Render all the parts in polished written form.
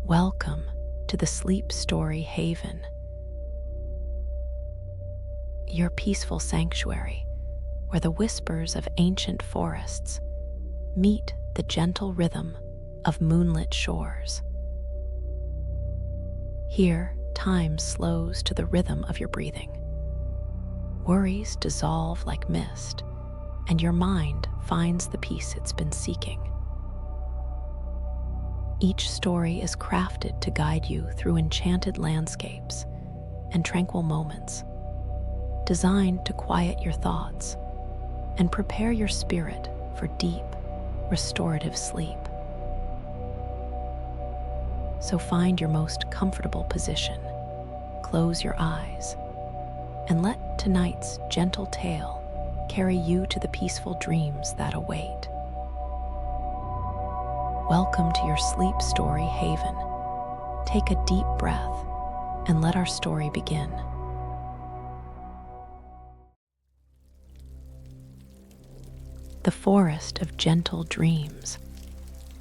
Welcome to the Sleep Story Haven, your peaceful sanctuary where the whispers of ancient forests meet the gentle rhythm of moonlit shores. Here, time slows to the rhythm of your breathing. Worries dissolve like mist, and your mind finds the peace it's been seeking. Each story is crafted to guide you through enchanted landscapes and tranquil moments, designed to quiet your thoughts and prepare your spirit for deep, restorative sleep. So find your most comfortable position, close your eyes, and let tonight's gentle tale carry you to the peaceful dreams that await. Welcome to your sleep story haven. Take a deep breath and let our story begin. The Forest of Gentle Dreams,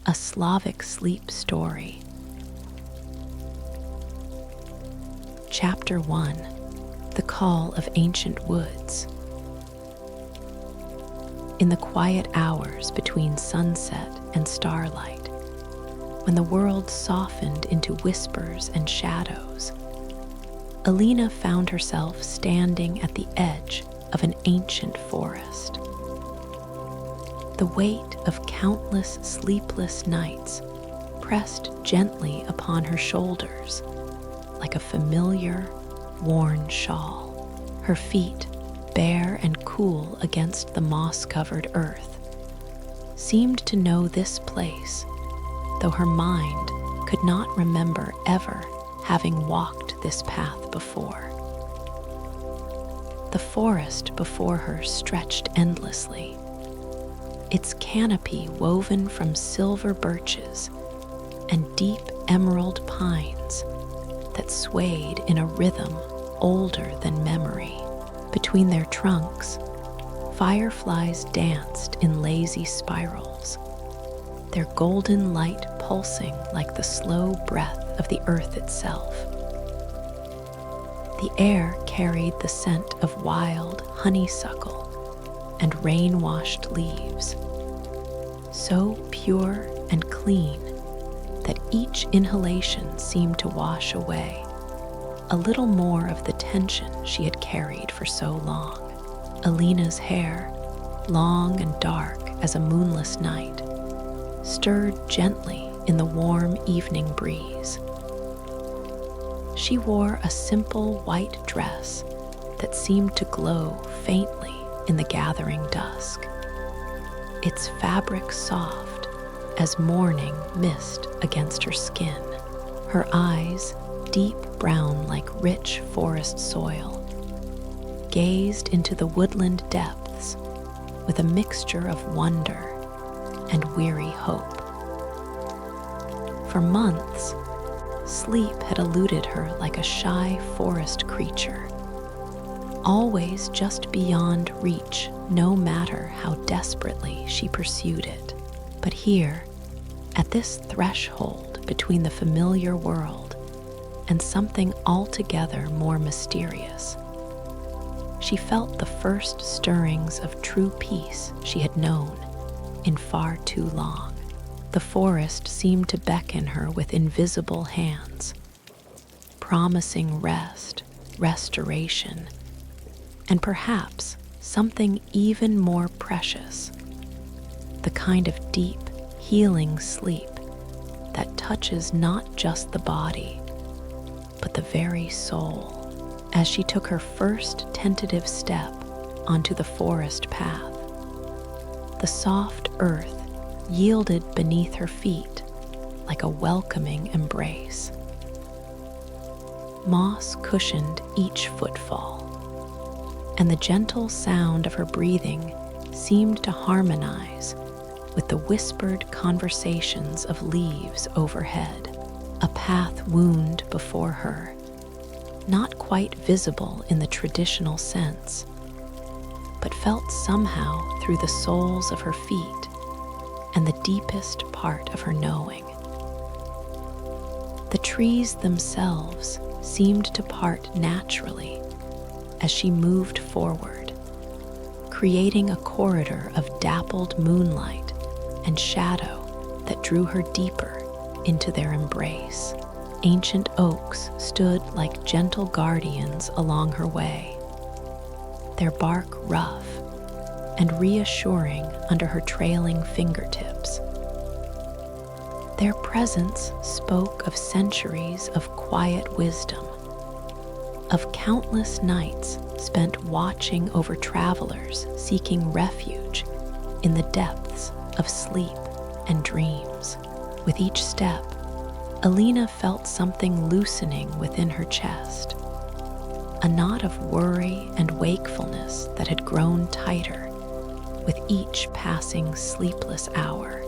a Slavic sleep story. Chapter 1, The Call of Ancient Woods. In the quiet hours between sunset and starlight, when the world softened into whispers and shadows, Elena found herself standing at the edge of an ancient forest. The weight of countless sleepless nights pressed gently upon her shoulders like a familiar, worn shawl. Her feet, bare and cool against the moss-covered earth, seemed to know this place, though her mind could not remember ever having walked this path before. The forest before her stretched endlessly, its canopy woven from silver birches and deep emerald pines that swayed in a rhythm older than memory. Between their trunks, fireflies danced in lazy spirals, their golden light pulsing like the slow breath of the earth itself. The air carried the scent of wild honeysuckle and rain-washed leaves, so pure and clean that each inhalation seemed to wash away a little more of the tension she had carried for so long. Elena's hair, long and dark as a moonless night, stirred gently in the warm evening breeze. She wore a simple white dress that seemed to glow faintly in the gathering dusk, its fabric soft as morning mist against her skin. Her eyes, deep brown like rich forest soil, gazed into the woodland depths with a mixture of wonder and weary hope. For months, sleep had eluded her like a shy forest creature, always just beyond reach, no matter how desperately she pursued it. But here, at this threshold between the familiar world and something altogether more mysterious, she felt the first stirrings of true peace she had known in far too long. The forest seemed to beckon her with invisible hands, promising rest, restoration, and perhaps something even more precious, the kind of deep, healing sleep that touches not just the body, but the very soul. As she took her first tentative step onto the forest path, the soft earth yielded beneath her feet like a welcoming embrace. Moss cushioned each footfall, and the gentle sound of her breathing seemed to harmonize with the whispered conversations of leaves overhead. A path wound before her, not quite visible in the traditional sense, but felt somehow through the soles of her feet and the deepest part of her knowing. The trees themselves seemed to part naturally as she moved forward, creating a corridor of dappled moonlight and shadow that drew her deeper into their embrace. Ancient oaks stood like gentle guardians along her way, their bark rough and reassuring under her trailing fingertips. Their presence spoke of centuries of quiet wisdom, of countless nights spent watching over travelers seeking refuge in the depths of sleep and dreams. With each step, Elena felt something loosening within her chest, a knot of worry and wakefulness that had grown tighter with each passing sleepless hour.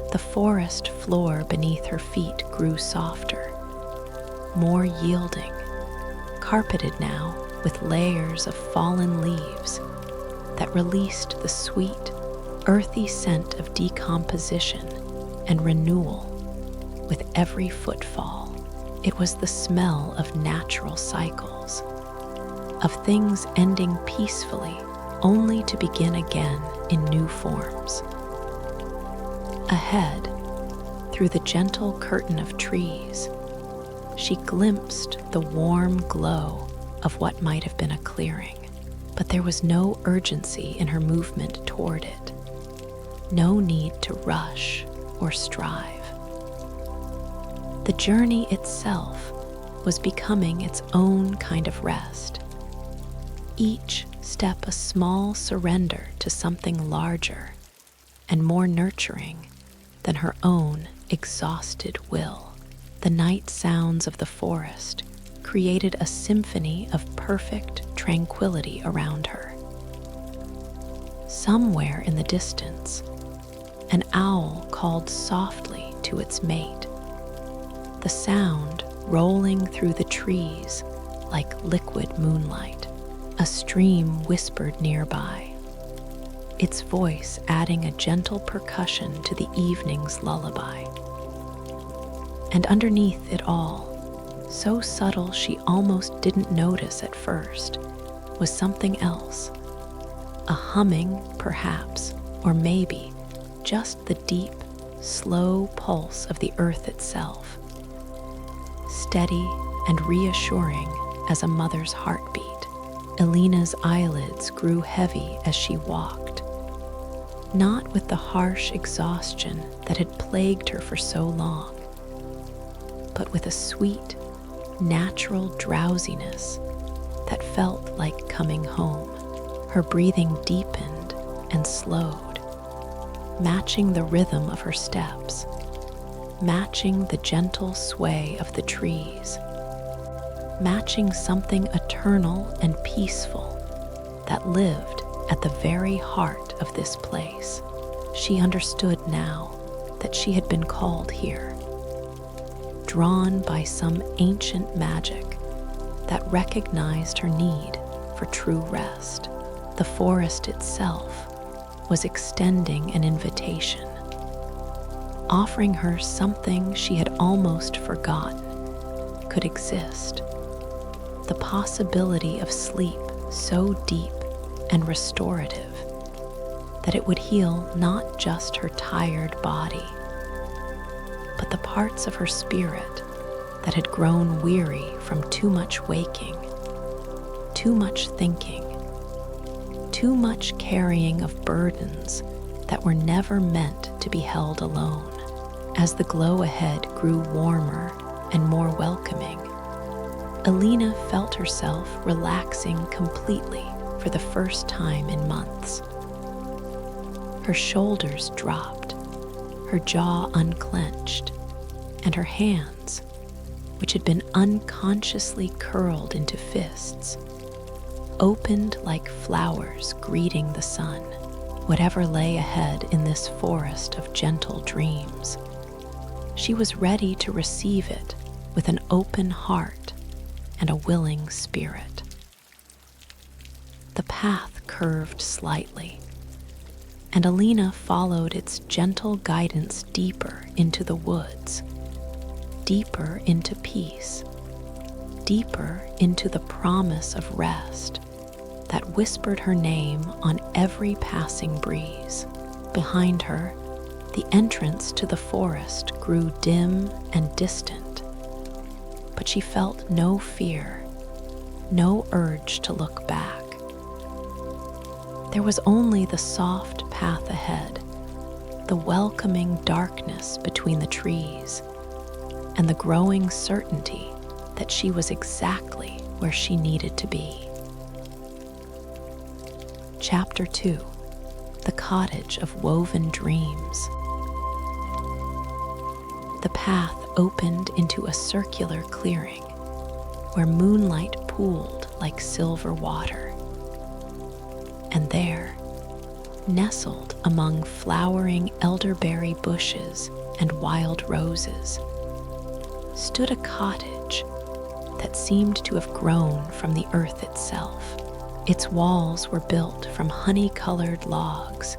The forest floor beneath her feet grew softer, more yielding, carpeted now with layers of fallen leaves that released the sweet, earthy scent of decomposition and renewal with every footfall. It was the smell of natural cycles, of things ending peacefully only to begin again in new forms. Ahead, through the gentle curtain of trees, she glimpsed the warm glow of what might have been a clearing, but there was no urgency in her movement toward it, no need to rush or strive. The journey itself was becoming its own kind of rest, each step a small surrender to something larger and more nurturing than her own exhausted will. The night sounds of the forest created a symphony of perfect tranquility around her. Somewhere in the distance, an owl called softly to its mate, the sound rolling through the trees like liquid moonlight. A stream whispered nearby, its voice adding a gentle percussion to the evening's lullaby. And underneath it all, so subtle she almost didn't notice at first, was something else. A humming, perhaps, or maybe just the deep, slow pulse of the earth itself, steady and reassuring as a mother's heartbeat. Elena's eyelids grew heavy as she walked, not with the harsh exhaustion that had plagued her for so long, but with a sweet, natural drowsiness that felt like coming home. Her breathing deepened and slowed, matching the rhythm of her steps, matching the gentle sway of the trees, matching something eternal and peaceful that lived at the very heart of this place. She understood now that she had been called here, drawn by some ancient magic that recognized her need for true rest. The forest itself was extending an invitation, offering her something she had almost forgotten could exist. The possibility of sleep so deep and restorative that it would heal not just her tired body, but the parts of her spirit that had grown weary from too much waking, too much thinking, too much carrying of burdens that were never meant to be held alone. As the glow ahead grew warmer and more welcoming, Elena felt herself relaxing completely for the first time in months. Her shoulders dropped, her jaw unclenched, and her hands, which had been unconsciously curled into fists, opened like flowers greeting the sun. Whatever lay ahead in this forest of gentle dreams, she was ready to receive it with an open heart and a willing spirit. The path curved slightly, and Elena followed its gentle guidance deeper into the woods, deeper into peace, deeper into the promise of rest that whispered her name on every passing breeze. Behind her, the entrance to the forest grew dim and distant, but she felt no fear, no urge to look back. There was only the soft path ahead, the welcoming darkness between the trees, and the growing certainty that she was exactly where she needed to be. Chapter 2: The Cottage of Woven Dreams. The path opened into a circular clearing where moonlight pooled like silver water. And there, nestled among flowering elderberry bushes and wild roses, stood a cottage that seemed to have grown from the earth itself. Its walls were built from honey-colored logs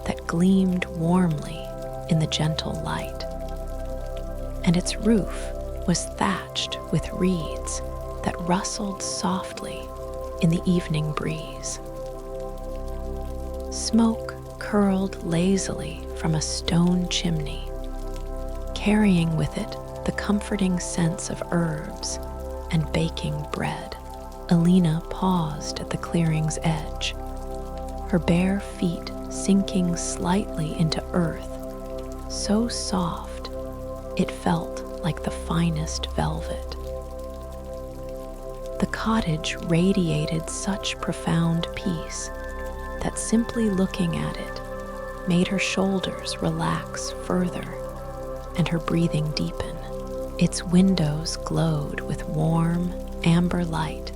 that gleamed warmly in the gentle light, and its roof was thatched with reeds that rustled softly in the evening breeze. Smoke curled lazily from a stone chimney, carrying with it the comforting sense of herbs and baking bread. Elena paused at the clearing's edge, her bare feet sinking slightly into earth, so soft it felt like the finest velvet. The cottage radiated such profound peace that simply looking at it made her shoulders relax further and her breathing deepen. Its windows glowed with warm, amber light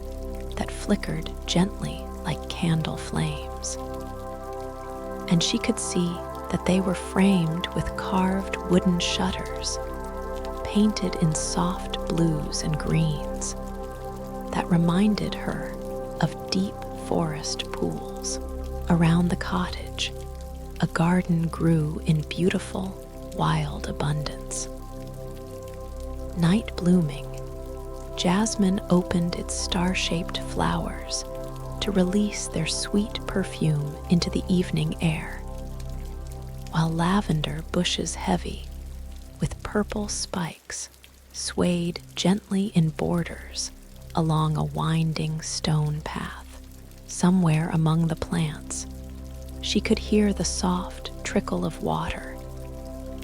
that flickered gently like candle flames, and she could see that they were framed with carved wooden shutters, painted in soft blues and greens that reminded her of deep forest pools. Around the cottage, a garden grew in beautiful, wild abundance. Night blooming, jasmine opened its star-shaped flowers to release their sweet perfume into the evening air, while lavender bushes heavy with purple spikes swayed gently in borders along a winding stone path. Somewhere among the plants, she could hear the soft trickle of water,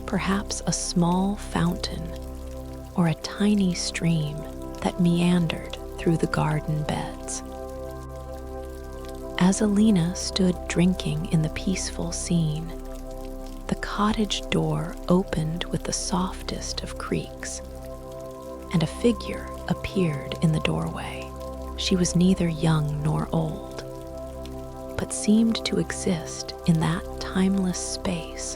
perhaps a small fountain or a tiny stream that meandered through the garden beds. As Elena stood drinking in the peaceful scene, the cottage door opened with the softest of creaks, and a figure appeared in the doorway. She was neither young nor old, but seemed to exist in that timeless space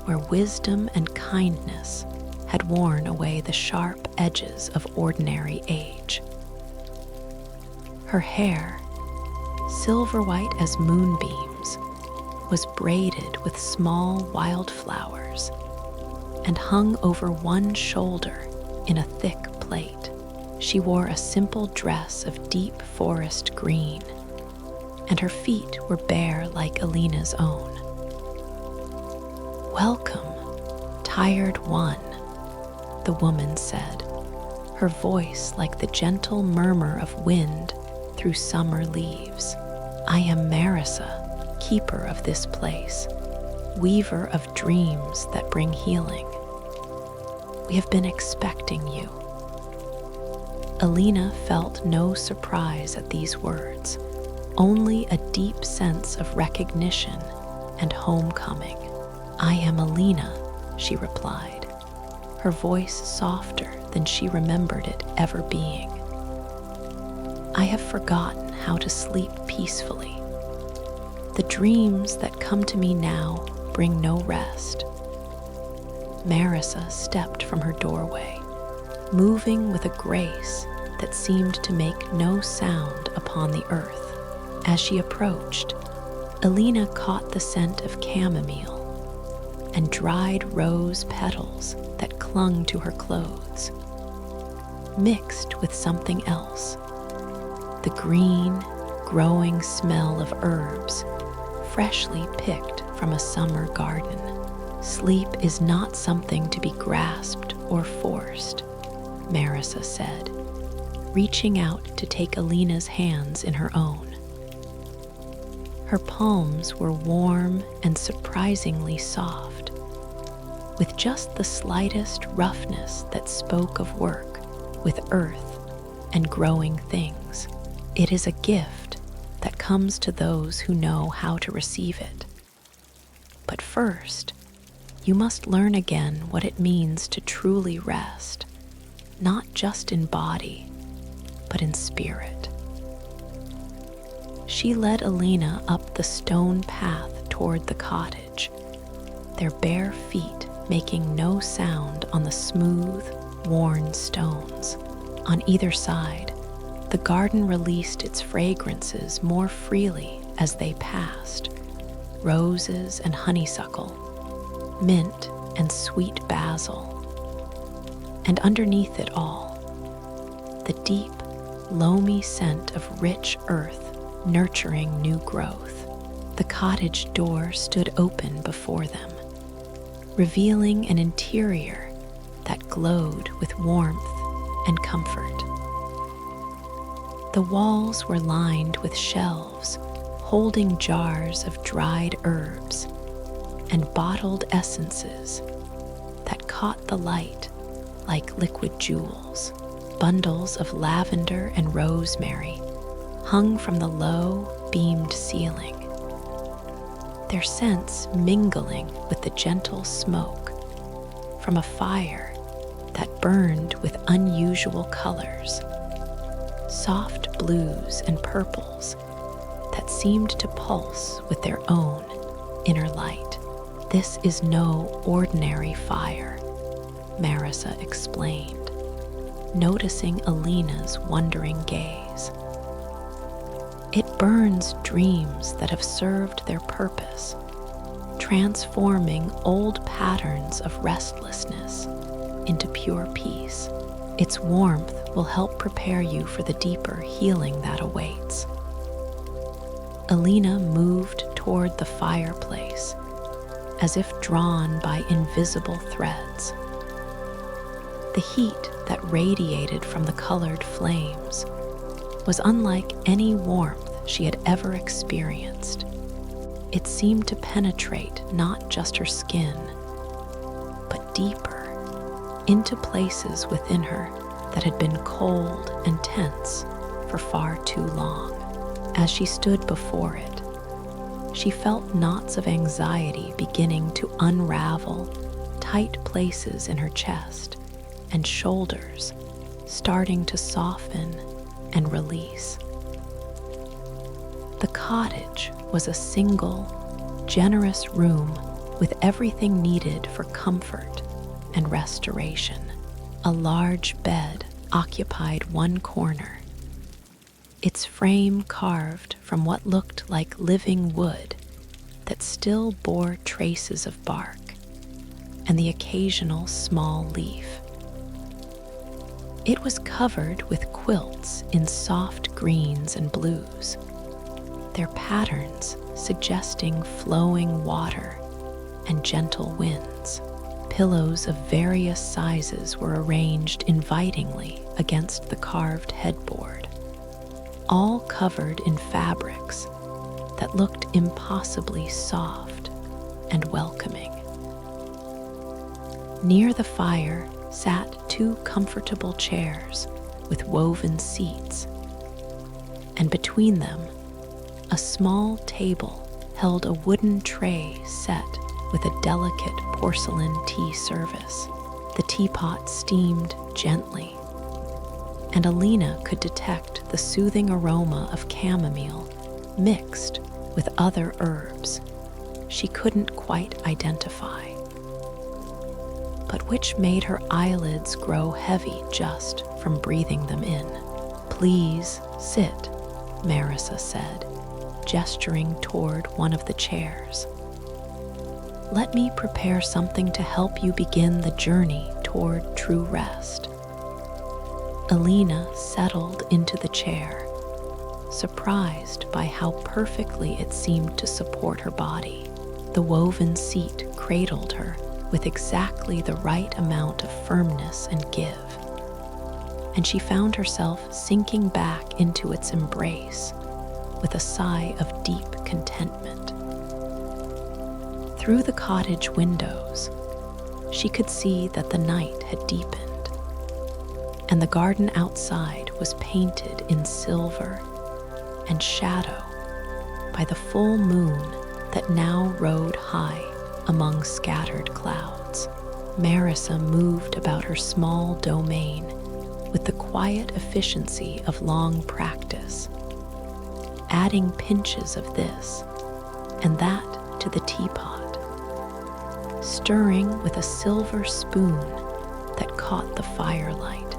where wisdom and kindness had worn away the sharp edges of ordinary age. Her hair, silver white as moonbeams, was braided with small wildflowers and hung over one shoulder in a thick plait. She wore a simple dress of deep forest green, and her feet were bare like Elena's own. "Welcome, tired one," the woman said, her voice like the gentle murmur of wind through summer leaves. "I am Marissa, keeper of this place, weaver of dreams that bring healing. We have been expecting you." Elena felt no surprise at these words, only a deep sense of recognition and homecoming. "I am Elena," she replied, her voice softer than she remembered it ever being. "I have forgotten how to sleep peacefully. The dreams that come to me now bring no rest." Marissa stepped from her doorway, moving with a grace that seemed to make no sound upon the earth. As she approached, Elena caught the scent of chamomile and dried rose petals that clung to her clothes, mixed with something else, the green, growing smell of herbs freshly picked from a summer garden. Sleep is not something to be grasped or forced, Marissa said, reaching out to take Elena's hands in her own. Her palms were warm and surprisingly soft, with just the slightest roughness that spoke of work with earth and growing things. It is a gift that comes to those who know how to receive it. But first, you must learn again what it means to truly rest, not just in body, but in spirit. She led Elena up the stone path toward the cottage, their bare feet making no sound on the smooth, worn stones. On either side, the garden released its fragrances more freely as they passed: roses and honeysuckle, mint and sweet basil. And underneath it all, the deep, loamy scent of rich earth nurturing new growth. The cottage door stood open before them, revealing an interior that glowed with warmth and comfort. The walls were lined with shelves holding jars of dried herbs and bottled essences that caught the light like liquid jewels. Bundles of lavender and rosemary hung from the low, beamed ceiling, their scents mingling with the gentle smoke from a fire that burned with unusual colors, soft blues and purples that seemed to pulse with their own inner light. "This is no ordinary fire," Marissa explained, noticing Elena's wondering gaze. "It burns dreams that have served their purpose, transforming old patterns of restlessness into pure peace. Its warmth will help prepare you for the deeper healing that awaits." Elena moved toward the fireplace, as if drawn by invisible threads. The heat that radiated from the colored flames was unlike any warmth she had ever experienced. It seemed to penetrate not just her skin, but deeper, into places within her that had been cold and tense for far too long. As she stood before it, she felt knots of anxiety beginning to unravel, tight places in her chest and shoulders starting to soften and release. The cottage was a single, generous room with everything needed for comfort and restoration. A large bed occupied one corner, its frame carved from what looked like living wood that still bore traces of bark and the occasional small leaf. It was covered with quilts in soft greens and blues, their patterns suggesting flowing water and gentle winds. Pillows of various sizes were arranged invitingly against the carved headboard, all covered in fabrics that looked impossibly soft and welcoming. Near the fire sat two comfortable chairs with woven seats, and between them, a small table held a wooden tray set with a delicate porcelain tea service. The teapot steamed gently, and Elena could detect the soothing aroma of chamomile mixed with other herbs she couldn't quite identify, but which made her eyelids grow heavy just from breathing them in. "Please sit," Marissa said, gesturing toward one of the chairs. "Let me prepare something to help you begin the journey toward true rest. Elena settled into the chair, surprised by how perfectly it seemed to support her body. The woven seat cradled her with exactly the right amount of firmness and give, and she found herself sinking back into its embrace with a sigh of deep contentment. Through the cottage windows, she could see that the night had deepened, and the garden outside was painted in silver and shadow by the full moon that now rode high among scattered clouds. Marissa moved about her small domain with the quiet efficiency of long practice, adding pinches of this and that to the teapot, stirring with a silver spoon that caught the firelight.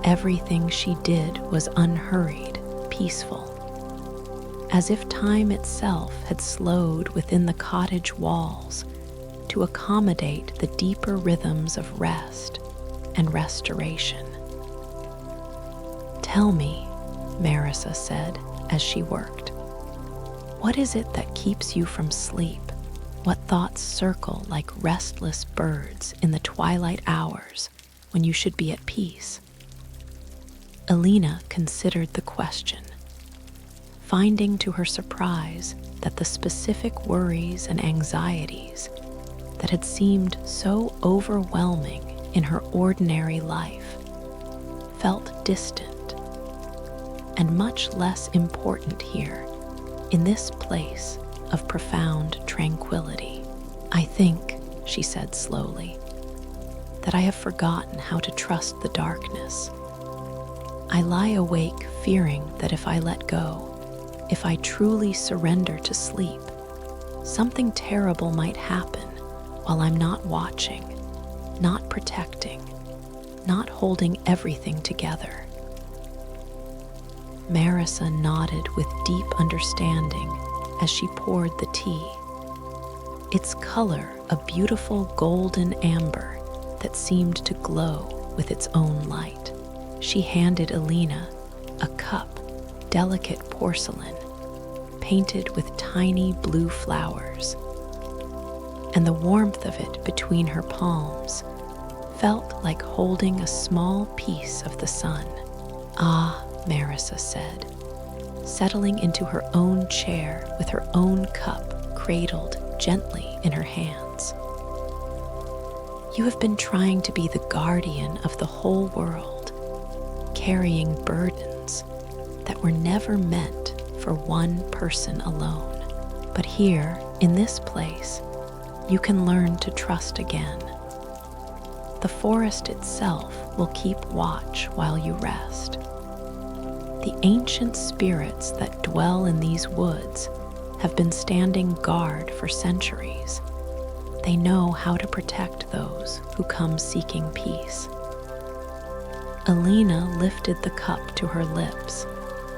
Everything she did was unhurried, peaceful, as if time itself had slowed within the cottage walls to accommodate the deeper rhythms of rest and restoration. "Tell me," Marissa said as she worked, "what is it that keeps you from sleep? What thoughts circle like restless birds in the twilight hours when you should be at peace?" Elena considered the question, finding to her surprise that the specific worries and anxieties that had seemed so overwhelming in her ordinary life felt distant and much less important here in this place of profound tranquility. "I think," she said slowly, "that I have forgotten how to trust the darkness. I lie awake fearing that if I let go, if I truly surrender to sleep, something terrible might happen while I'm not watching, not protecting, not holding everything together." Marissa nodded with deep understanding as she poured the tea, its color a beautiful golden amber that seemed to glow with its own light. She handed Elena a cup, delicate porcelain, painted with tiny blue flowers, and the warmth of it between her palms felt like holding a small piece of the sun. "Ah," Marissa said, settling into her own chair with her own cup cradled gently in her hands. "You have been trying to be the guardian of the whole world, carrying burdens that were never meant for one person alone. But here, in this place, you can learn to trust again. The forest itself will keep watch while you rest. The ancient spirits that dwell in these woods have been standing guard for centuries. They know how to protect those who come seeking peace." Elena lifted the cup to her lips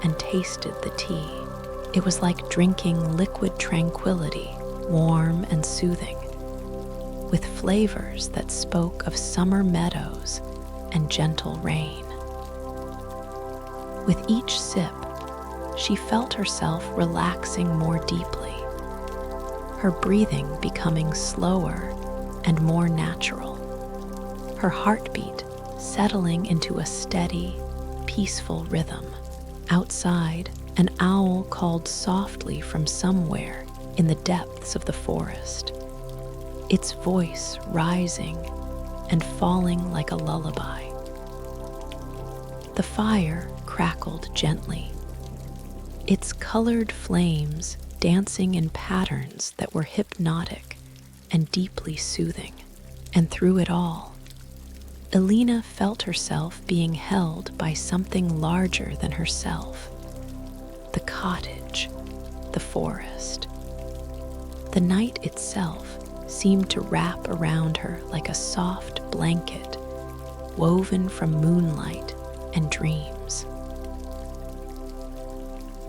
and tasted the tea. It was like drinking liquid tranquility, warm and soothing, with flavors that spoke of summer meadows and gentle rain. With each sip, she felt herself relaxing more deeply, her breathing becoming slower and more natural, her heartbeat settling into a steady, peaceful rhythm. Outside, an owl called softly from somewhere in the depths of the forest, its voice rising and falling like a lullaby. The fire crackled gently, its colored flames dancing in patterns that were hypnotic and deeply soothing. And through it all, Elena felt herself being held by something larger than herself. The cottage, the forest. The night itself seemed to wrap around her like a soft blanket woven from moonlight and dreams.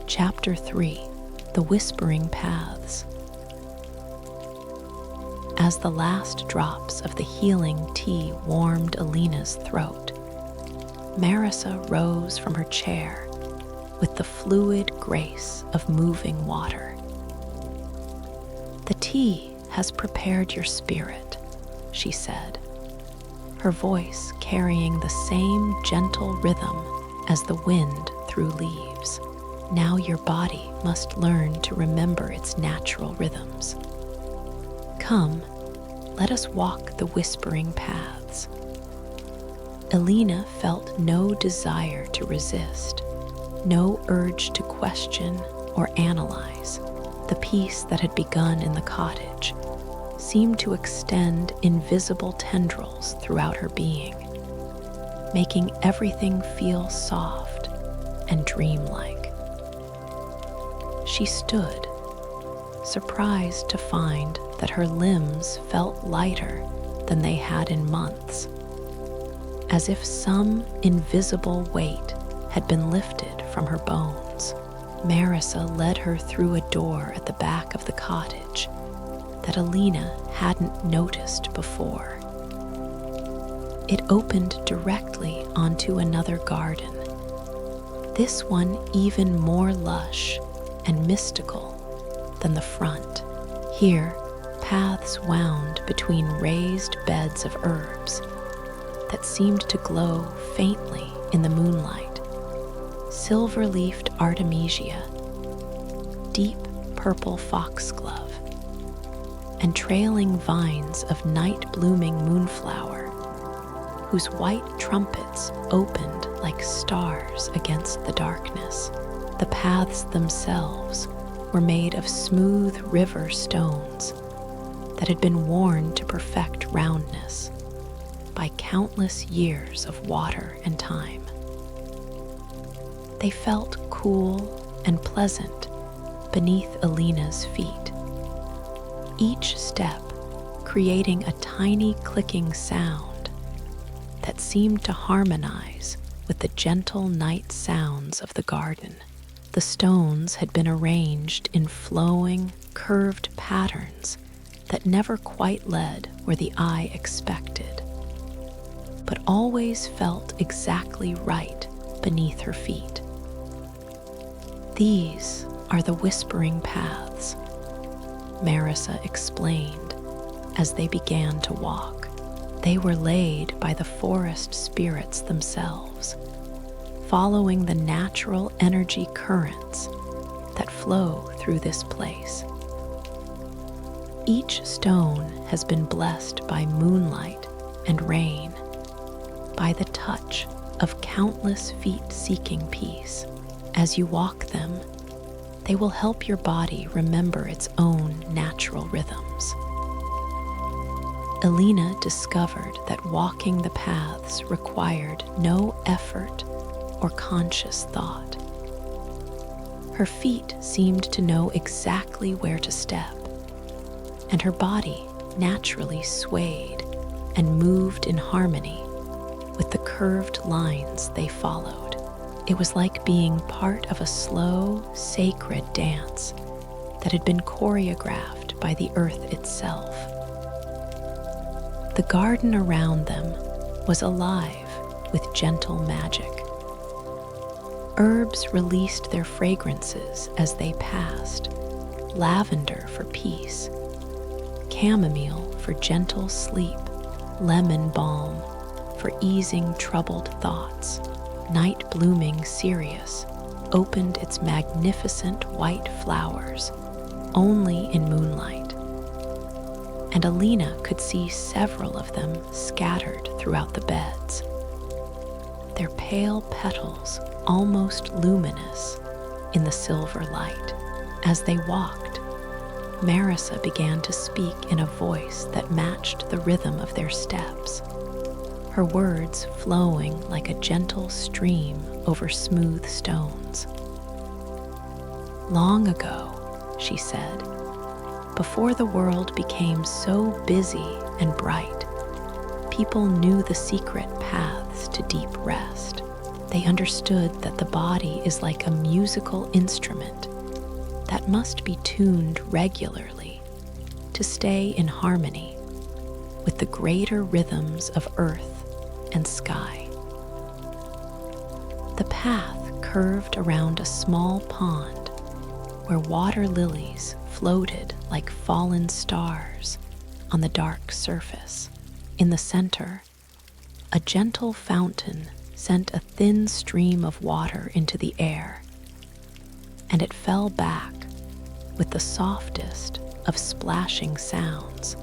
Chapter 3: The Whispering Paths. As the last drops of the healing tea warmed Elena's throat, Marissa rose from her chair with the fluid grace of moving water. "The tea has prepared your spirit," she said, her voice carrying the same gentle rhythm as the wind through leaves. "Now your body must learn to remember its natural rhythms. Come, let us walk the whispering paths." Elena felt no desire to resist, no urge to question or analyze. The peace that had begun in the cottage seemed to extend invisible tendrils throughout her being, making everything feel soft and dreamlike. She stood, surprised to find that her limbs felt lighter than they had in months, as if some invisible weight had been lifted from her bones. Marissa led her through a door at the back of the cottage that Elena hadn't noticed before. It opened directly onto another garden, this one even more lush and mystical than the front. Here, paths wound between raised beds of herbs that seemed to glow faintly in the moonlight. Silver-leafed artemisia, deep purple foxglove, and trailing vines of night-blooming moonflower, whose white trumpets opened like stars against the darkness. The paths themselves were made of smooth river stones that had been worn to perfect roundness by countless years of water and time. They felt cool and pleasant beneath Elena's feet, each step creating a tiny clicking sound that seemed to harmonize with the gentle night sounds of the garden. The stones had been arranged in flowing, curved patterns that never quite led where the eye expected, but always felt exactly right beneath her feet. "These are the whispering paths," Marissa explained as they began to walk. They were laid by the forest spirits themselves, following the natural energy currents that flow through this place. Each stone has been blessed by moonlight and rain, by the touch of countless feet seeking peace. As you walk them, they will help your body remember its own natural rhythms. Elena discovered that walking the paths required no effort or conscious thought. Her feet seemed to know exactly where to step, and her body naturally swayed and moved in harmony with the curved lines they followed. It was like being part of a slow, sacred dance that had been choreographed by the earth itself. The garden around them was alive with gentle magic. Herbs released their fragrances as they passed: lavender for peace, chamomile for gentle sleep, lemon balm for easing troubled thoughts. Night-blooming cereus opened its magnificent white flowers only in moonlight, and Elena could see several of them scattered throughout the beds, their pale petals almost luminous in the silver light. As they walked, Marissa began to speak in a voice that matched the rhythm of their steps, her words flowing like a gentle stream over smooth stones. "Long ago," she said, "before the world became so busy and bright, people knew the secret paths to deep rest. They understood that the body is like a musical instrument that must be tuned regularly to stay in harmony with the greater rhythms of earth and sky. The path curved around a small pond where water lilies floated like fallen stars on the dark surface. In the center, a gentle fountain sent a thin stream of water into the air, and it fell back with the softest of splashing sounds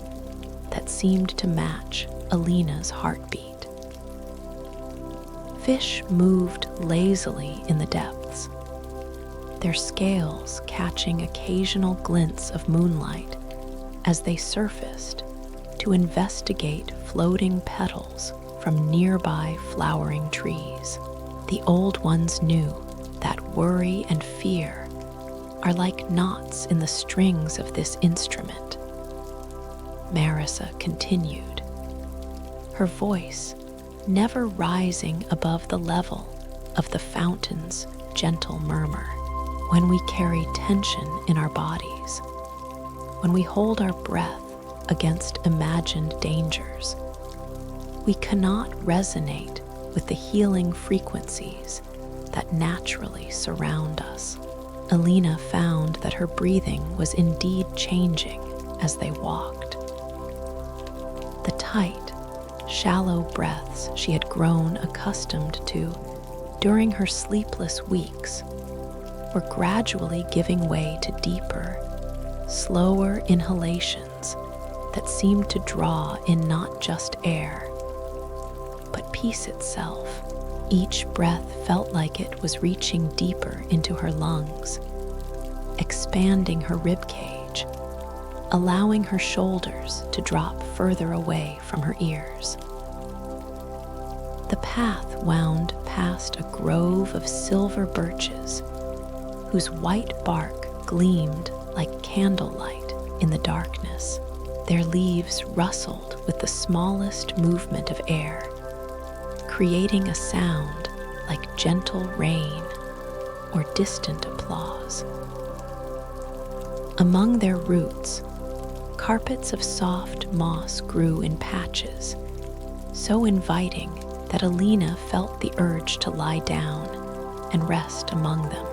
that seemed to match Elena's heartbeat. Fish moved lazily in the depths, their scales catching occasional glints of moonlight as they surfaced to investigate floating petals from nearby flowering trees. The old ones knew that worry and fear are like knots in the strings of this instrument. Marissa continued, her voice never rising above the level of the fountain's gentle murmur. When we carry tension in our bodies, when we hold our breath against imagined dangers, we cannot resonate with the healing frequencies that naturally surround us. Elena found that her breathing was indeed changing as they walked. The tight, shallow breaths she had grown accustomed to during her sleepless weeks were gradually giving way to deeper, slower inhalations that seemed to draw in not just air, but peace itself. Each breath felt like it was reaching deeper into her lungs, expanding her ribcage, allowing her shoulders to drop further away from her ears. The path wound past a grove of silver birches whose white bark gleamed like candlelight in the darkness. Their leaves rustled with the smallest movement of air, creating a sound like gentle rain or distant applause. Among their roots, carpets of soft moss grew in patches, so inviting that Elena felt the urge to lie down and rest among them.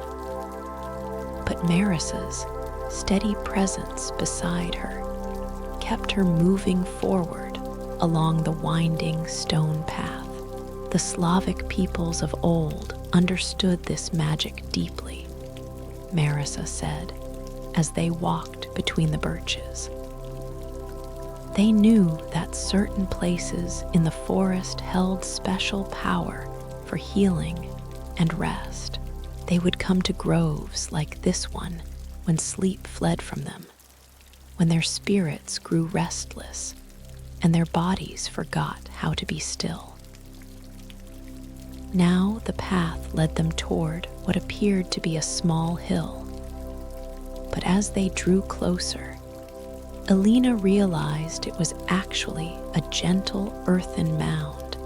But Marissa's steady presence beside her kept her moving forward along the winding stone path. The Slavic peoples of old understood this magic deeply, Marissa said, as they walked between the birches. They knew that certain places in the forest held special power for healing and rest. They would come to groves like this one when sleep fled from them, when their spirits grew restless and their bodies forgot how to be still. Now the path led them toward what appeared to be a small hill. But as they drew closer, Elena realized it was actually a gentle earthen mound,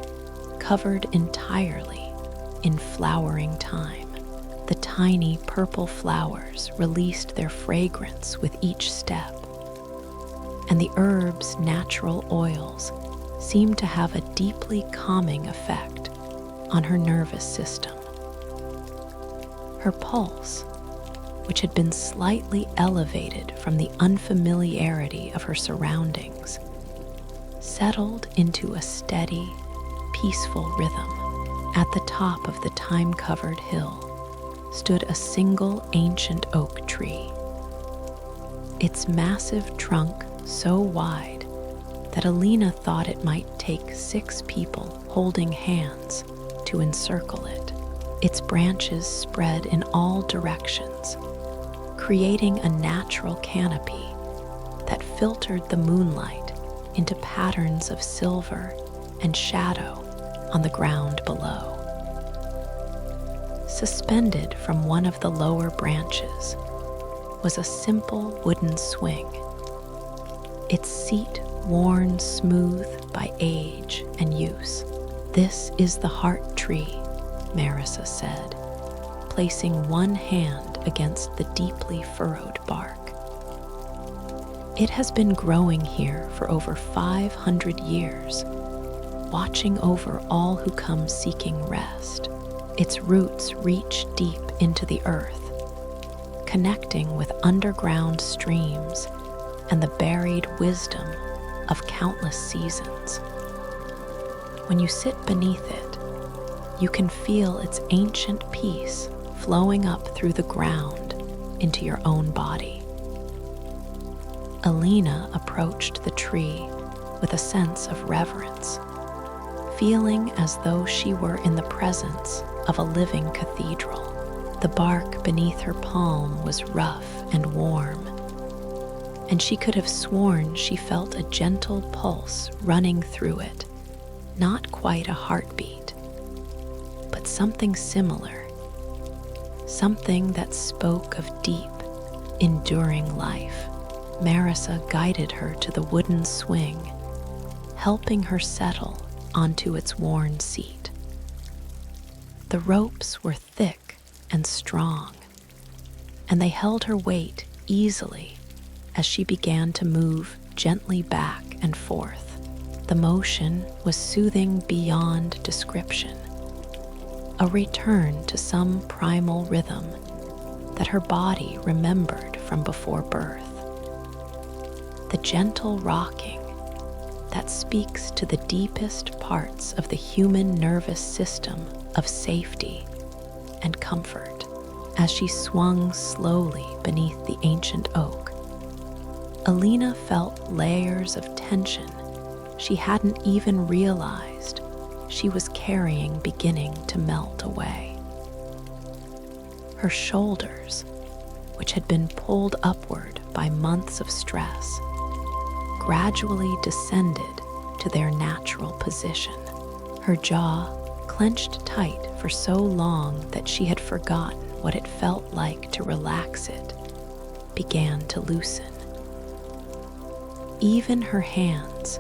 covered entirely in flowering thyme. The tiny purple flowers released their fragrance with each step, and the herb's natural oils seemed to have a deeply calming effect on her nervous system. Her pulse, which had been slightly elevated from the unfamiliarity of her surroundings, settled into a steady, peaceful rhythm. At the top of the thyme-covered hill stood a single ancient oak tree, its massive trunk so wide that Elena thought it might take 6 people holding hands to encircle it. Its branches spread in all directions, creating a natural canopy that filtered the moonlight into patterns of silver and shadow on the ground below. Suspended from one of the lower branches was a simple wooden swing, its seat worn smooth by age and use. "This is the heart tree," Marissa said, placing one hand against the deeply furrowed bark. It has been growing here for over 500 years, watching over all who come seeking rest. Its roots reach deep into the earth, connecting with underground streams and the buried wisdom of countless seasons. When you sit beneath it, you can feel its ancient peace flowing up through the ground into your own body. Elena approached the tree with a sense of reverence, feeling as though she were in the presence of a living cathedral. The bark beneath her palm was rough and warm, and she could have sworn she felt a gentle pulse running through it, not quite a heartbeat, but something similar, something that spoke of deep, enduring life. Marissa guided her to the wooden swing, helping her settle onto its worn seat. The ropes were thick and strong, and they held her weight easily as she began to move gently back and forth. The motion was soothing beyond description, a return to some primal rhythm that her body remembered from before birth. The gentle rocking that speaks to the deepest parts of the human nervous system of safety and comfort. As she swung slowly beneath the ancient oak, Elena felt layers of tension she hadn't even realized she was carrying beginning to melt away. Her shoulders, which had been pulled upward by months of stress, gradually descended to their natural position. Her jaw, clenched tight for so long that she had forgotten what it felt like to relax it, began to loosen. Even her hands,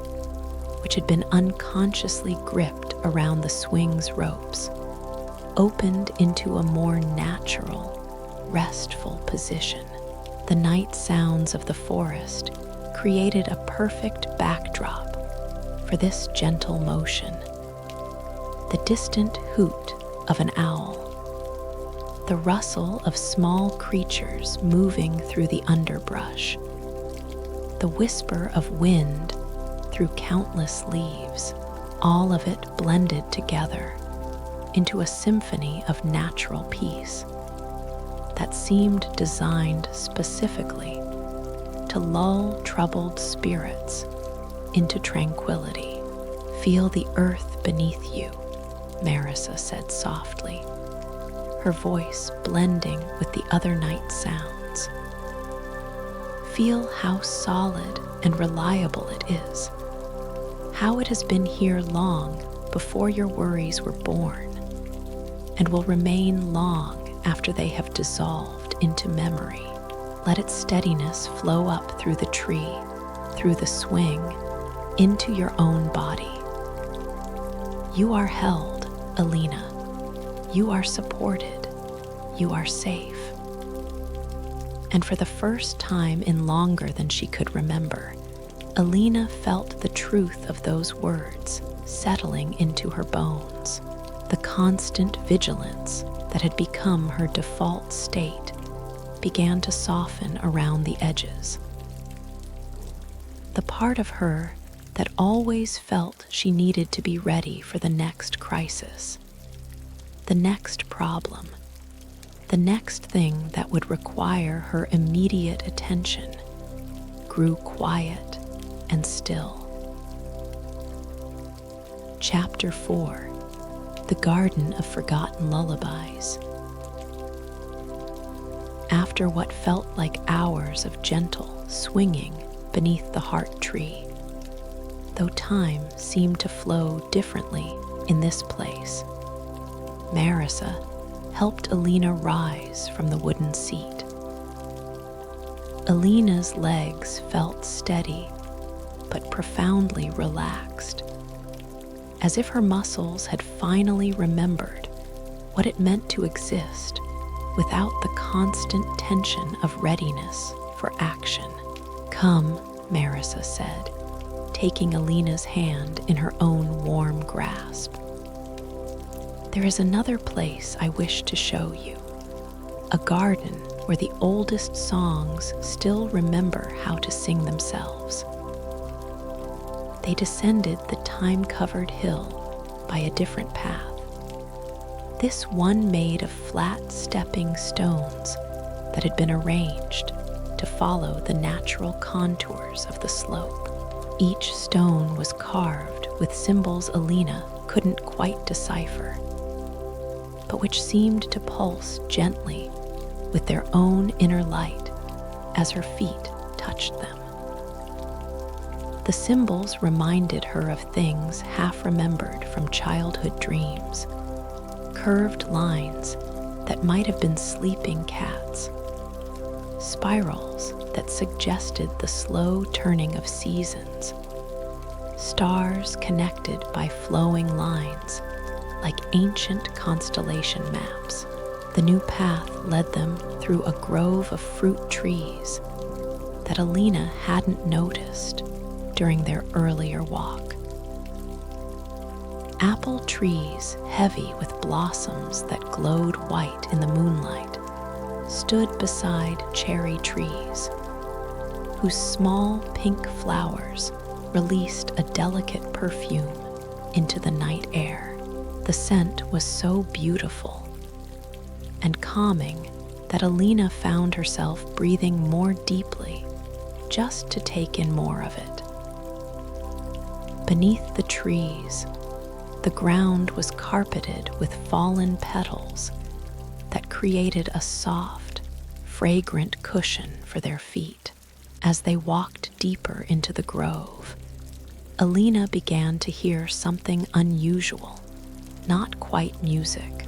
which had been unconsciously gripped around the swing's ropes, opened into a more natural, restful position. The night sounds of the forest created a perfect backdrop for this gentle motion. The distant hoot of an owl, the rustle of small creatures moving through the underbrush, the whisper of wind through countless leaves, all of it blended together into a symphony of natural peace that seemed designed specifically to lull troubled spirits into tranquility. "Feel the earth beneath you," Marissa said softly, her voice blending with the other night sounds. "Feel how solid and reliable it is, how it has been here long before your worries were born, and will remain long after they have dissolved into memory. Let its steadiness flow up through the tree, through the swing, into your own body. You are held, Elena. You are supported. You are safe." And for the first time in longer than she could remember, Elena felt the truth of those words settling into her bones. The constant vigilance that had become her default state began to soften around the edges. The part of her that always felt she needed to be ready for the next crisis, the next problem, the next thing that would require her immediate attention, grew quiet and still. Chapter 4: The Garden of Forgotten Lullabies. After what felt like hours of gentle swinging beneath the heart tree, though time seemed to flow differently in this place, Marissa helped Elena rise from the wooden seat. Elena's legs felt steady but profoundly relaxed, as if her muscles had finally remembered what it meant to exist without the constant tension of readiness for action. "Come," Marissa said, taking Elena's hand in her own warm grasp. "There is another place I wish to show you, a garden where the oldest songs still remember how to sing themselves." They descended the time-covered hill by a different path, this one made of flat stepping stones that had been arranged to follow the natural contours of the slope. Each stone was carved with symbols Elena couldn't quite decipher, but which seemed to pulse gently with their own inner light as her feet touched them. The symbols reminded her of things half remembered from childhood dreams, curved lines that might have been sleeping cats, spirals that suggested the slow turning of seasons, stars connected by flowing lines like ancient constellation maps. The new path led them through a grove of fruit trees that Elena hadn't noticed during their earlier walk. Apple trees heavy with blossoms that glowed white in the moonlight stood beside cherry trees, whose small pink flowers released a delicate perfume into the night air. The scent was so beautiful and calming that Elena found herself breathing more deeply just to take in more of it. Beneath the trees, the ground was carpeted with fallen petals that created a soft, fragrant cushion for their feet. As they walked deeper into the grove, Elena began to hear something unusual, not quite music,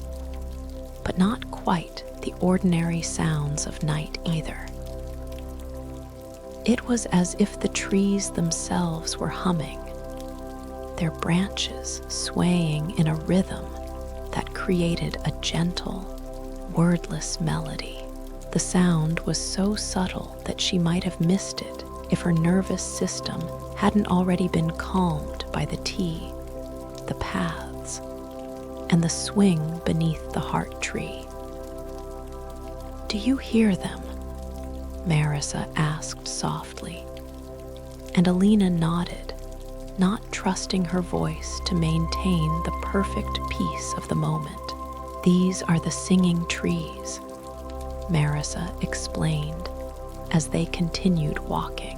but not quite the ordinary sounds of night either. It was as if the trees themselves were humming, their branches swaying in a rhythm that created a gentle, wordless melody. The sound was so subtle that she might have missed it if her nervous system hadn't already been calmed by the tea, the paths, and the swing beneath the heart tree. "Do you hear them?" Marissa asked softly, and Elena nodded, not trusting her voice to maintain the perfect peace of the moment. "These are the singing trees," Marissa explained as they continued walking.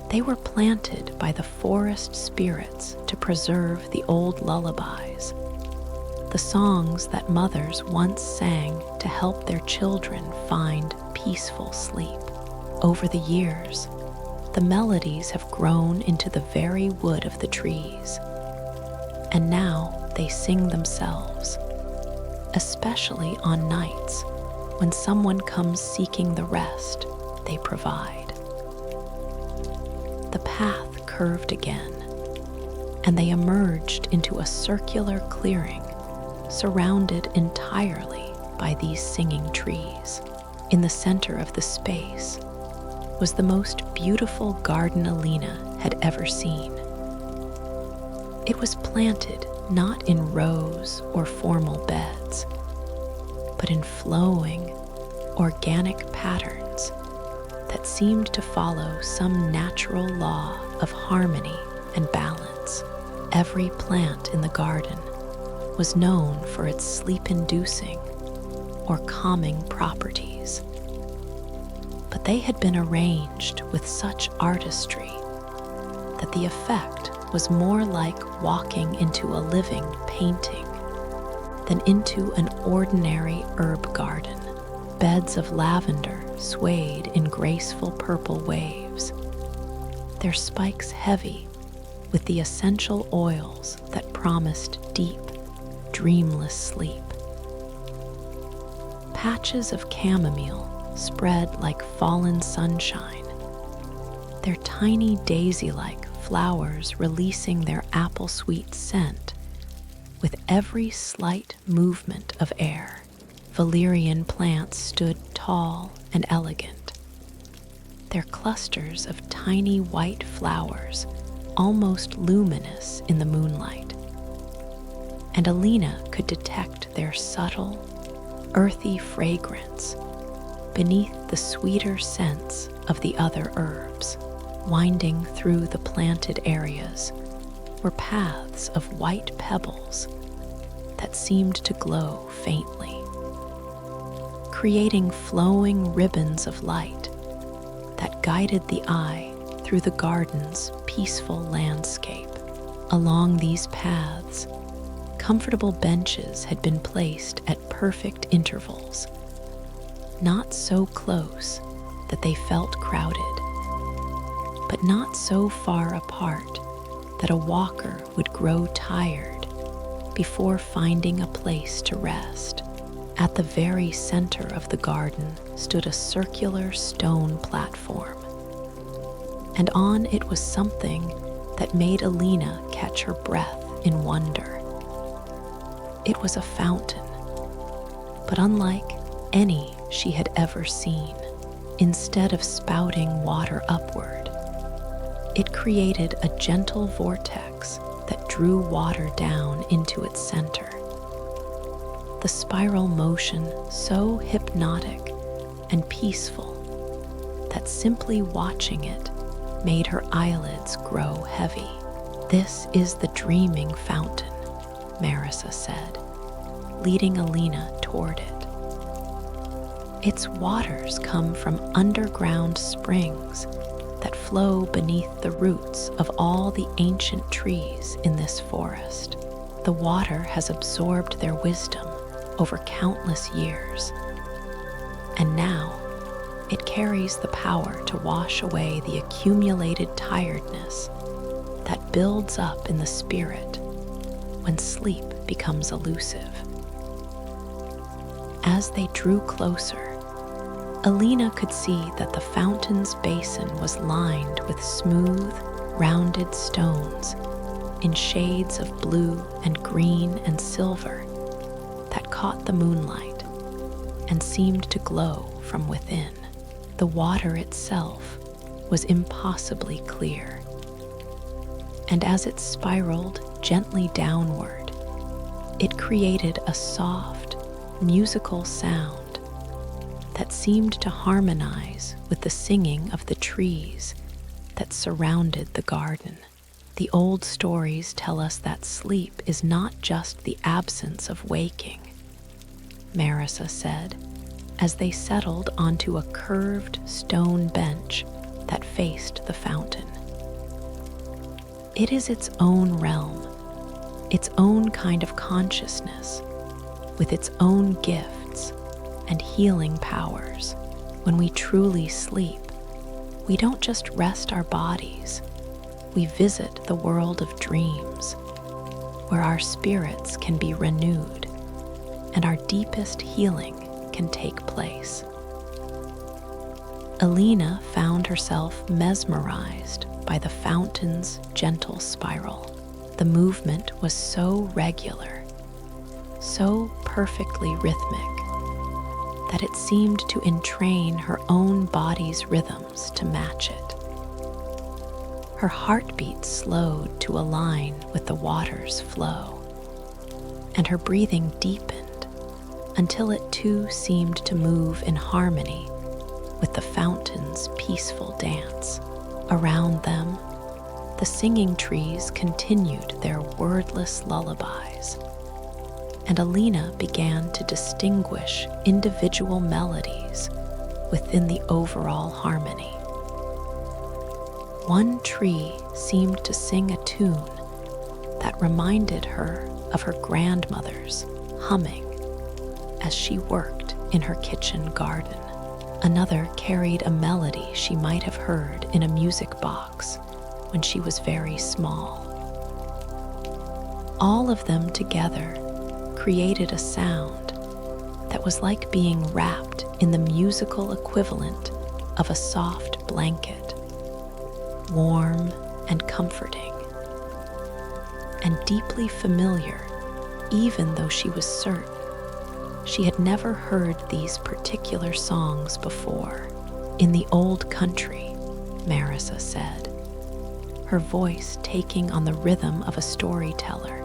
They were planted by the forest spirits to preserve the old lullabies, the songs that mothers once sang to help their children find peaceful sleep. Over the years, the melodies have grown into the very wood of the trees, and now they sing themselves, especially on nights when someone comes seeking the rest they provide. The path curved again, and they emerged into a circular clearing surrounded entirely by these singing trees. In the center of the space was the most beautiful garden Elena had ever seen. It was planted not in rows or formal beds, but in flowing, organic patterns that seemed to follow some natural law of harmony and balance. Every plant in the garden was known for its sleep-inducing or calming properties, but they had been arranged with such artistry that the effect was more like walking into a living painting than into an ordinary herb garden. Beds of lavender swayed in graceful purple waves, their spikes heavy with the essential oils that promised deep, dreamless sleep. Patches of chamomile spread like fallen sunshine, their tiny daisy-like flowers releasing their apple-sweet scent with every slight movement of air. Valerian plants stood tall and elegant, They're clusters of tiny white flowers, almost luminous in the moonlight. And Elena could detect their subtle, earthy fragrance beneath the sweeter scents of the other herbs. Winding through the planted areas were paths of white pebbles that seemed to glow faintly, creating flowing ribbons of light that guided the eye through the garden's peaceful landscape. Along these paths, comfortable benches had been placed at perfect intervals, not so close that they felt crowded, but not so far apart that a walker would grow tired before finding a place to rest. At the very center of the garden stood a circular stone platform, and on it was something that made Elena catch her breath in wonder. It was a fountain, but unlike any she had ever seen. Instead of spouting water upward, it created a gentle vortex that drew water down into its center. The spiral motion so hypnotic and peaceful that simply watching it made her eyelids grow heavy. "This is the dreaming fountain," Marissa said, leading Elena toward it. Its waters come from underground springs that flow beneath the roots of all the ancient trees in this forest. The water has absorbed their wisdom over countless years, and now it carries the power to wash away the accumulated tiredness that builds up in the spirit when sleep becomes elusive. As they drew closer, Elena could see that the fountain's basin was lined with smooth, rounded stones in shades of blue and green and silver that caught the moonlight and seemed to glow from within. The water itself was impossibly clear, and as it spiraled gently downward, it created a soft, musical sound that seemed to harmonize with the singing of the trees that surrounded the garden. The old stories tell us that sleep is not just the absence of waking, Marissa said, as they settled onto a curved stone bench that faced the fountain. It is its own realm, its own kind of consciousness, with its own gifts and healing powers. When we truly sleep, we don't just rest our bodies, we visit the world of dreams, where our spirits can be renewed and our deepest healing can take place. Elena found herself mesmerized by the fountain's gentle spiral. The movement was so regular, so perfectly rhythmic, that it seemed to entrain her own body's rhythms to match it. Her heartbeat slowed to align with the water's flow, and her breathing deepened until it too seemed to move in harmony with the fountain's peaceful dance. Around them, the singing trees continued their wordless lullabies, and Elena began to distinguish individual melodies within the overall harmony. One tree seemed to sing a tune that reminded her of her grandmother's humming as she worked in her kitchen garden. Another carried a melody she might have heard in a music box when she was very small. All of them together created a sound that was like being wrapped in the musical equivalent of a soft blanket, warm and comforting, and deeply familiar, even though she was certain she had never heard these particular songs before. "In the old country," Marissa said, her voice taking on the rhythm of a storyteller,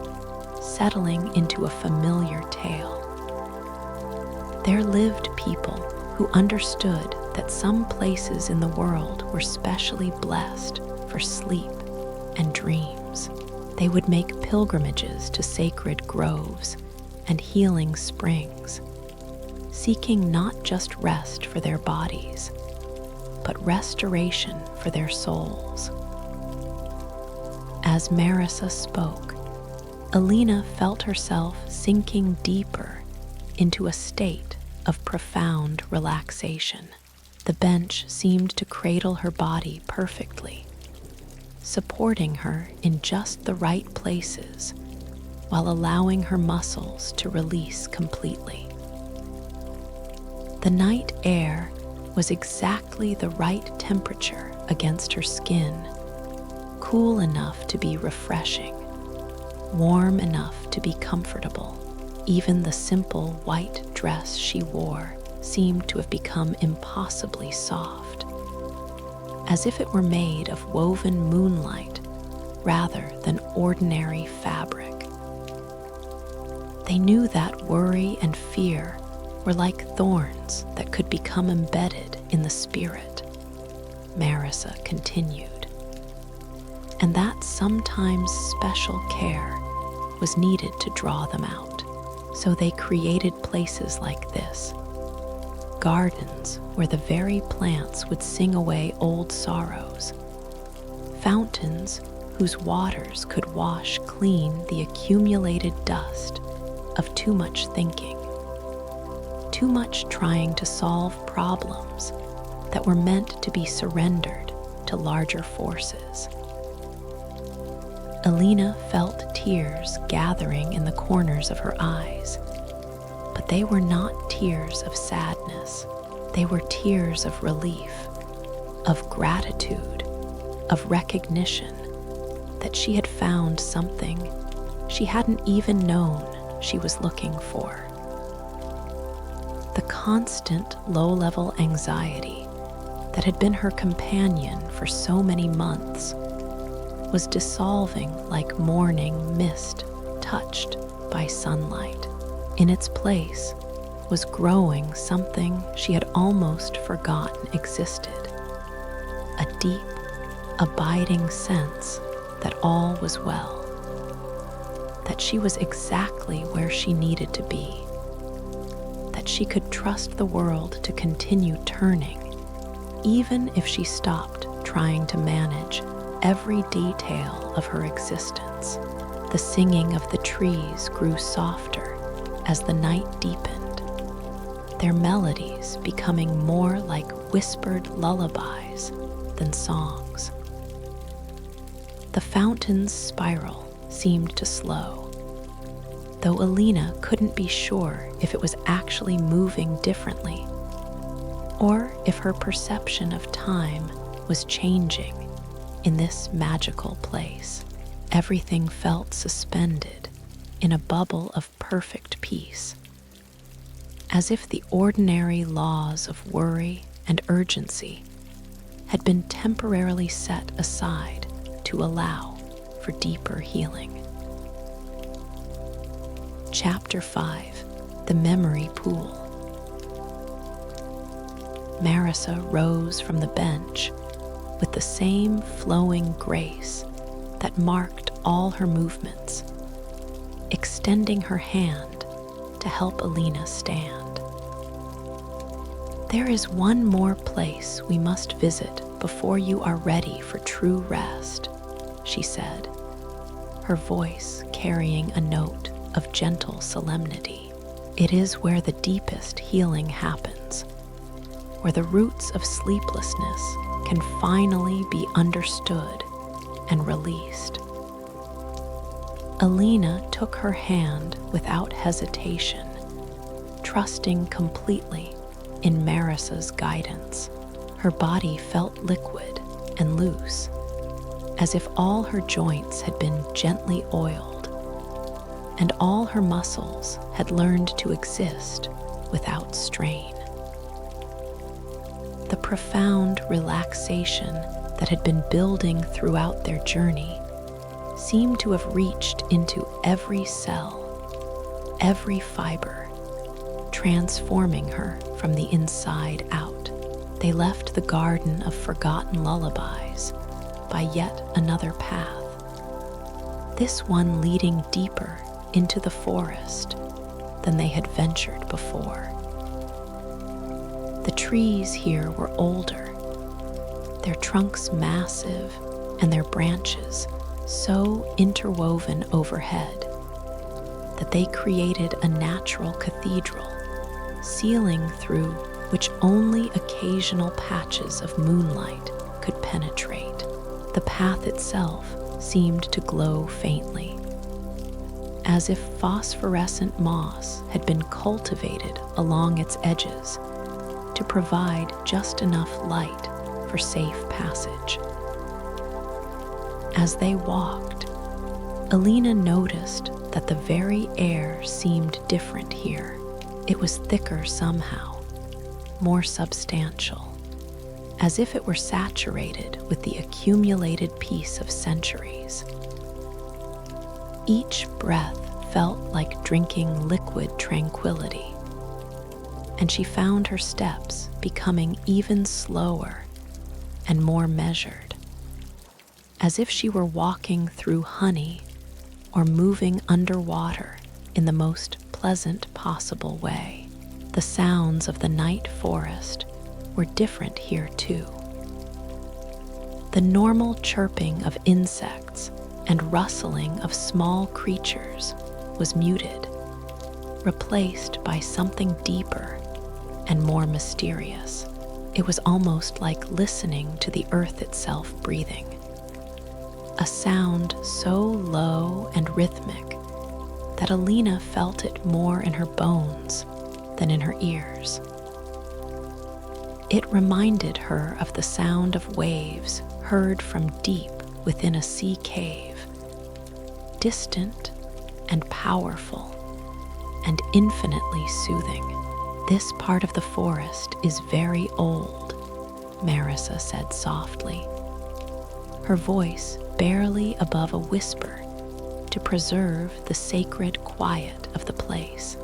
settling into a familiar tale. "There lived people who understood that some places in the world were specially blessed for sleep and dreams. They would make pilgrimages to sacred groves and healing springs, seeking not just rest for their bodies, but restoration for their souls." As Marissa spoke, Elena felt herself sinking deeper into a state of profound relaxation. The bench seemed to cradle her body perfectly, supporting her in just the right places while allowing her muscles to release completely. The night air was exactly the right temperature against her skin, cool enough to be refreshing, warm enough to be comfortable. Even the simple white dress she wore seemed to have become impossibly soft, as if it were made of woven moonlight rather than ordinary fabric. They knew that worry and fear were like thorns that could become embedded in the spirit, Marissa continued, and that sometimes special care was needed to draw them out. So they created places like this, gardens where the very plants would sing away old sorrows, fountains whose waters could wash clean the accumulated dust of too much thinking, too much trying to solve problems that were meant to be surrendered to larger forces. Elena felt tears gathering in the corners of her eyes, but they were not tears of sadness. They were tears of relief, of gratitude, of recognition that she had found something she hadn't even known she was looking for. The constant low-level anxiety that had been her companion for so many months was dissolving like morning mist touched by sunlight. In its place was growing something she had almost forgotten existed, a deep, abiding sense that all was well, that she was exactly where she needed to be, that she could trust the world to continue turning, even if she stopped trying to manage every detail of her existence. The singing of the trees grew softer as the night deepened, their melodies becoming more like whispered lullabies than songs. The fountain's spiral seemed to slow, though Elena couldn't be sure if it was actually moving differently, or if her perception of time was changing. In this magical place, everything felt suspended in a bubble of perfect peace, as if the ordinary laws of worry and urgency had been temporarily set aside to allow for deeper healing. Chapter 5: The Memory Pool. Marissa rose from the bench with the same flowing grace that marked all her movements, extending her hand to help Elena stand. "There is one more place we must visit before you are ready for true rest," she said, her voice carrying a note of gentle solemnity. "It is where the deepest healing happens, where the roots of sleeplessness can finally be understood and released." Elena took her hand without hesitation, trusting completely in Marissa's guidance. Her body felt liquid and loose, as if all her joints had been gently oiled, and all her muscles had learned to exist without strain. The profound relaxation that had been building throughout their journey seemed to have reached into every cell, every fiber, transforming her from the inside out. They left the garden of forgotten lullabies by yet another path, this one leading deeper into the forest than they had ventured before. The trees here were older, their trunks massive and their branches so interwoven overhead that they created a natural cathedral, ceiling through which only occasional patches of moonlight could penetrate. The path itself seemed to glow faintly, as if phosphorescent moss had been cultivated along its edges to provide just enough light for safe passage. As they walked, Elena noticed that the very air seemed different here. It was thicker somehow, more substantial, as if it were saturated with the accumulated peace of centuries. Each breath felt like drinking liquid tranquility, and she found her steps becoming even slower and more measured, as if she were walking through honey or moving underwater in the most pleasant possible way. The sounds of the night forest were different here too. The normal chirping of insects and rustling of small creatures was muted, replaced by something deeper and more mysterious. It was almost like listening to the earth itself breathing. A sound so low and rhythmic that Elena felt it more in her bones than in her ears. It reminded her of the sound of waves heard from deep within a sea cave, distant and powerful and infinitely soothing. "This part of the forest is very old," Marissa said softly, her voice barely above a whisper to preserve the sacred quiet of the place.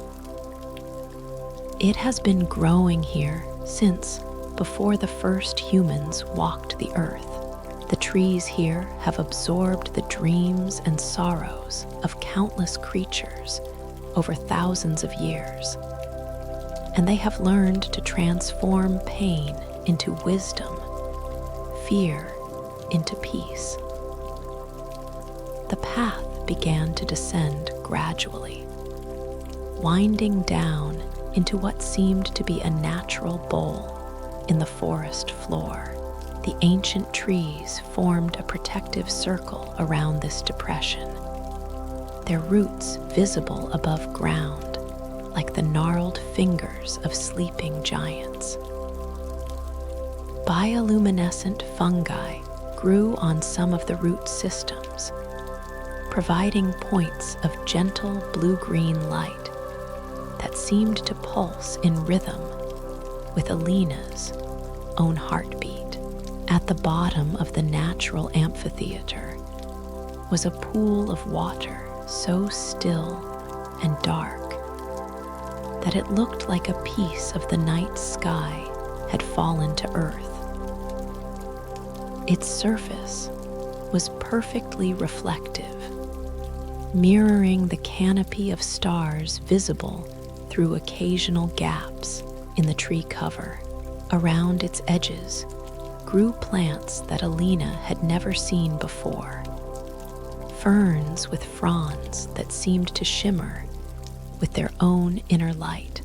"It has been growing here since before the first humans walked the earth. The trees here have absorbed the dreams and sorrows of countless creatures over thousands of years, and they have learned to transform pain into wisdom, fear into peace." The path began to descend gradually, winding down into what seemed to be a natural bowl in the forest floor. The ancient trees formed a protective circle around this depression, their roots visible above ground like the gnarled fingers of sleeping giants. Bioluminescent fungi grew on some of the root systems, providing points of gentle blue-green light that seemed to pulse in rhythm with Elena's own heartbeat. At the bottom of the natural amphitheater was a pool of water so still and dark that it looked like a piece of the night sky had fallen to earth. Its surface was perfectly reflective, mirroring the canopy of stars visible through occasional gaps in the tree cover. Around its edges grew plants that Elena had never seen before, ferns with fronds that seemed to shimmer with their own inner light,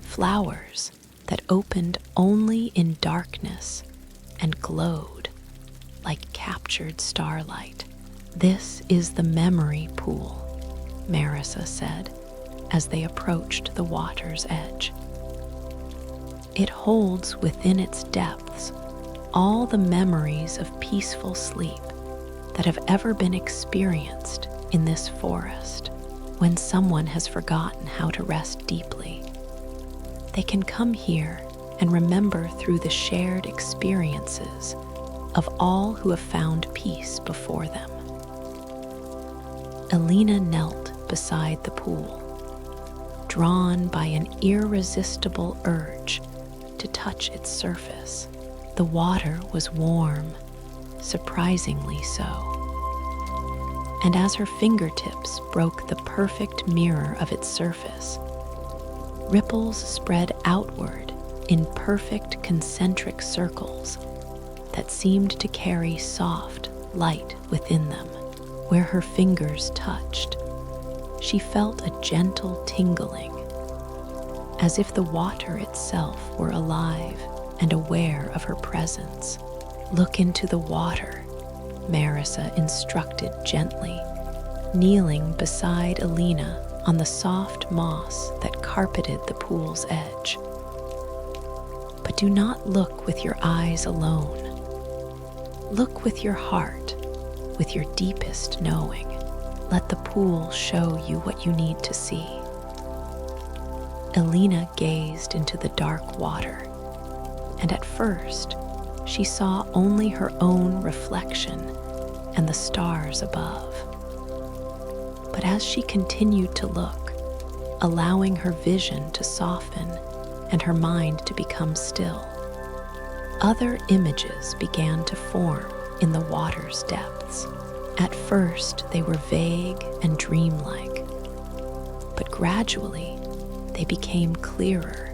flowers that opened only in darkness and glowed like captured starlight. "This is the memory pool," Marissa said as they approached the water's edge. "It holds within its depths all the memories of peaceful sleep that have ever been experienced in this forest. When someone has forgotten how to rest deeply, they can come here and remember through the shared experiences of all who have found peace before them. Elena knelt beside the pool, drawn by an irresistible urge to touch its surface. The water was warm, surprisingly so. And as her fingertips broke the perfect mirror of its surface, ripples spread outward in perfect concentric circles that seemed to carry soft light within them. Where her fingers touched, she felt a gentle tingling, as if the water itself were alive and aware of her presence. "Look into the water," Marissa instructed gently, kneeling beside Elena on the soft moss that carpeted the pool's edge. "But do not look with your eyes alone. Look with your heart, with your deepest knowing. Let the pool show you what you need to see." Elena gazed into the dark water, and at first she saw only her own reflection and the stars above. But as she continued to look, allowing her vision to soften and her mind to become still, other images began to form in the water's depths. At first, they were vague and dreamlike, but gradually they became clearer,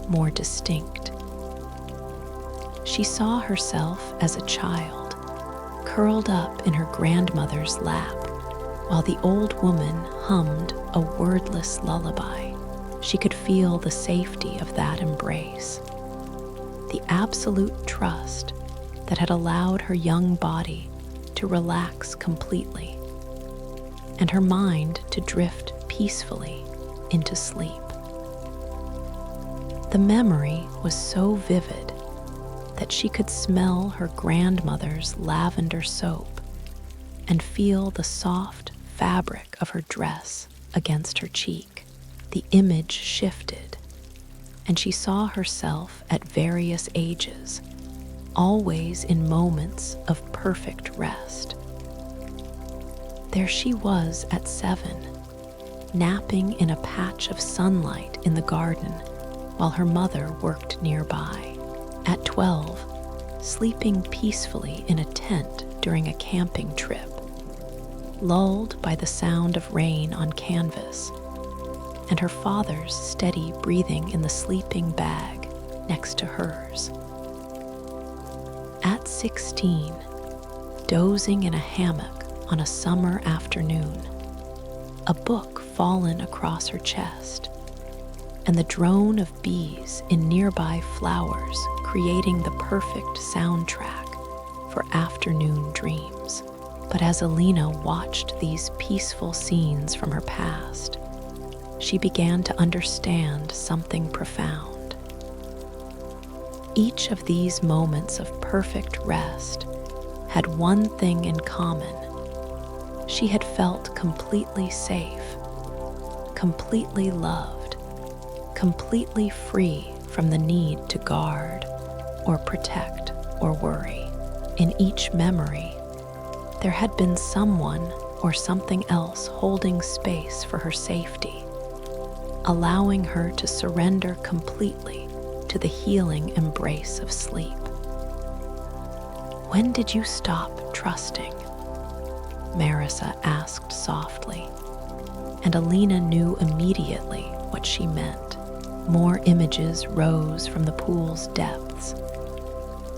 more distinct. She saw herself as a child, curled up in her grandmother's lap, while the old woman hummed a wordless lullaby. She could feel the safety of that embrace, the absolute trust that had allowed her young body to relax completely, and her mind to drift peacefully into sleep. The memory was so vivid that she could smell her grandmother's lavender soap and feel the soft fabric of her dress against her cheek. The image shifted, and she saw herself at various ages, always in moments of perfect rest. There she was at 7, napping in a patch of sunlight in the garden while her mother worked nearby. At 12, sleeping peacefully in a tent during a camping trip, lulled by the sound of rain on canvas and her father's steady breathing in the sleeping bag next to hers. At 16, dozing in a hammock on a summer afternoon, a book fallen across her chest, and the drone of bees in nearby flowers creating the perfect soundtrack for afternoon dreams. But as Elena watched these peaceful scenes from her past, she began to understand something profound. Each of these moments of perfect rest had one thing in common. She had felt completely safe, completely loved, completely free from the need to guard or protect or worry. In each memory, there had been someone or something else holding space for her safety, allowing her to surrender completely to the healing embrace of sleep. "When did you stop trusting?" Marissa asked softly, and Elena knew immediately what she meant. More images rose from the pool's depths,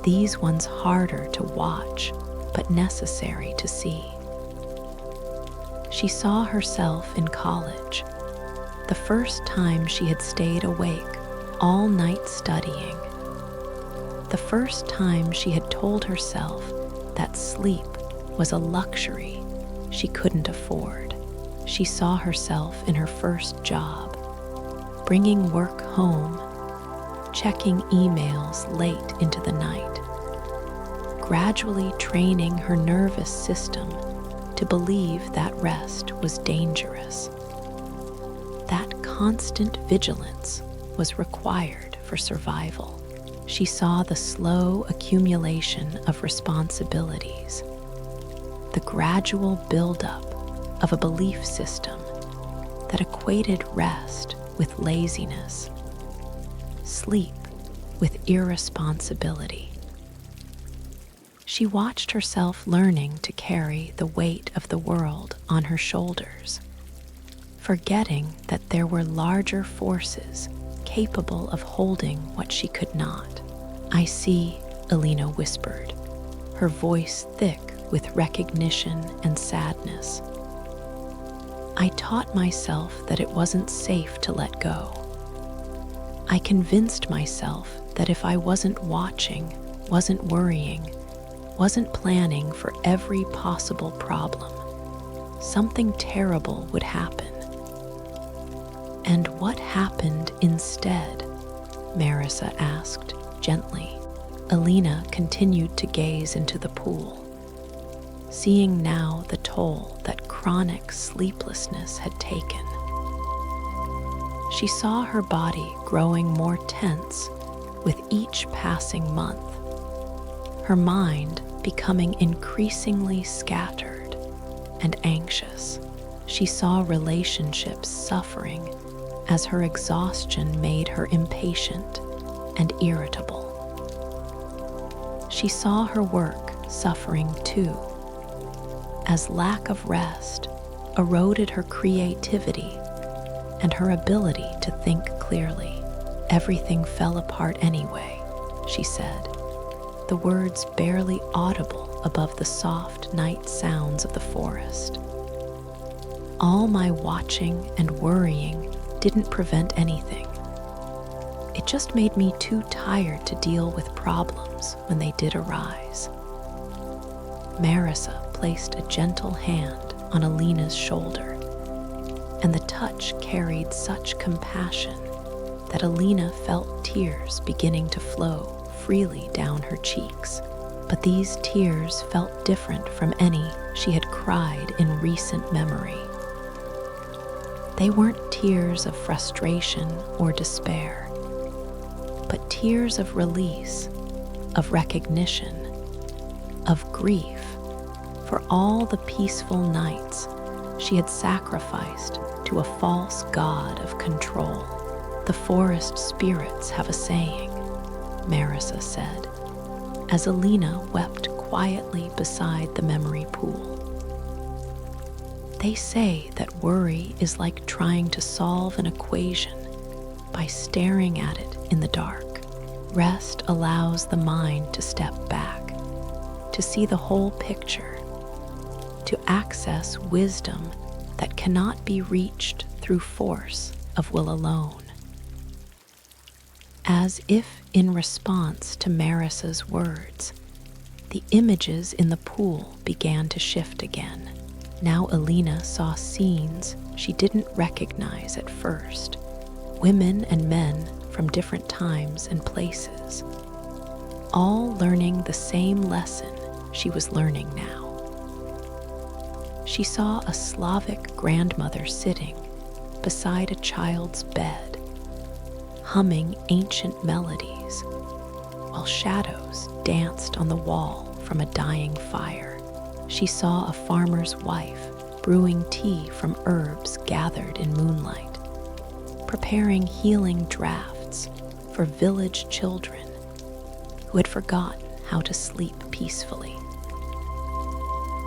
these ones harder to watch, but necessary to see. She saw herself in college, the first time she had stayed awake all night studying, the first time she had told herself that sleep was a luxury she couldn't afford. She saw herself in her first job, bringing work home, checking emails late into the night, gradually training her nervous system to believe that rest was dangerous. That constant vigilance was required for survival. she saw the slow accumulation of responsibilities, the gradual buildup of a belief system that equated rest with laziness, sleep with irresponsibility. She watched herself learning to carry the weight of the world on her shoulders, forgetting that there were larger forces capable of holding what she could not. "I see," Elena whispered, her voice thick with recognition and sadness. "I taught myself that it wasn't safe to let go. I convinced myself that if I wasn't watching, wasn't worrying, wasn't planning for every possible problem, something terrible would happen." "And what happened instead?" Marissa asked gently. Elena continued to gaze into the pool, seeing now the toll that chronic sleeplessness had taken. She saw her body growing more tense with each passing month, her mind becoming increasingly scattered and anxious. She saw relationships suffering as her exhaustion made her impatient and irritable. She saw her work suffering too, as lack of rest eroded her creativity and her ability to think clearly. "Everything fell apart anyway," she said, the words barely audible above the soft night sounds of the forest. "All my watching and worrying didn't prevent anything. It just made me too tired to deal with problems when they did arise." Marissa placed a gentle hand on Elena's shoulder, and the touch carried such compassion that Elena felt tears beginning to flow freely down her cheeks. But these tears felt different from any she had cried in recent memory. They weren't tears of frustration or despair, but tears of release, of recognition, of grief for all the peaceful nights she had sacrificed to a false god of control. "The forest spirits have a saying," Marissa said, as Elena wept quietly beside the memory pool. "They say that worry is like trying to solve an equation by staring at it in the dark. Rest allows the mind to step back, to see the whole picture, to access wisdom that cannot be reached through force of will alone." As if in response to Marissa's words, the images in the pool began to shift again. Now Elena saw scenes she didn't recognize at first, women and men from different times and places, all learning the same lesson she was learning now. She saw a Slavic grandmother sitting beside a child's bed, humming ancient melodies, while shadows danced on the wall from a dying fire. She saw a farmer's wife brewing tea from herbs gathered in moonlight, preparing healing drafts for village children who had forgotten how to sleep peacefully.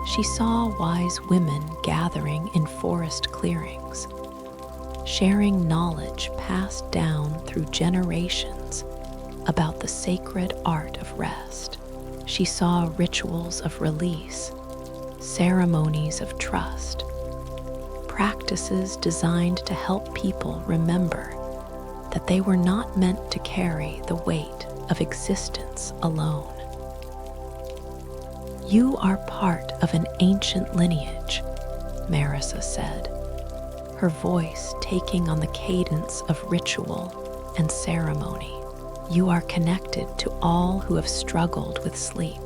She saw wise women gathering in forest clearings, sharing knowledge passed down through generations about the sacred art of rest. She saw rituals of release, ceremonies of trust, practices designed to help people remember that they were not meant to carry the weight of existence alone. "You are part of an ancient lineage," Marissa said, her voice taking on the cadence of ritual and ceremony. "You are connected to all who have struggled with sleep,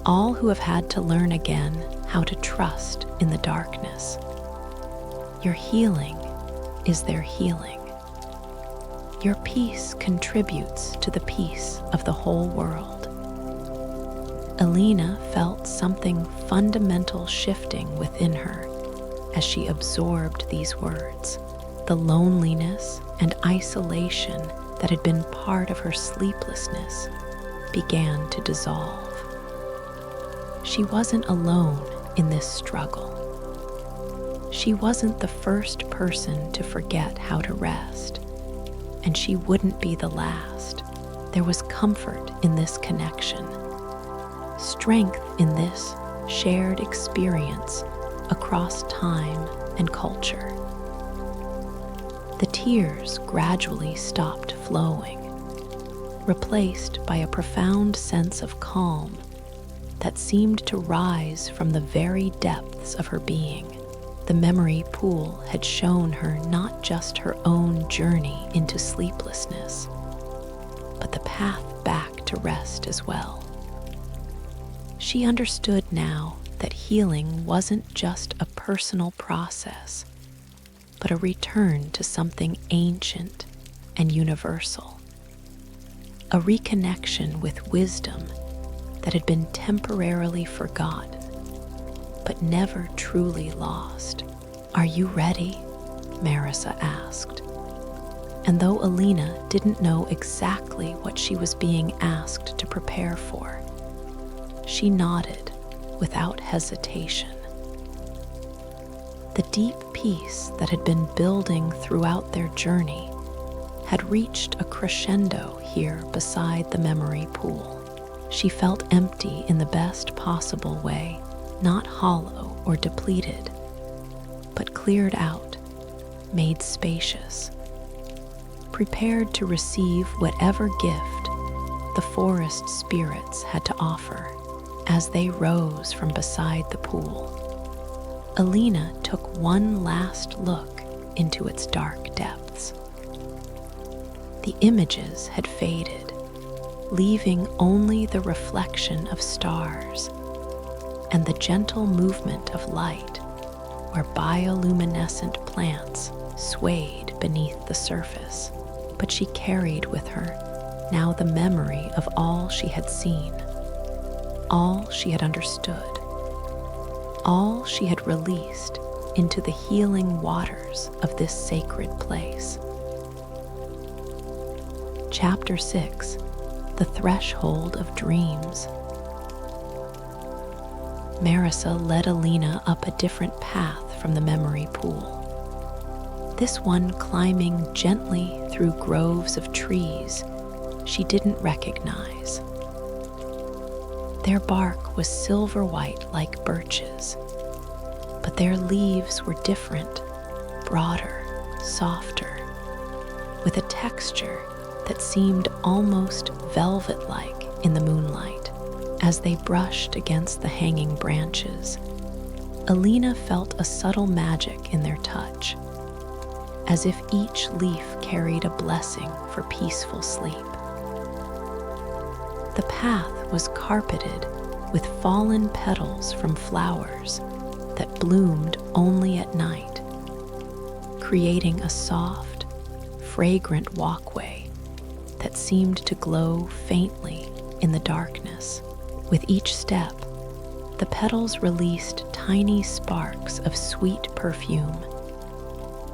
all who have had to learn again how to trust in the darkness. Your healing is their healing." Your peace contributes to the peace of the whole world. Elena felt something fundamental shifting within her as she absorbed these words. The loneliness and isolation that had been part of her sleeplessness began to dissolve. She wasn't alone in this struggle. She wasn't the first person to forget how to rest, and she wouldn't be the last. There was comfort in this connection, strength in this shared experience across time and culture. The tears gradually stopped flowing, replaced by a profound sense of calm that seemed to rise from the very depths of her being. The memory pool had shown her not just her own journey into sleeplessness, but the path back to rest as well. She understood now that healing wasn't just a personal process, but a return to something ancient and universal. A reconnection with wisdom that had been temporarily forgotten, but never truly lost. "Are you ready?" Marissa asked. And though Elena didn't know exactly what she was being asked to prepare for, she nodded without hesitation. The deep peace that had been building throughout their journey had reached a crescendo here beside the memory pool. She felt empty in the best possible way, not hollow or depleted, but cleared out, made spacious, prepared to receive whatever gift the forest spirits had to offer. As they rose from beside the pool, Elena took one last look into its dark depths. The images had faded, leaving only the reflection of stars and the gentle movement of light where bioluminescent plants swayed beneath the surface. But she carried with her now the memory of all she had seen, all she had understood, all she had released into the healing waters of this sacred place. Chapter 6: The Threshold of Dreams. Marissa led Elena up a different path from the memory pool, this one climbing gently through groves of trees she didn't recognize. Their bark was silver white like birches, but their leaves were different, broader, softer, with a texture that seemed almost velvet-like in the moonlight. As they brushed against the hanging branches, Elena felt a subtle magic in their touch, as if each leaf carried a blessing for peaceful sleep. The path was carpeted with fallen petals from flowers that bloomed only at night, creating a soft, fragrant walkway that seemed to glow faintly in the darkness. With each step, the petals released tiny sparks of sweet perfume: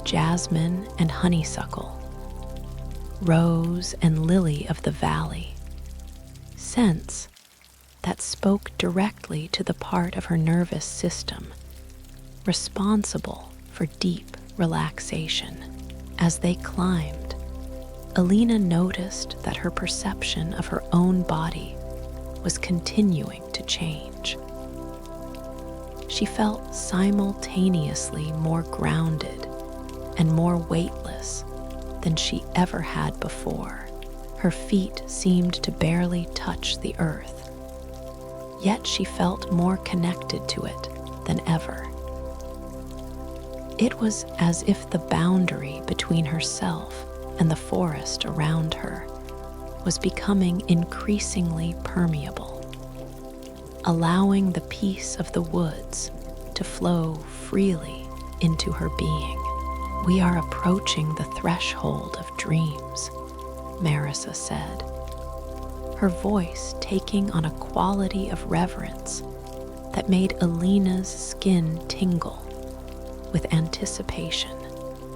jasmine and honeysuckle, rose and lily of the valley, scents that spoke directly to the part of her nervous system responsible for deep relaxation. As they climbed, Elena noticed that her perception of her own body was continuing to change. She felt simultaneously more grounded and more weightless than she ever had before. Her feet seemed to barely touch the earth, yet she felt more connected to it than ever. It was as if the boundary between herself and the forest around her was becoming increasingly permeable, allowing the peace of the woods to flow freely into her being. "We are approaching the threshold of dreams," Marissa said, her voice taking on a quality of reverence that made Elena's skin tingle with anticipation.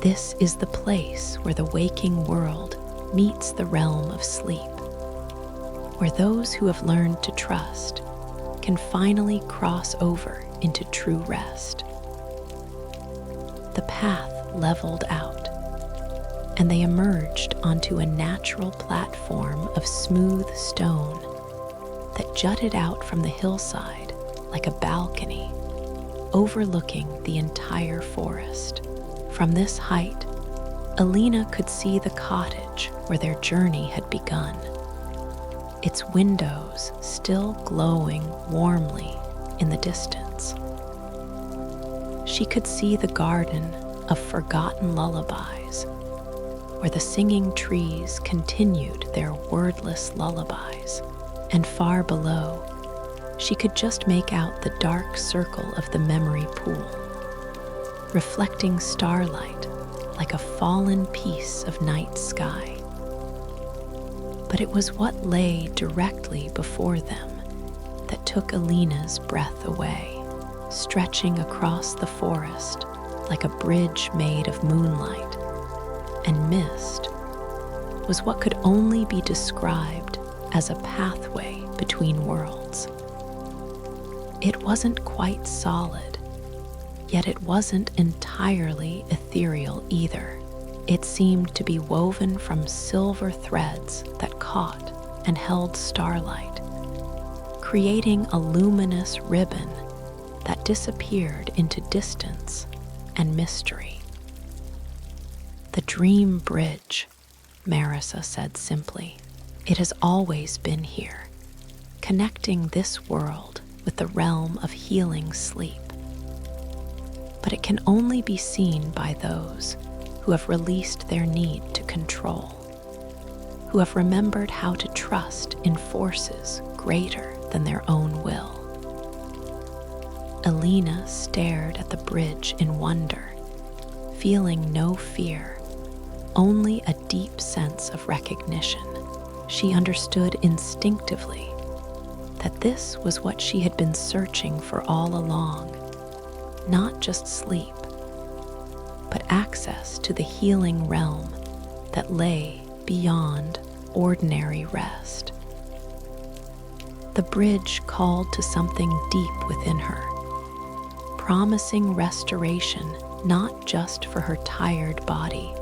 "This is the place where the waking world meets the realm of sleep, where those who have learned to trust can finally cross over into true rest." The path leveled out, and they emerged onto a natural platform of smooth stone that jutted out from the hillside like a balcony, overlooking the entire forest. From this height, Elena could see the cottage where their journey had begun, its windows still glowing warmly in the distance. She could see the garden of forgotten lullabies, where the singing trees continued their wordless lullabies, and far below, she could just make out the dark circle of the memory pool, reflecting starlight like a fallen piece of night sky. But it was what lay directly before them that took Elena's breath away. Stretching across the forest like a bridge made of moonlight and mist was what could only be described as a pathway between worlds. It wasn't quite solid, yet it wasn't entirely ethereal either. It seemed to be woven from silver threads that caught and held starlight, creating a luminous ribbon that disappeared into distance and mystery. "The dream bridge," Marissa said simply. "It has always been here, connecting this world with the realm of healing sleep. But it can only be seen by those who have released their need to control, who have remembered how to trust in forces greater than their own will." Elena stared at the bridge in wonder, feeling no fear, only a deep sense of recognition. She understood instinctively that this was what she had been searching for all along, not just sleep, but access to the healing realm that lay beyond ordinary rest. The bridge called to something deep within her, promising restoration not just for her tired body,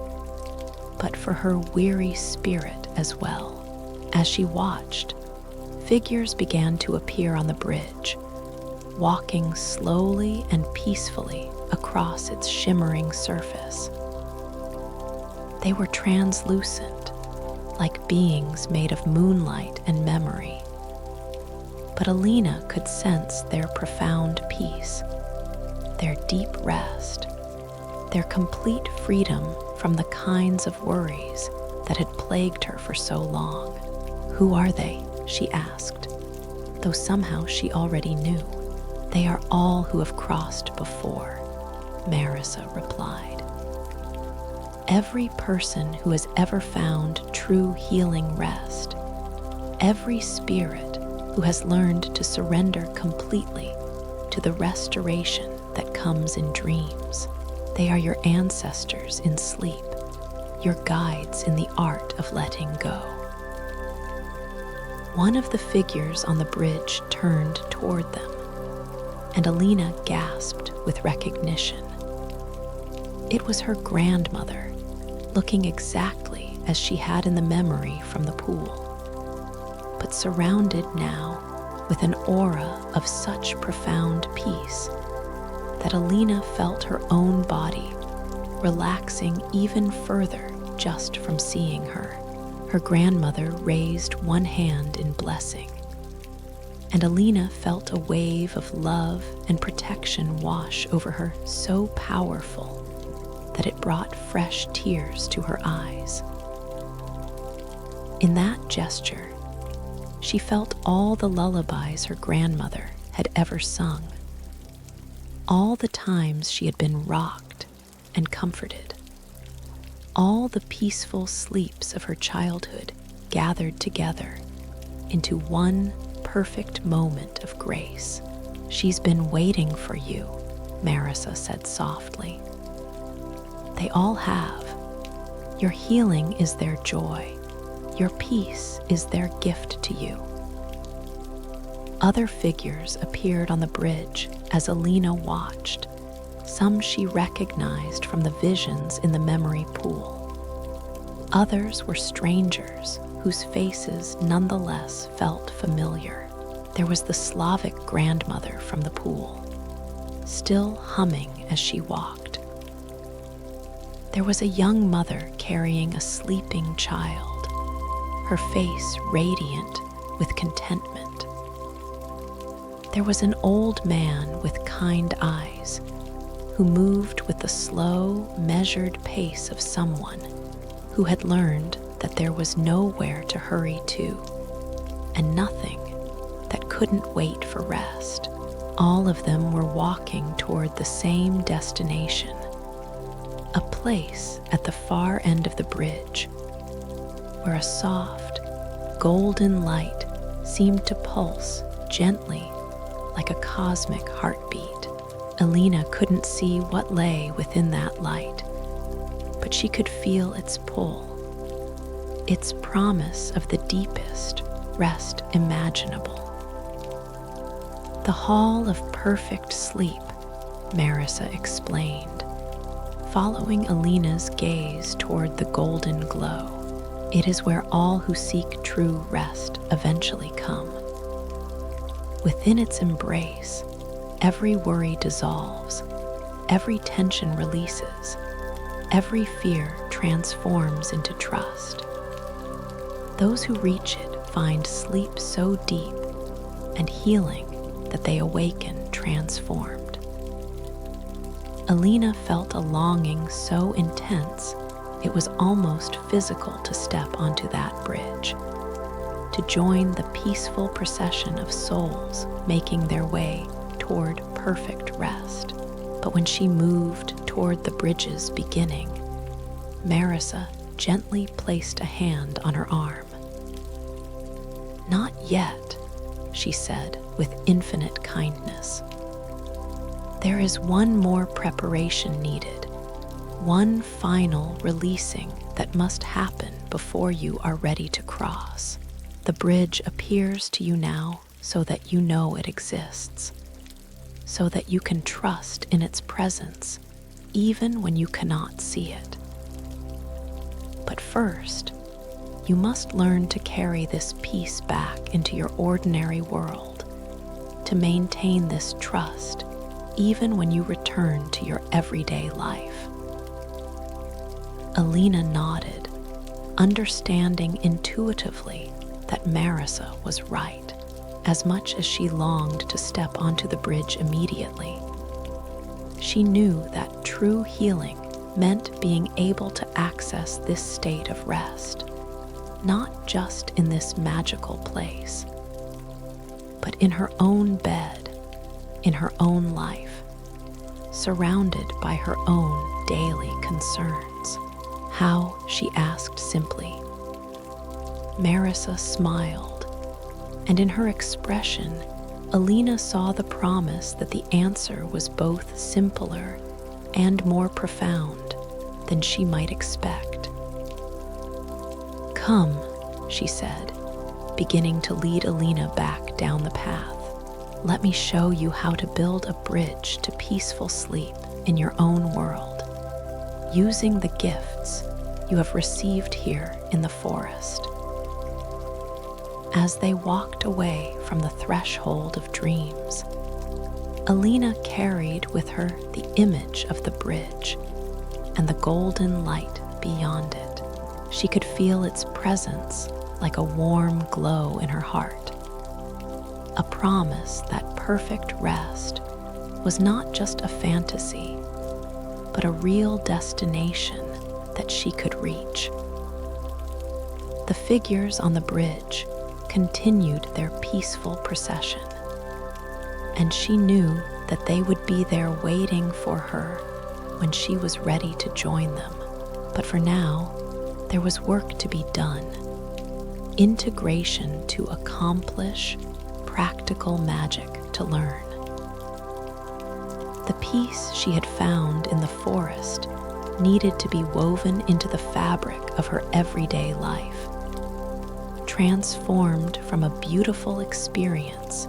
but for her weary spirit as well. As she watched, figures began to appear on the bridge, walking slowly and peacefully across its shimmering surface. They were translucent, like beings made of moonlight and memory. But Elena could sense their profound peace, their deep rest, their complete freedom from the kinds of worries that had plagued her for so long. "Who are they?" she asked, though somehow she already knew. "They are all who have crossed before," Marissa replied. "Every person who has ever found true healing rest, every spirit who has learned to surrender completely to the restoration that comes in dreams. They are your ancestors in sleep, your guides in the art of letting go." One of the figures on the bridge turned toward them, and Elena gasped with recognition. It was her grandmother, looking exactly as she had in the memory from the pool, but surrounded now with an aura of such profound peace that Elena felt her own body relaxing even further just from seeing her. Her grandmother raised one hand in blessing, and Elena felt a wave of love and protection wash over her so powerful that it brought fresh tears to her eyes. In that gesture, she felt all the lullabies her grandmother had ever sung, all the times she had been rocked and comforted. All the peaceful sleeps of her childhood gathered together into one perfect moment of grace. "She's been waiting for you," Marissa said softly. "They all have. Your healing is their joy. Your peace is their gift to you." Other figures appeared on the bridge as Elena watched. Some she recognized from the visions in the memory pool. Others were strangers whose faces nonetheless felt familiar. There was the Slavic grandmother from the pool, still humming as she walked. There was a young mother carrying a sleeping child, her face radiant with contentment. There was an old man with kind eyes who moved with the slow, measured pace of someone who had learned that there was nowhere to hurry to and nothing that couldn't wait for rest. All of them were walking toward the same destination, a place at the far end of the bridge where a soft, golden light seemed to pulse gently like a cosmic heartbeat. Elena couldn't see what lay within that light, but she could feel its pull, its promise of the deepest rest imaginable. "The Hall of Perfect Sleep," Marissa explained, following Elena's gaze toward the golden glow. "It is where all who seek true rest eventually come. Within its embrace, every worry dissolves, every tension releases, every fear transforms into trust. Those who reach it find sleep so deep and healing that they awaken transformed." Elena felt a longing so intense it was almost physical to step onto that bridge, to join the peaceful procession of souls making their way toward perfect rest. But when she moved toward the bridge's beginning, Marissa gently placed a hand on her arm. "Not yet," she said with infinite kindness. "There is one more preparation needed, one final releasing that must happen before you are ready to cross. The bridge appears to you now so that you know it exists, so that you can trust in its presence even when you cannot see it. But first, you must learn to carry this peace back into your ordinary world, to maintain this trust even when you return to your everyday life." Elena nodded, understanding intuitively that Marissa was right, as much as she longed to step onto the bridge immediately. She knew that true healing meant being able to access this state of rest, not just in this magical place, but in her own bed, in her own life, surrounded by her own daily concerns. "How?" she asked simply. Marissa smiled, and in her expression, Elena saw the promise that the answer was both simpler and more profound than she might expect. "Come," she said, beginning to lead Elena back down the path. "Let me show you how to build a bridge to peaceful sleep in your own world, using the gifts you have received here in the forest." As they walked away from the threshold of dreams, Elena carried with her the image of the bridge and the golden light beyond it. She could feel its presence like a warm glow in her heart, a promise that perfect rest was not just a fantasy, but a real destination that she could reach. The figures on the bridge continued their peaceful procession, and she knew that they would be there waiting for her when she was ready to join them. But for now, there was work to be done. Integration to accomplish, practical magic to learn. The peace she had found in the forest needed to be woven into the fabric of her everyday life, transformed from a beautiful experience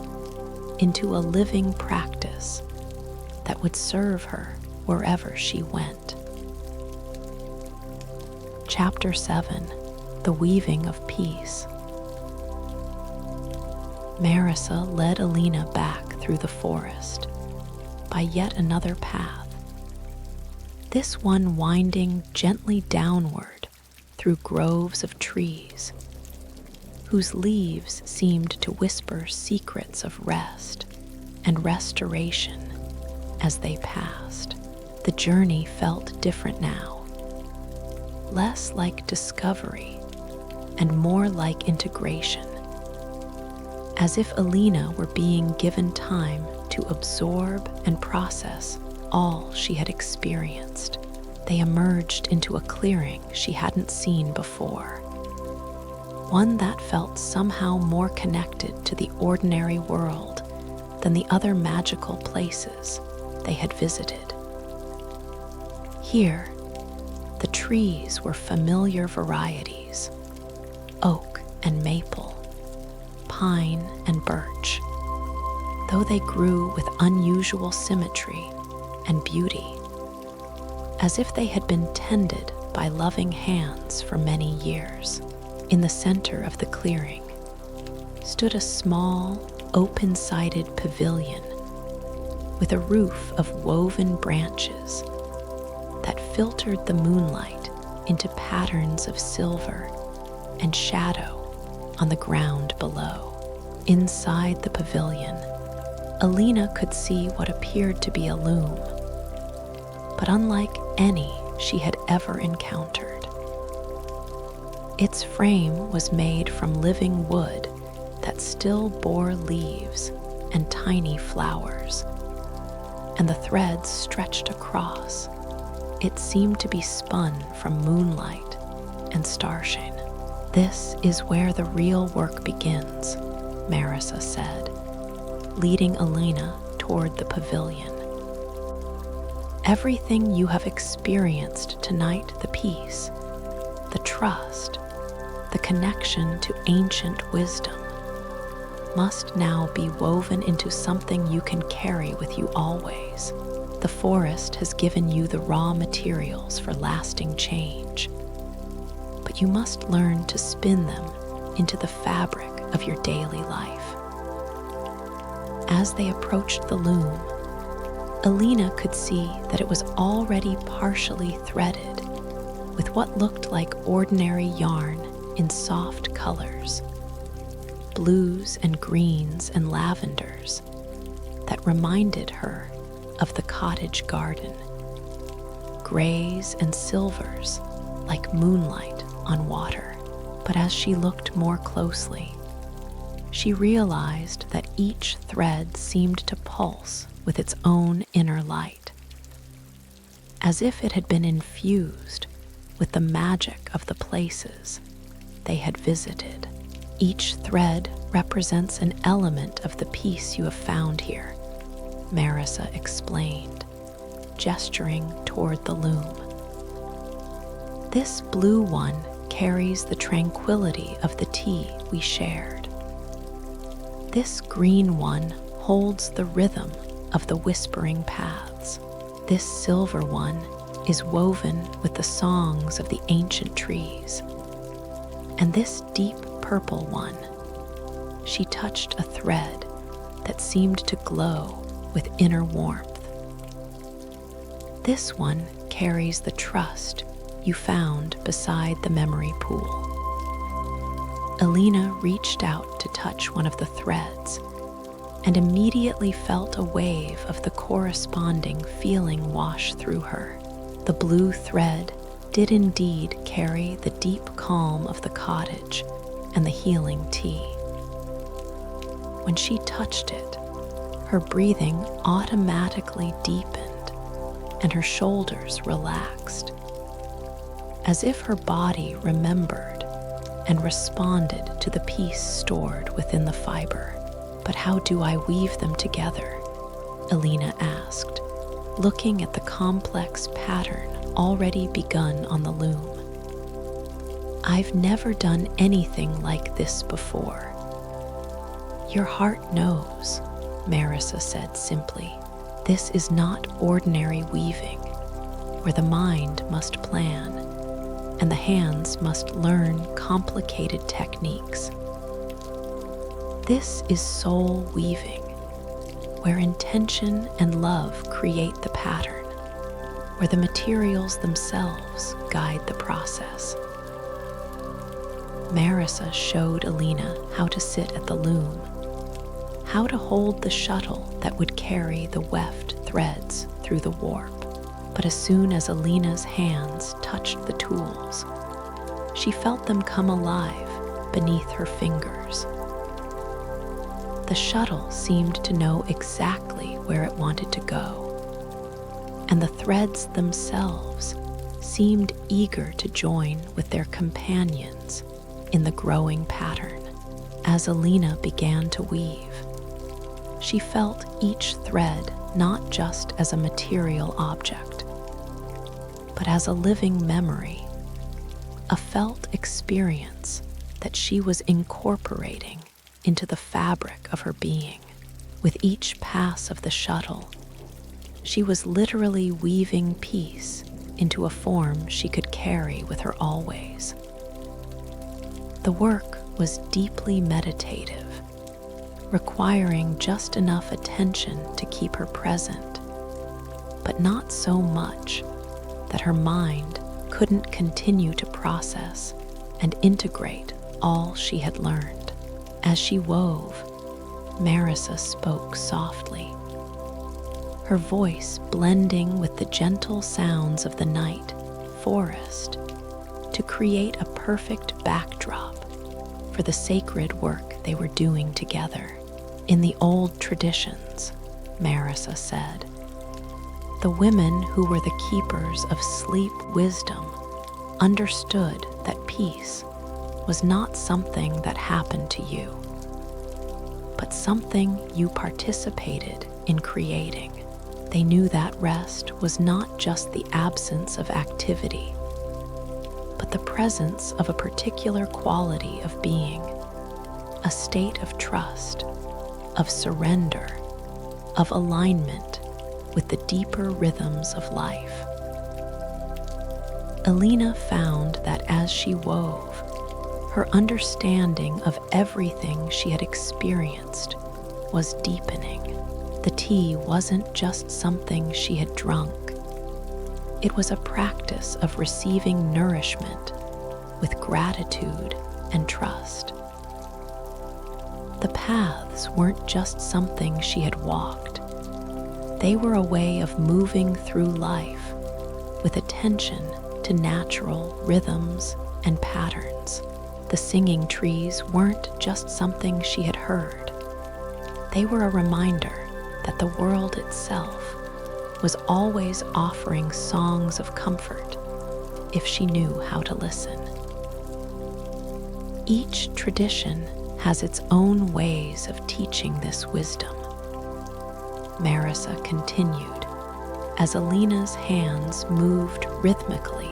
into a living practice that would serve her wherever she went. Chapter 7: The Weaving of Peace. Marissa led Elena back through the forest by yet another path, this one winding gently downward through groves of trees, whose leaves seemed to whisper secrets of rest and restoration as they passed. The journey felt different now, less like discovery and more like integration, as if Elena were being given time to absorb and process all she had experienced. They emerged into a clearing she hadn't seen before, one that felt somehow more connected to the ordinary world than the other magical places they had visited. Here, the trees were familiar varieties: oak and maple, pine and birch, though they grew with unusual symmetry and beauty, as if they had been tended by loving hands for many years. In the center of the clearing stood a small, open-sided pavilion with a roof of woven branches that filtered the moonlight into patterns of silver and shadow on the ground below. Inside the pavilion, Elena could see what appeared to be a loom, but unlike any she had ever encountered. Its frame was made from living wood that still bore leaves and tiny flowers, and the threads stretched across. It seemed to be spun from moonlight and starshine. "This is where the real work begins," Marissa said, leading Elena toward the pavilion. "Everything you have experienced tonight, the peace, the trust, the connection to ancient wisdom, must now be woven into something you can carry with you always. The forest has given you the raw materials for lasting change, but you must learn to spin them into the fabric of your daily life." As they approached the loom, Elena could see that it was already partially threaded with what looked like ordinary yarn in soft colors, blues and greens and lavenders that reminded her of the cottage garden, grays and silvers like moonlight on water. But as she looked more closely, she realized that each thread seemed to pulse with its own inner light, as if it had been infused with the magic of the places they had visited. "Each thread represents an element of the peace you have found here," Marissa explained, gesturing toward the loom. "This blue one carries the tranquility of the tea we shared. This green one holds the rhythm of the whispering paths. This silver one is woven with the songs of the ancient trees. And this deep purple one," she touched a thread that seemed to glow with inner warmth. "This one carries the trust you found beside the memory pool." Elena reached out to touch one of the threads and immediately felt a wave of the corresponding feeling wash through her. The blue thread did indeed carry the deep calm of the cottage and the healing tea. When she touched it, her breathing automatically deepened and her shoulders relaxed. as if her body remembered and responded to the peace stored within the fiber. "But how do I weave them together?" Elena asked, looking at the complex pattern already begun on the loom. "I've never done anything like this before." "Your heart knows," Marissa said simply. "This is not ordinary weaving, where the mind must plan and the hands must learn complicated techniques. This is soul weaving, where intention and love create the pattern, where the materials themselves guide the process." Marissa showed Elena how to sit at the loom, how to hold the shuttle that would carry the weft threads through the warp. But as soon as Elena's hands touched the tools, she felt them come alive beneath her fingers. The shuttle seemed to know exactly where it wanted to go, and the threads themselves seemed eager to join with their companions in the growing pattern. As Elena began to weave, she felt each thread not just as a material object, but as a living memory, a felt experience that she was incorporating into the fabric of her being. With each pass of the shuttle, she was literally weaving peace into a form she could carry with her always. The work was deeply meditative, requiring just enough attention to keep her present, but not so much that her mind couldn't continue to process and integrate all she had learned. As she wove, Marissa spoke softly, her voice blending with the gentle sounds of the night forest to create a perfect backdrop for the sacred work they were doing together. "In the old traditions," Marissa said, "the women who were the keepers of sleep wisdom understood that peace was not something that happened to you, but something you participated in creating. They knew that rest was not just the absence of activity, but the presence of a particular quality of being, a state of trust, of surrender, of alignment with the deeper rhythms of life." Elena found that as she wove, her understanding of everything she had experienced was deepening. The tea wasn't just something she had drunk. It was a practice of receiving nourishment with gratitude and trust. The paths weren't just something she had walked. They were a way of moving through life with attention to natural rhythms and patterns. The singing trees weren't just something she had heard. They were a reminder that the world itself was always offering songs of comfort if she knew how to listen. Each tradition has its own ways of teaching this wisdom, Marissa continued, as Elena's hands moved rhythmically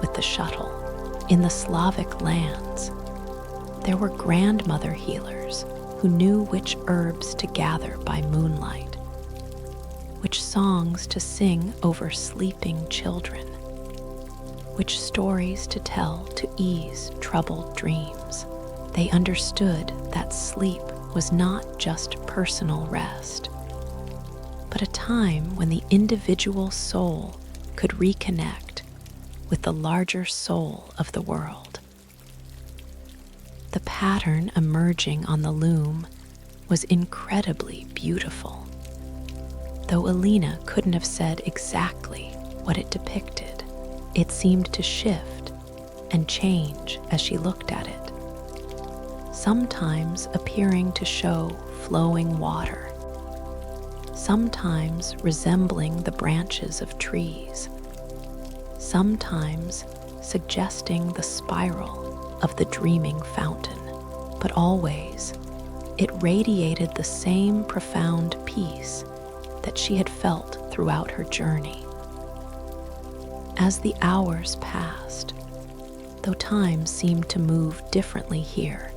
with the shuttle. In the Slavic lands, there were grandmother healers who knew which herbs to gather by moonlight, which songs to sing over sleeping children, which stories to tell to ease troubled dreams. They understood that sleep was not just personal rest, but a time when the individual soul could reconnect with the larger soul of the world. The pattern emerging on the loom was incredibly beautiful, though Elena couldn't have said exactly what it depicted. It seemed to shift and change as she looked at it, sometimes appearing to show flowing water, sometimes resembling the branches of trees, sometimes suggesting the spiral of the dreaming fountain. But always, it radiated the same profound peace that she had felt throughout her journey. As the hours passed, though time seemed to move differently here,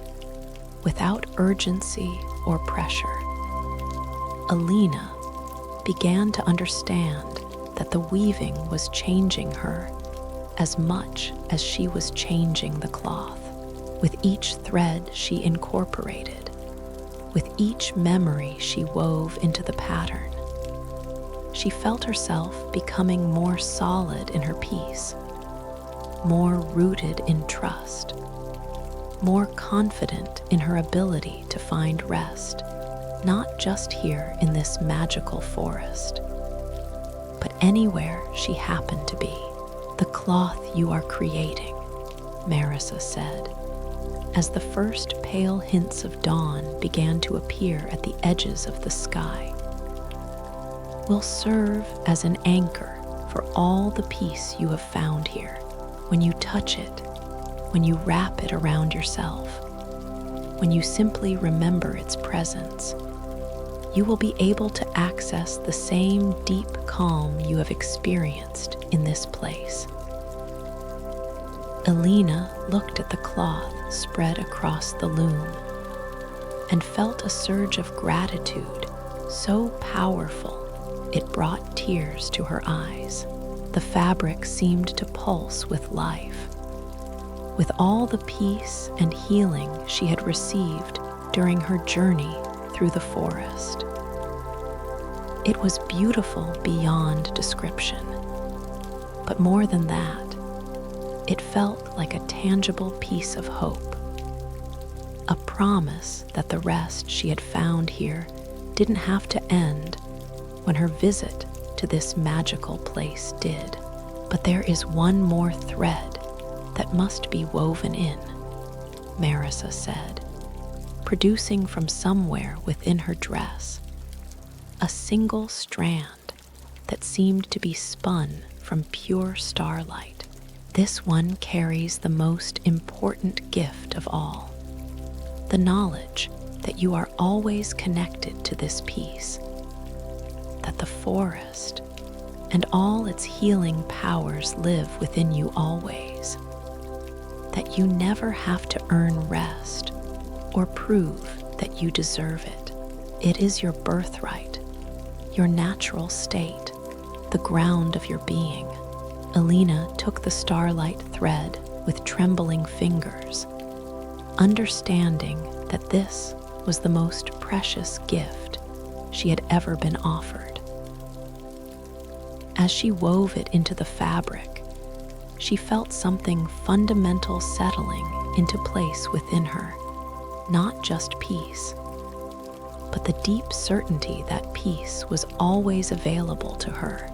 without urgency or pressure, Elena began to understand that the weaving was changing her as much as she was changing the cloth. With each thread she incorporated, with each memory she wove into the pattern, she felt herself becoming more solid in her piece, more rooted in trust, more confident in her ability to find rest, not just here in this magical forest, but anywhere she happened to be. "The cloth you are creating," Marissa said, as the first pale hints of dawn began to appear at the edges of the sky, "will serve as an anchor for all the peace you have found here. When you touch it, when you wrap it around yourself, when you simply remember its presence, you will be able to access the same deep calm you have experienced in this place." Elena looked at the cloth spread across the loom and felt a surge of gratitude so powerful it brought tears to her eyes. The fabric seemed to pulse with life, with all the peace and healing she had received during her journey through the forest. It was beautiful beyond description, but more than that, it felt like a tangible piece of hope, a promise that the rest she had found here didn't have to end when her visit to this magical place did. "But there is one more thread that must be woven in," Marissa said, producing from somewhere within her dress a single strand that seemed to be spun from pure starlight. "This one carries the most important gift of all, the knowledge that you are always connected to this piece, that the forest and all its healing powers live within you always, that you never have to earn rest or prove that you deserve it. It is your birthright, your natural state, the ground of your being." Elena took the starlight thread with trembling fingers, understanding that this was the most precious gift she had ever been offered. As she wove it into the fabric, she felt something fundamental settling into place within her, not just peace, but the deep certainty that peace was always available to her.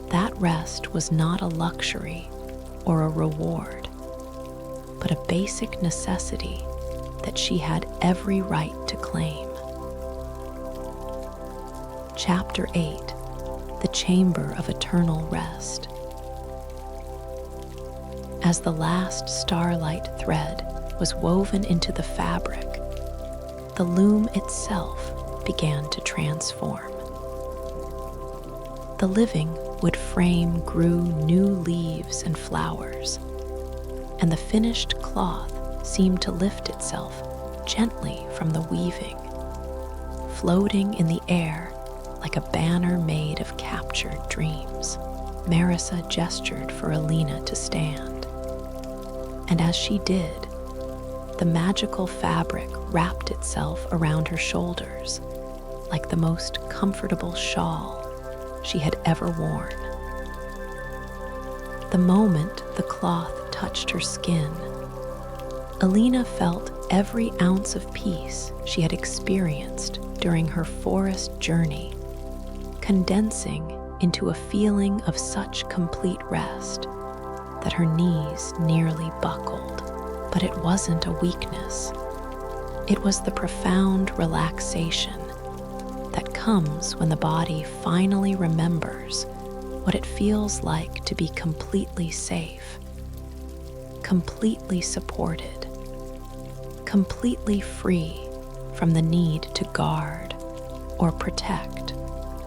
That rest was not a luxury or a reward, but a basic necessity that she had every right to claim. Chapter 8: The Chamber of Eternal Rest. As the last starlight thread was woven into the fabric, the loom itself began to transform. The living wood frame grew new leaves and flowers, and the finished cloth seemed to lift itself gently from the weaving, floating in the air like a banner made of captured dreams. Marissa gestured for Elena to stand, and as she did, the magical fabric wrapped itself around her shoulders like the most comfortable shawl she had ever worn. The moment the cloth touched her skin, Elena felt every ounce of peace she had experienced during her forest journey condensing into a feeling of such complete rest that her knees nearly buckled. But it wasn't a weakness. It was the profound relaxation that comes when the body finally remembers what it feels like to be completely safe completely supported, completely free from the need to guard or protect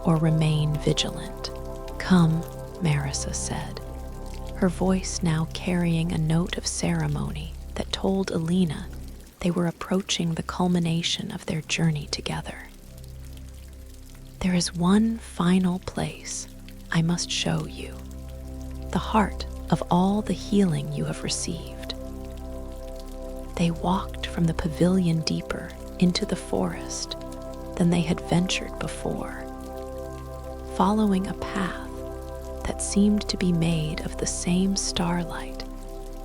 or remain vigilant. "Come," Marissa said, her voice now carrying a note of ceremony that told Elena they were approaching the culmination of their journey together. "There is one final place I must show you, the heart of all the healing you have received." They walked from the pavilion deeper into the forest than they had ventured before, following a path that seemed to be made of the same starlight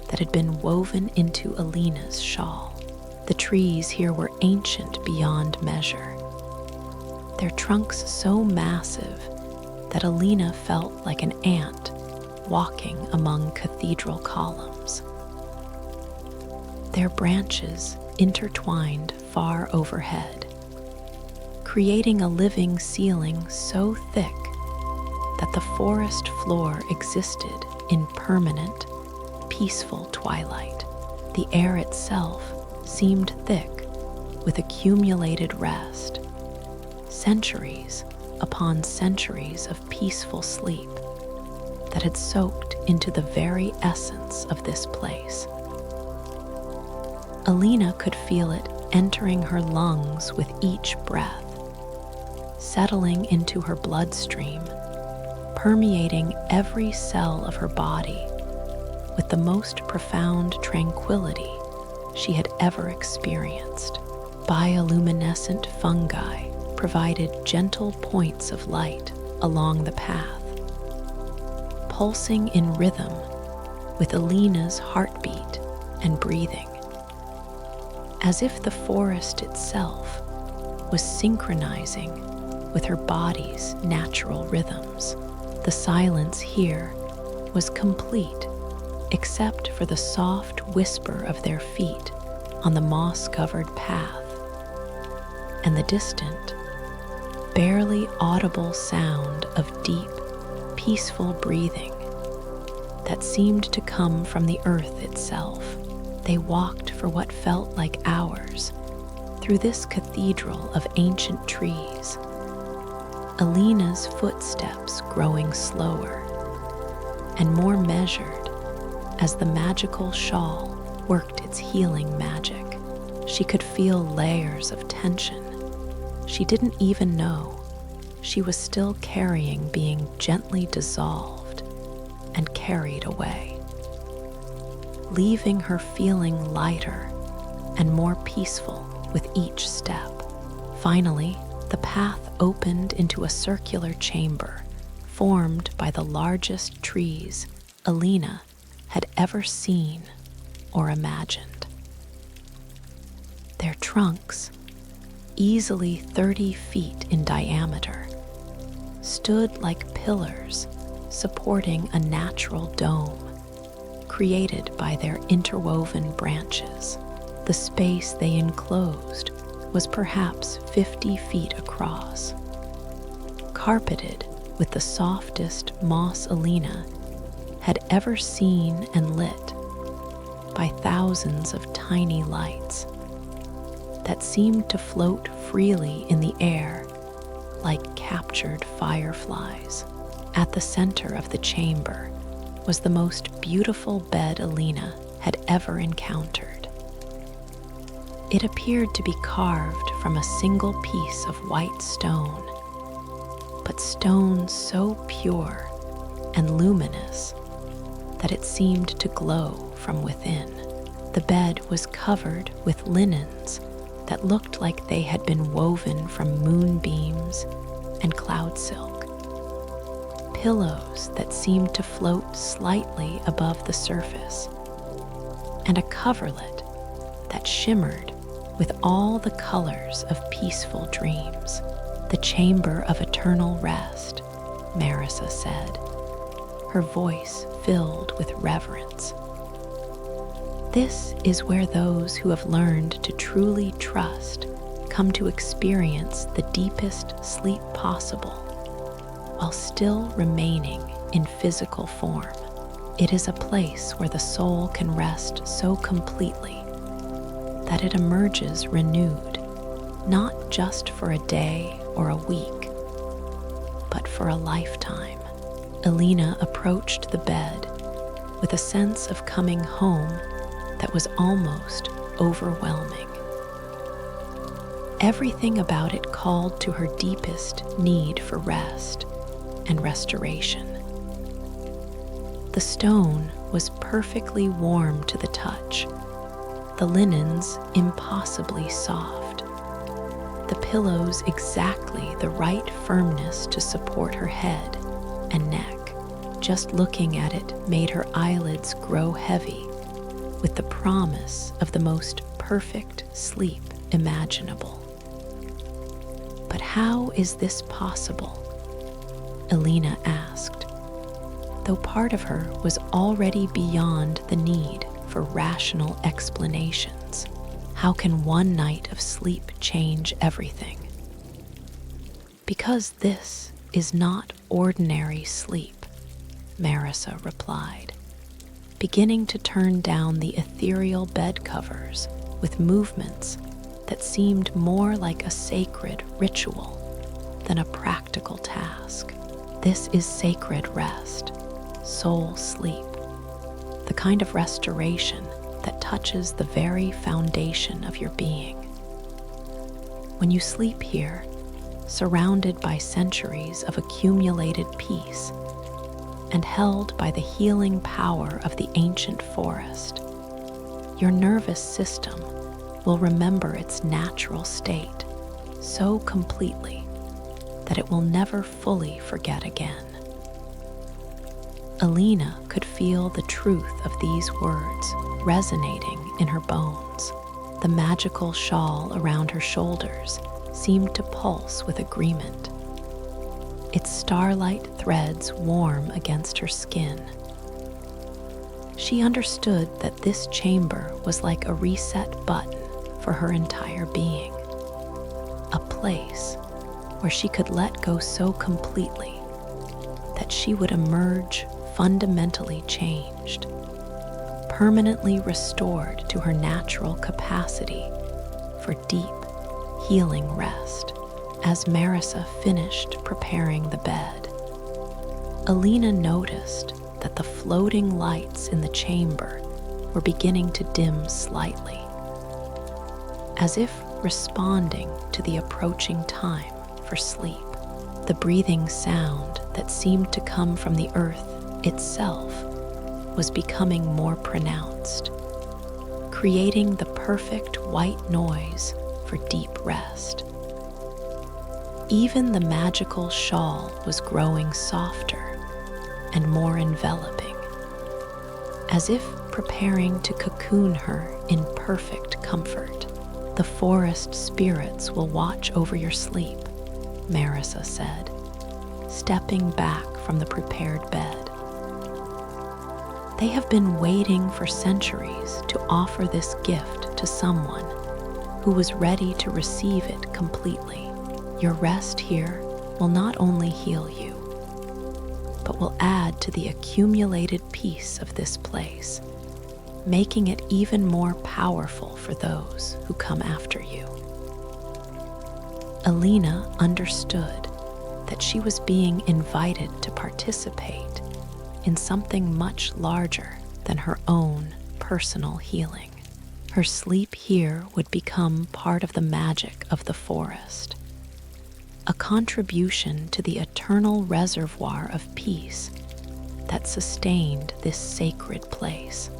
that had been woven into Elena's shawl. The trees here were ancient beyond measure, their trunks so massive that Elena felt like an ant walking among cathedral columns. Their branches intertwined far overhead, creating a living ceiling so thick that the forest floor existed in permanent, peaceful twilight. The air itself seemed thick with accumulated rest, centuries upon centuries of peaceful sleep that had soaked into the very essence of this place. Elena could feel it entering her lungs with each breath, settling into her bloodstream, permeating every cell of her body with the most profound tranquility she had ever experienced. Bioluminescent fungi provided gentle points of light along the path, pulsing in rhythm with Elena's heartbeat and breathing, as if the forest itself was synchronizing with her body's natural rhythms. The silence here was complete except for the soft whisper of their feet on the moss-covered path and the distant, barely audible sound of deep, peaceful breathing that seemed to come from the earth itself. They walked for what felt like hours through this cathedral of ancient trees, Elena's footsteps growing slower and more measured as the magical shawl worked its healing magic. She could feel layers of tension she didn't even know she was still carrying being gently dissolved and carried away, leaving her feeling lighter and more peaceful with each step. Finally, the path opened into a circular chamber formed by the largest trees Elena had ever seen or imagined. Their trunks, easily 30 feet in diameter, stood like pillars supporting a natural dome created by their interwoven branches. The space they enclosed was perhaps 50 feet across, carpeted with the softest moss Elena had ever seen and lit by thousands of tiny lights that seemed to float freely in the air like captured fireflies. At the center of the chamber was the most beautiful bed Elena had ever encountered. It appeared to be carved from a single piece of white stone, but stone so pure and luminous that it seemed to glow from within. The bed was covered with linens that looked like they had been woven from moonbeams and cloud silk, pillows that seemed to float slightly above the surface, and a coverlet that shimmered with all the colors of peaceful dreams. "The chamber of eternal rest," Marissa said, her voice filled with reverence. "This is where those who have learned to truly trust come to experience the deepest sleep possible while still remaining in physical form. It is a place where the soul can rest so completely that it emerges renewed, not just for a day or a week, but for a lifetime. Elena approached the bed with a sense of coming home that was almost overwhelming. Everything about it called to her deepest need for rest and restoration. The stone was perfectly warm to the touch, the linens impossibly soft, the pillows exactly the right firmness to support her head and neck. Just looking at it made her eyelids grow heavy with the promise of the most perfect sleep imaginable. But how is this possible? Elena asked, though part of her was already beyond the need for rational explanations. How can one night of sleep change everything? Because this is not ordinary sleep, Marissa replied, beginning to turn down the ethereal bed covers with movements that seemed more like a sacred ritual than a practical task. This is sacred rest, soul sleep, the kind of restoration that touches the very foundation of your being. When you sleep here, surrounded by centuries of accumulated peace and held by the healing power of the ancient forest, your nervous system will remember its natural state so completely that it will never fully forget again. Elena could feel the truth of these words resonating in her bones. The magical shawl around her shoulders seemed to pulse with agreement, its starlight threads warm against her skin. She understood that this chamber was like a reset button for her entire being, a place where she could let go so completely that she would emerge fundamentally changed, permanently restored to her natural capacity for deep, healing rest. As Marissa finished preparing the bed, Elena noticed that the floating lights in the chamber were beginning to dim slightly, as if responding to the approaching time for sleep. The breathing sound that seemed to come from the earth itself was becoming more pronounced, creating the perfect white noise for deep rest. Even the magical shawl was growing softer and more enveloping, as if preparing to cocoon her in perfect comfort. The forest spirits will watch over your sleep, Marissa said, stepping back from the prepared bed. They have been waiting for centuries to offer this gift to someone who was ready to receive it completely. Your rest here will not only heal you, but will add to the accumulated peace of this place, making it even more powerful for those who come after you. Elena understood that she was being invited to participate in something much larger than her own personal healing. Her sleep here would become part of the magic of the forest, a contribution to the eternal reservoir of peace that sustained this sacred place.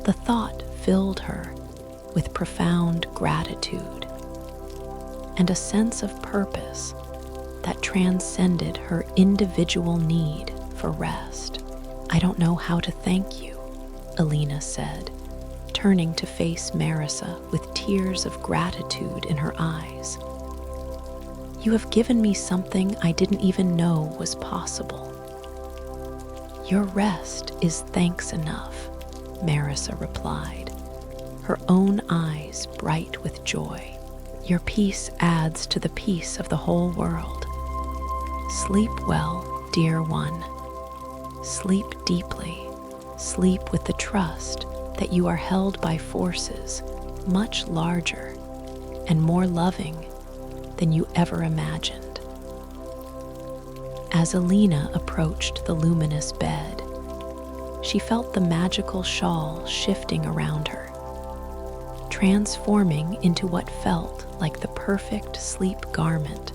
The thought filled her with profound gratitude and a sense of purpose that transcended her individual need for rest. I don't know how to thank you, Elena said, turning to face Marissa with tears of gratitude in her eyes. You have given me something I didn't even know was possible. Your rest is thanks enough, Marissa replied, her own eyes bright with joy. Your peace adds to the peace of the whole world. Sleep well, dear one, Sleep deeply. Sleep with the trust that you are held by forces much larger and more loving than you ever imagined. As Elena approached the luminous bed, she felt the magical shawl shifting around her, transforming into what felt like the perfect sleep garment,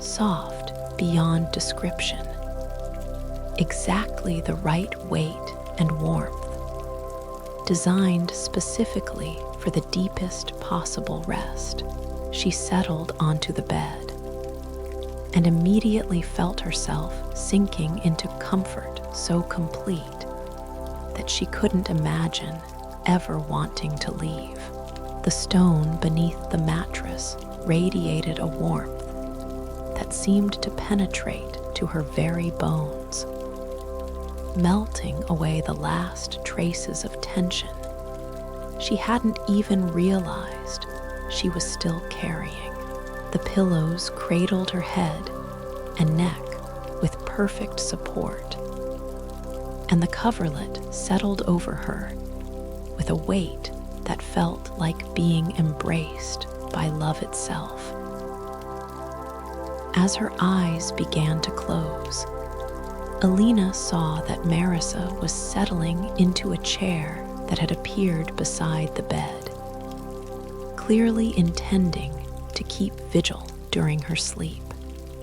soft beyond description, exactly the right weight and warmth, designed specifically for the deepest possible rest. She settled onto the bed and immediately felt herself sinking into comfort so complete that she couldn't imagine ever wanting to leave. The stone beneath the mattress radiated a warmth that seemed to penetrate to her very bones, melting away the last traces of tension she hadn't even realized she was still carrying. The pillows cradled her head and neck with perfect support, and the coverlet settled over her with a weight that felt like being embraced by love itself. As her eyes began to close, Elena saw that Marissa was settling into a chair that had appeared beside the bed, clearly intending to keep vigil during her sleep.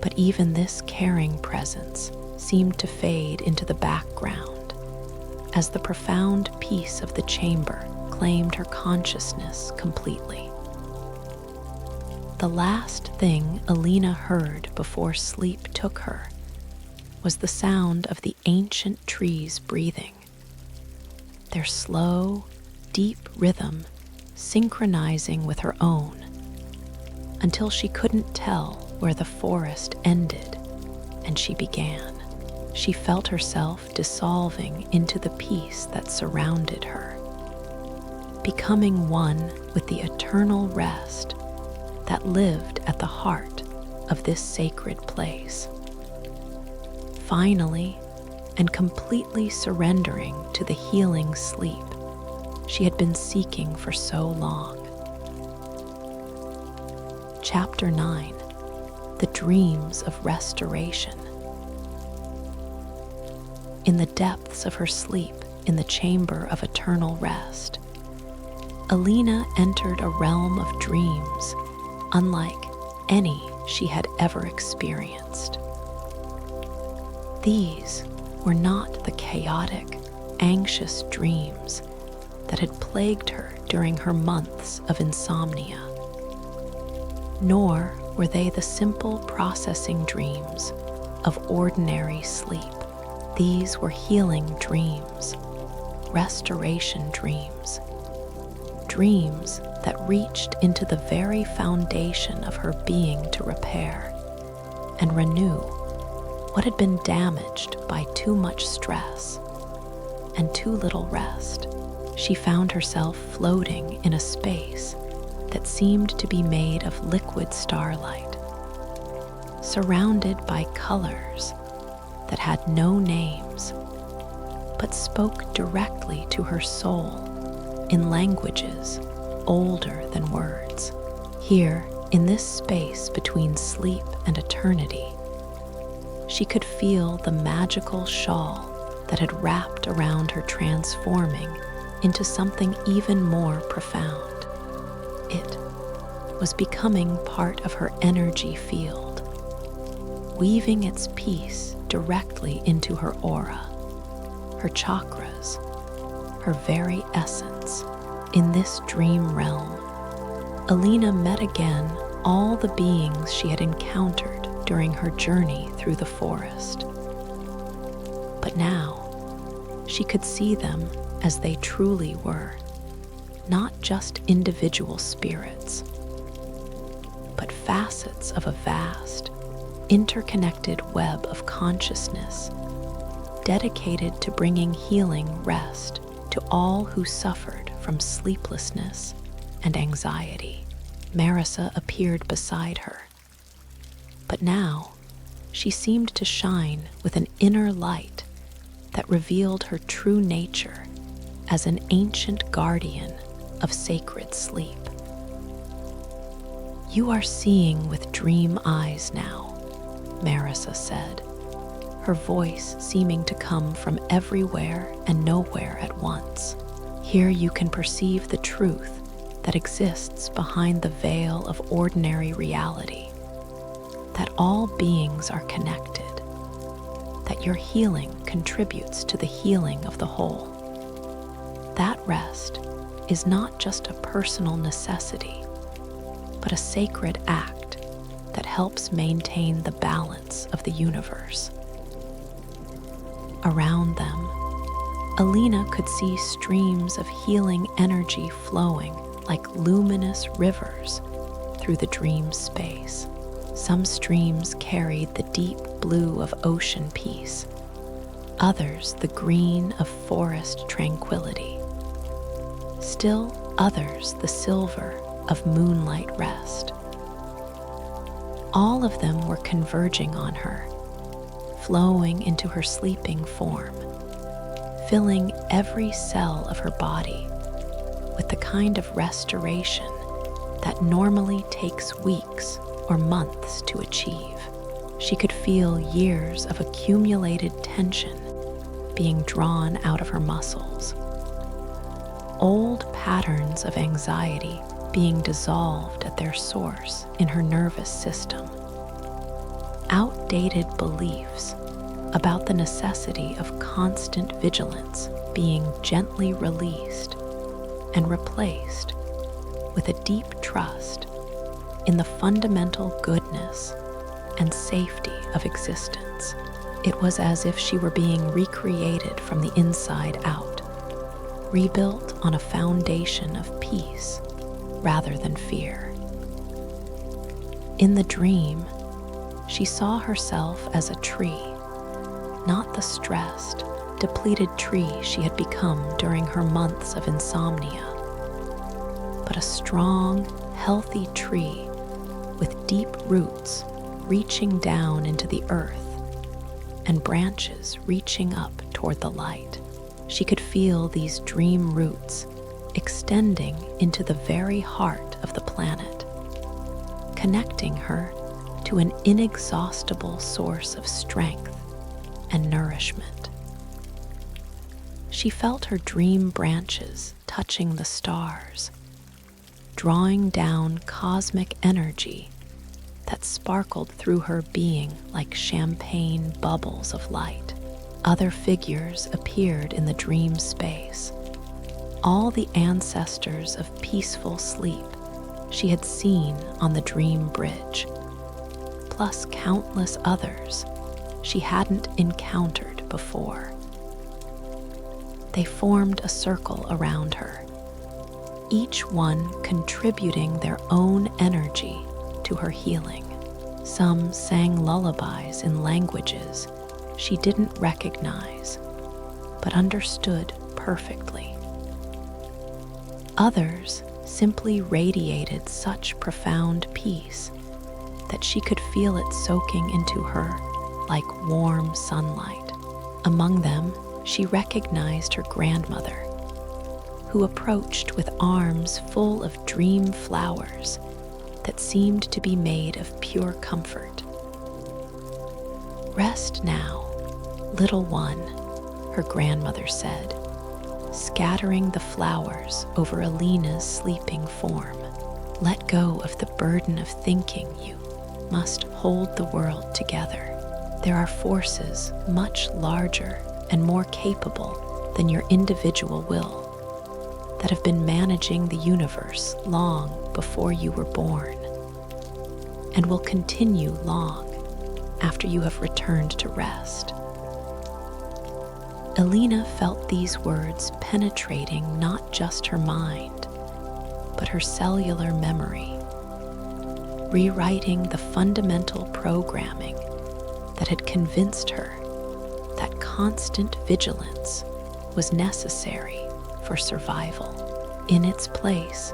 But even this caring presence seemed to fade into the background as the profound peace of the chamber claimed her consciousness completely. The last thing Elena heard before sleep took her was the sound of the ancient trees breathing, their slow, deep rhythm synchronizing with her own, until she couldn't tell where the forest ended and she began. She felt herself dissolving into the peace that surrounded her, becoming one with the eternal rest that lived at the heart of this sacred place. Finally, and completely surrendering to the healing sleep she had been seeking for so long. Chapter 9: The Dreams of Restoration. In the depths of her sleep, in the chamber of eternal rest, Elena entered a realm of dreams unlike any she had ever experienced. These were not the chaotic, anxious dreams that had plagued her during her months of insomnia, nor were they the simple processing dreams of ordinary sleep. These were healing dreams, restoration dreams, dreams that reached into the very foundation of her being to repair and renew what had been damaged by too much stress and too little rest. She found herself floating in a space that seemed to be made of liquid starlight, surrounded by colors that had no names, but spoke directly to her soul in languages older than words. Here, in this space between sleep and eternity, she could feel the magical shawl that had wrapped around her, transforming into something even more profound. It was becoming part of her energy field, weaving its peace directly into her aura, her chakras, her very essence. In this dream realm, Elena met again all the beings she had encountered during her journey through the forest. But now, she could see them as they truly were, not just individual spirits, but facets of a vast, interconnected web of consciousness dedicated to bringing healing rest to all who suffered from sleeplessness and anxiety. Marissa appeared beside her, but now she seemed to shine with an inner light that revealed her true nature as an ancient guardian of sacred sleep. "You are seeing with dream eyes now," Marissa said, her voice seeming to come from everywhere and nowhere at once. "Here you can perceive the truth that exists behind the veil of ordinary reality, that all beings are connected, that your healing contributes to the healing of the whole. That rest is not just a personal necessity, but a sacred act that helps maintain the balance of the universe." Around them, Elena could see streams of healing energy flowing like luminous rivers through the dream space. Some streams carried the deep blue of ocean peace, others the green of forest tranquility, still others the silver of moonlight rest. All of them were converging on her, flowing into her sleeping form, filling every cell of her body with the kind of restoration that normally takes weeks or months to achieve. She could feel years of accumulated tension being drawn out of her muscles, old patterns of anxiety being dissolved at their source in her nervous system, outdated beliefs about the necessity of constant vigilance being gently released and replaced with a deep trust in the fundamental goodness and safety of existence. It was as if she were being recreated from the inside out, rebuilt on a foundation of peace rather than fear. In the dream, she saw herself as a tree, not the stressed, depleted tree she had become during her months of insomnia, but a strong, healthy tree with deep roots reaching down into the earth and branches reaching up toward the light. She could feel these dream roots extending into the very heart of the planet, connecting her to an inexhaustible source of strength and nourishment. She felt her dream branches touching the stars, drawing down cosmic energy that sparkled through her being like champagne bubbles of light. Other figures appeared in the dream space, all the ancestors of peaceful sleep she had seen on the dream bridge, plus countless others she hadn't encountered before. They formed a circle around her, each one contributing their own energy to her healing. Some sang lullabies in languages she didn't recognize, but understood perfectly. Others simply radiated such profound peace that she could feel it soaking into her like warm sunlight. Among them, she recognized her grandmother, who approached with arms full of dream flowers that seemed to be made of pure comfort. "Rest now, little one," her grandmother said, scattering the flowers over Elena's sleeping form. "Let go of the burden of thinking you must hold the world together. There are forces much larger and more capable than your individual will that have been managing the universe long before you were born, and will continue long after you have returned to rest." Elena felt these words penetrating not just her mind, but her cellular memory, rewriting the fundamental programming that had convinced her that constant vigilance was necessary for survival. In its place,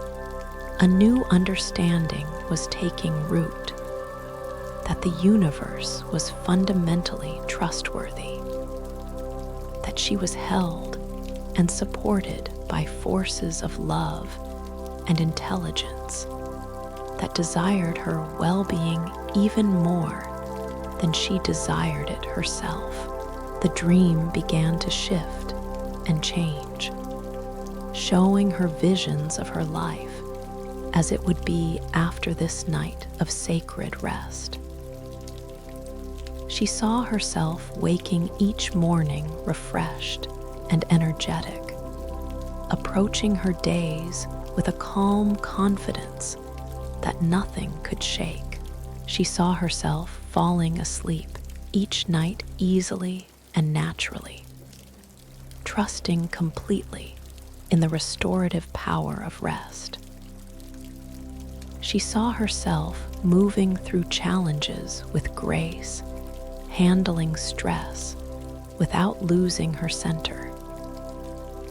a new understanding was taking root, that the universe was fundamentally trustworthy, that that she was held and supported by forces of love and intelligence that desired her well-being even more than she desired it herself. The dream began to shift and change, showing her visions of her life as it would be after this night of sacred rest. She saw herself waking each morning refreshed and energetic, approaching her days with a calm confidence that nothing could shake. She saw herself falling asleep each night easily and naturally, trusting completely in the restorative power of rest. She saw herself moving through challenges with grace, handling stress without losing her center,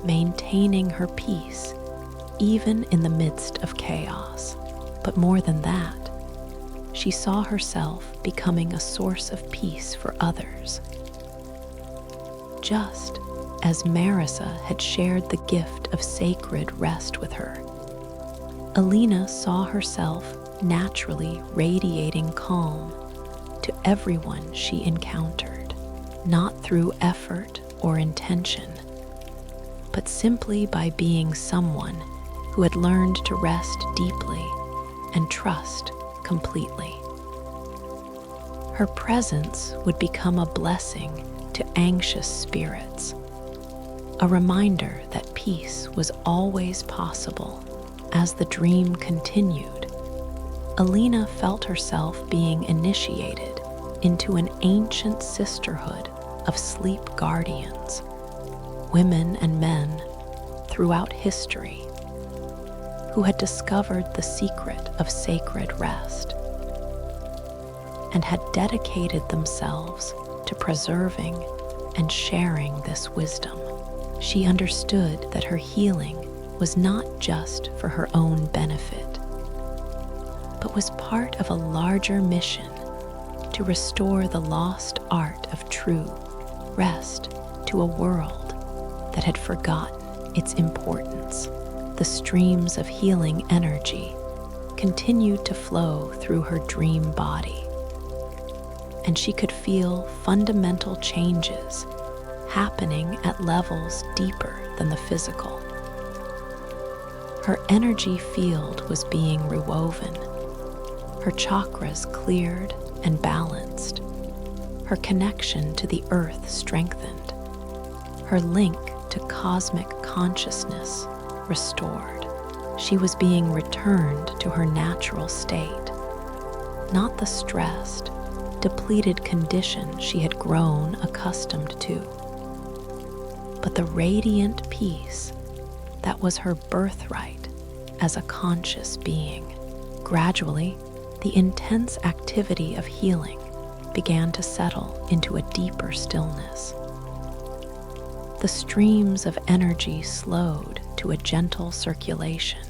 maintaining her peace even in the midst of chaos. But more than that, she saw herself becoming a source of peace for others. Just as Marissa had shared the gift of sacred rest with her, Elena saw herself naturally radiating calm to everyone she encountered, not through effort or intention, but simply by being someone who had learned to rest deeply and trust completely. Her presence would become a blessing to anxious spirits, a reminder that peace was always possible. As the dream continued, Elena felt herself being initiated into an ancient sisterhood of sleep guardians, women and men throughout history, who had discovered the secret of sacred rest and had dedicated themselves to preserving and sharing this wisdom. She understood that her healing was not just for her own benefit, but was part of a larger mission to restore the lost art of true rest to a world that had forgotten its importance. The streams of healing energy continued to flow through her dream body, and she could feel fundamental changes happening at levels deeper than the physical. Her energy field was being rewoven, her chakras cleared and balanced, her connection to the earth strengthened, her link to cosmic consciousness restored. She was being returned to her natural state, not the stressed, depleted condition she had grown accustomed to, but the radiant peace that was her birthright as a conscious being. Gradually, the intense activity of healing began to settle into a deeper stillness. The streams of energy slowed to a gentle circulation.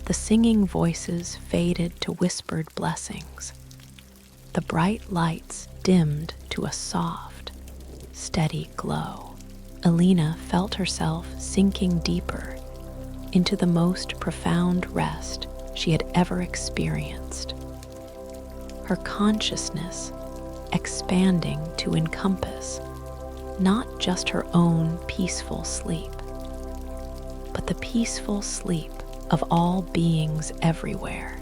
The singing voices faded to whispered blessings. The bright lights dimmed to a soft, steady glow. Elena felt herself sinking deeper into the most profound rest she had ever experienced. Her consciousness expanding to encompass not just her own peaceful sleep, but the peaceful sleep of all beings everywhere.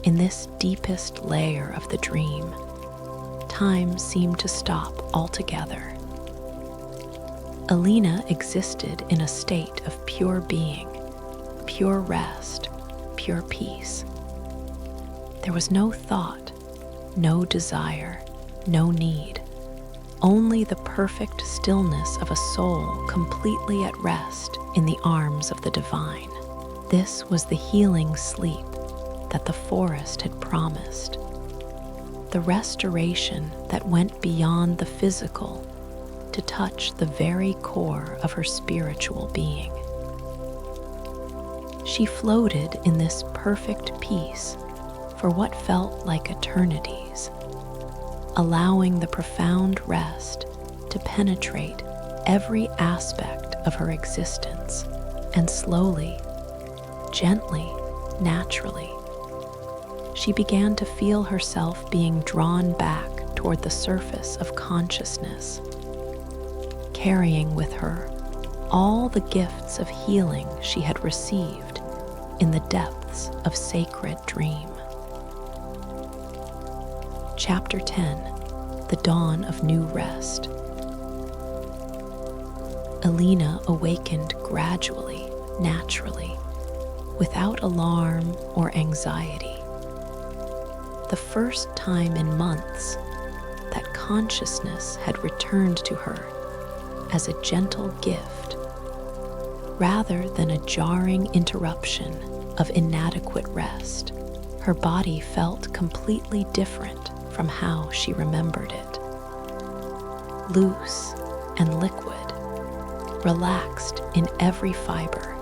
In this deepest layer of the dream, time seemed to stop altogether. Elena existed in a state of pure being, pure rest, pure peace. There was no thought, no desire, no need, only the perfect stillness of a soul completely at rest in the arms of the divine. This was the healing sleep that the forest had promised, the restoration that went beyond the physical to touch the very core of her spiritual being. She floated in this perfect peace for what felt like eternities, allowing the profound rest to penetrate every aspect of her existence, and slowly, gently, naturally, she began to feel herself being drawn back toward the surface of consciousness, carrying with her all the gifts of healing she had received in the depths of sacred dream. Chapter 10: The Dawn of New Rest. Elena awakened gradually, naturally, without alarm or anxiety. The first time in months that consciousness had returned to her as a gentle gift, rather than a jarring interruption of inadequate rest. Her body felt completely different from how she remembered it. Loose and liquid, relaxed in every fiber,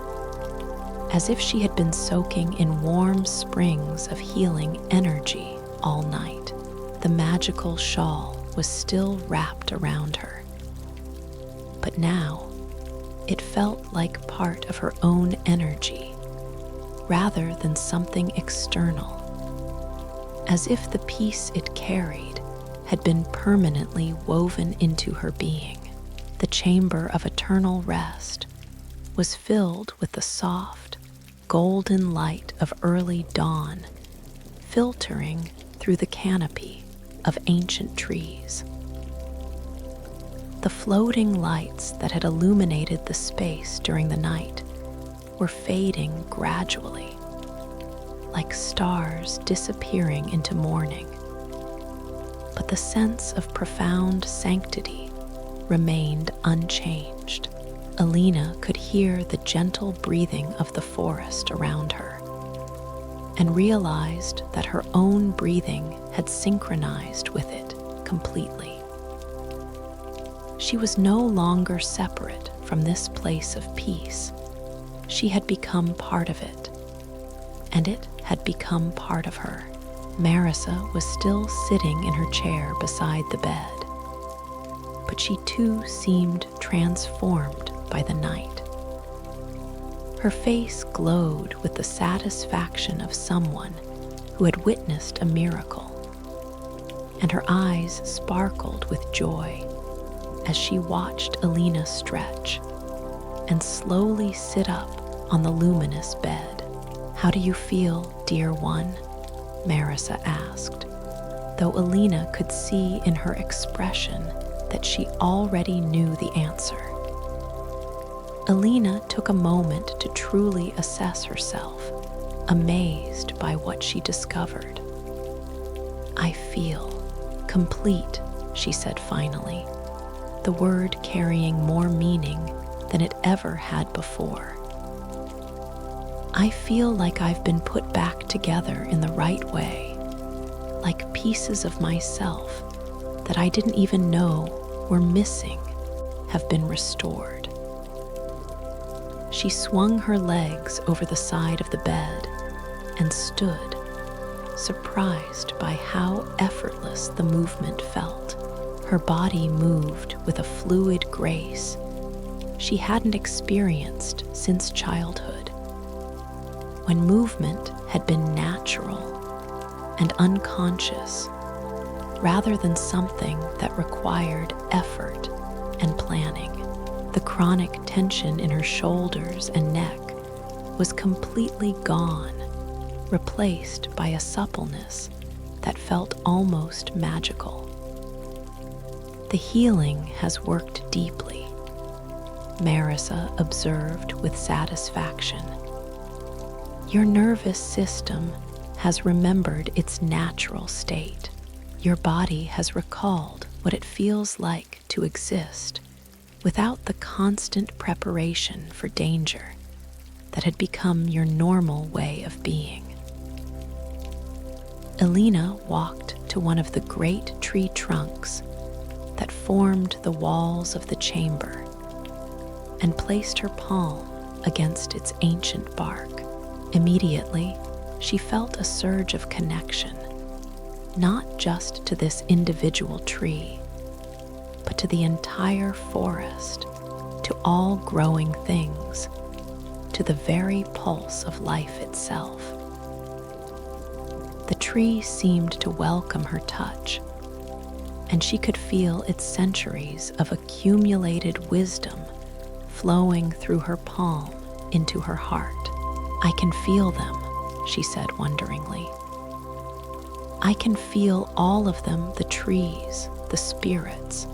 as if she had been soaking in warm springs of healing energy all night. The magical shawl was still wrapped around her, but now it felt like part of her own energy rather than something external, as if the peace it carried had been permanently woven into her being. The chamber of eternal rest was filled with the soft, golden light of early dawn, filtering through the canopy of ancient trees. The floating lights that had illuminated the space during the night were fading gradually, like stars disappearing into morning. But the sense of profound sanctity remained unchanged. Elena could hear the gentle breathing of the forest around her, and realized that her own breathing had synchronized with it completely. She was no longer separate from this place of peace. She had become part of it, and it had become part of her. Marissa was still sitting in her chair beside the bed, but she too seemed transformed by the night. Her face glowed with the satisfaction of someone who had witnessed a miracle, and her eyes sparkled with joy as she watched Elena stretch and slowly sit up on the luminous bed. "How do you feel, dear one?" Marissa asked, though Elena could see in her expression that she already knew the answer. Elena took a moment to truly assess herself, amazed by what she discovered. "I feel complete," she said finally, the word carrying more meaning than it ever had before. "I feel like I've been put back together in the right way, like pieces of myself that I didn't even know were missing have been restored." She swung her legs over the side of the bed and stood, surprised by how effortless the movement felt. Her body moved with a fluid grace she hadn't experienced since childhood, when movement had been natural and unconscious, rather than something that required effort and planning. The chronic tension in her shoulders and neck was completely gone, replaced by a suppleness that felt almost magical. "The healing has worked deeply," Marissa observed with satisfaction. "Your nervous system has remembered its natural state. Your body has recalled what it feels like to exist without the constant preparation for danger that had become your normal way of being." Elena walked to one of the great tree trunks that formed the walls of the chamber and placed her palm against its ancient bark. Immediately, she felt a surge of connection, not just to this individual tree, but to the entire forest to all growing things, to the very pulse of life itself. The tree seemed to welcome her touch, and she could feel its centuries of accumulated wisdom flowing through her palm into her heart. "I can feel them," she said wonderingly. "I can feel all of them, the trees, the spirits,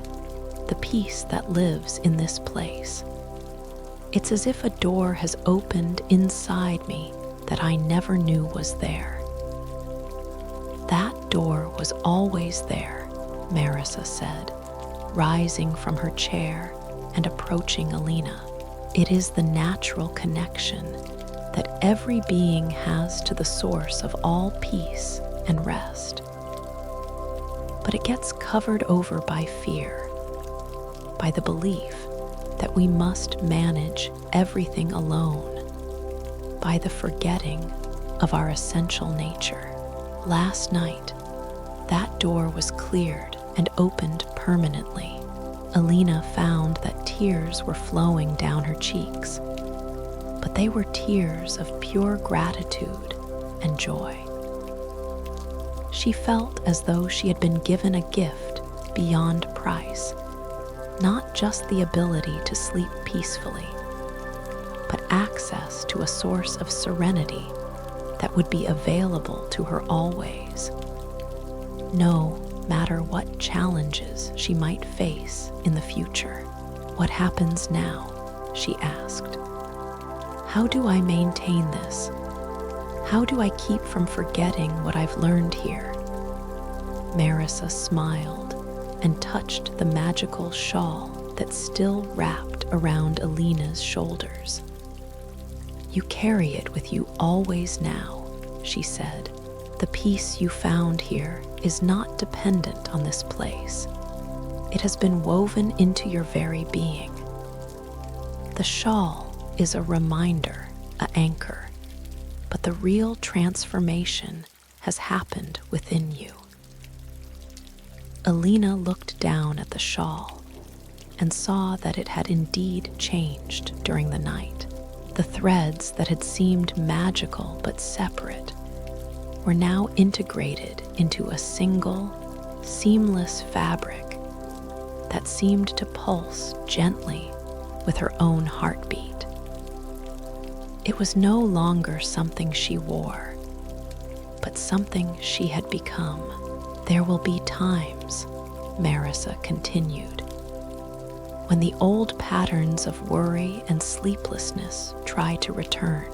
the peace that lives in this place. It's as if a door has opened inside me that I never knew was there." "That door was always there," Marissa said, rising from her chair and approaching Elena. "It is the natural connection that every being has to the source of all peace and rest. But it gets covered over by fear, by the belief that we must manage everything alone, by the forgetting of our essential nature. Last night, that door was cleared and opened permanently." Elena found that tears were flowing down her cheeks, but they were tears of pure gratitude and joy. She felt as though she had been given a gift beyond price, not just the ability to sleep peacefully, but access to a source of serenity that would be available to her always. No matter what challenges she might face in the future. "What happens now?" she asked. "How do I maintain this? How do I keep from forgetting what I've learned here?" Marissa smiled and touched the magical shawl that still wrapped around Elena's shoulders. "You carry it with you always now," she said. "The peace you found here is not dependent on this place. It has been woven into your very being. The shawl is a reminder, an anchor, but the real transformation has happened within you." Elena looked down at the shawl and saw that it had indeed changed during the night. The threads that had seemed magical but separate were now integrated into a single, seamless fabric that seemed to pulse gently with her own heartbeat. It was no longer something she wore, but something she had become. "There will be times," Marissa continued, "when the old patterns of worry and sleeplessness try to return.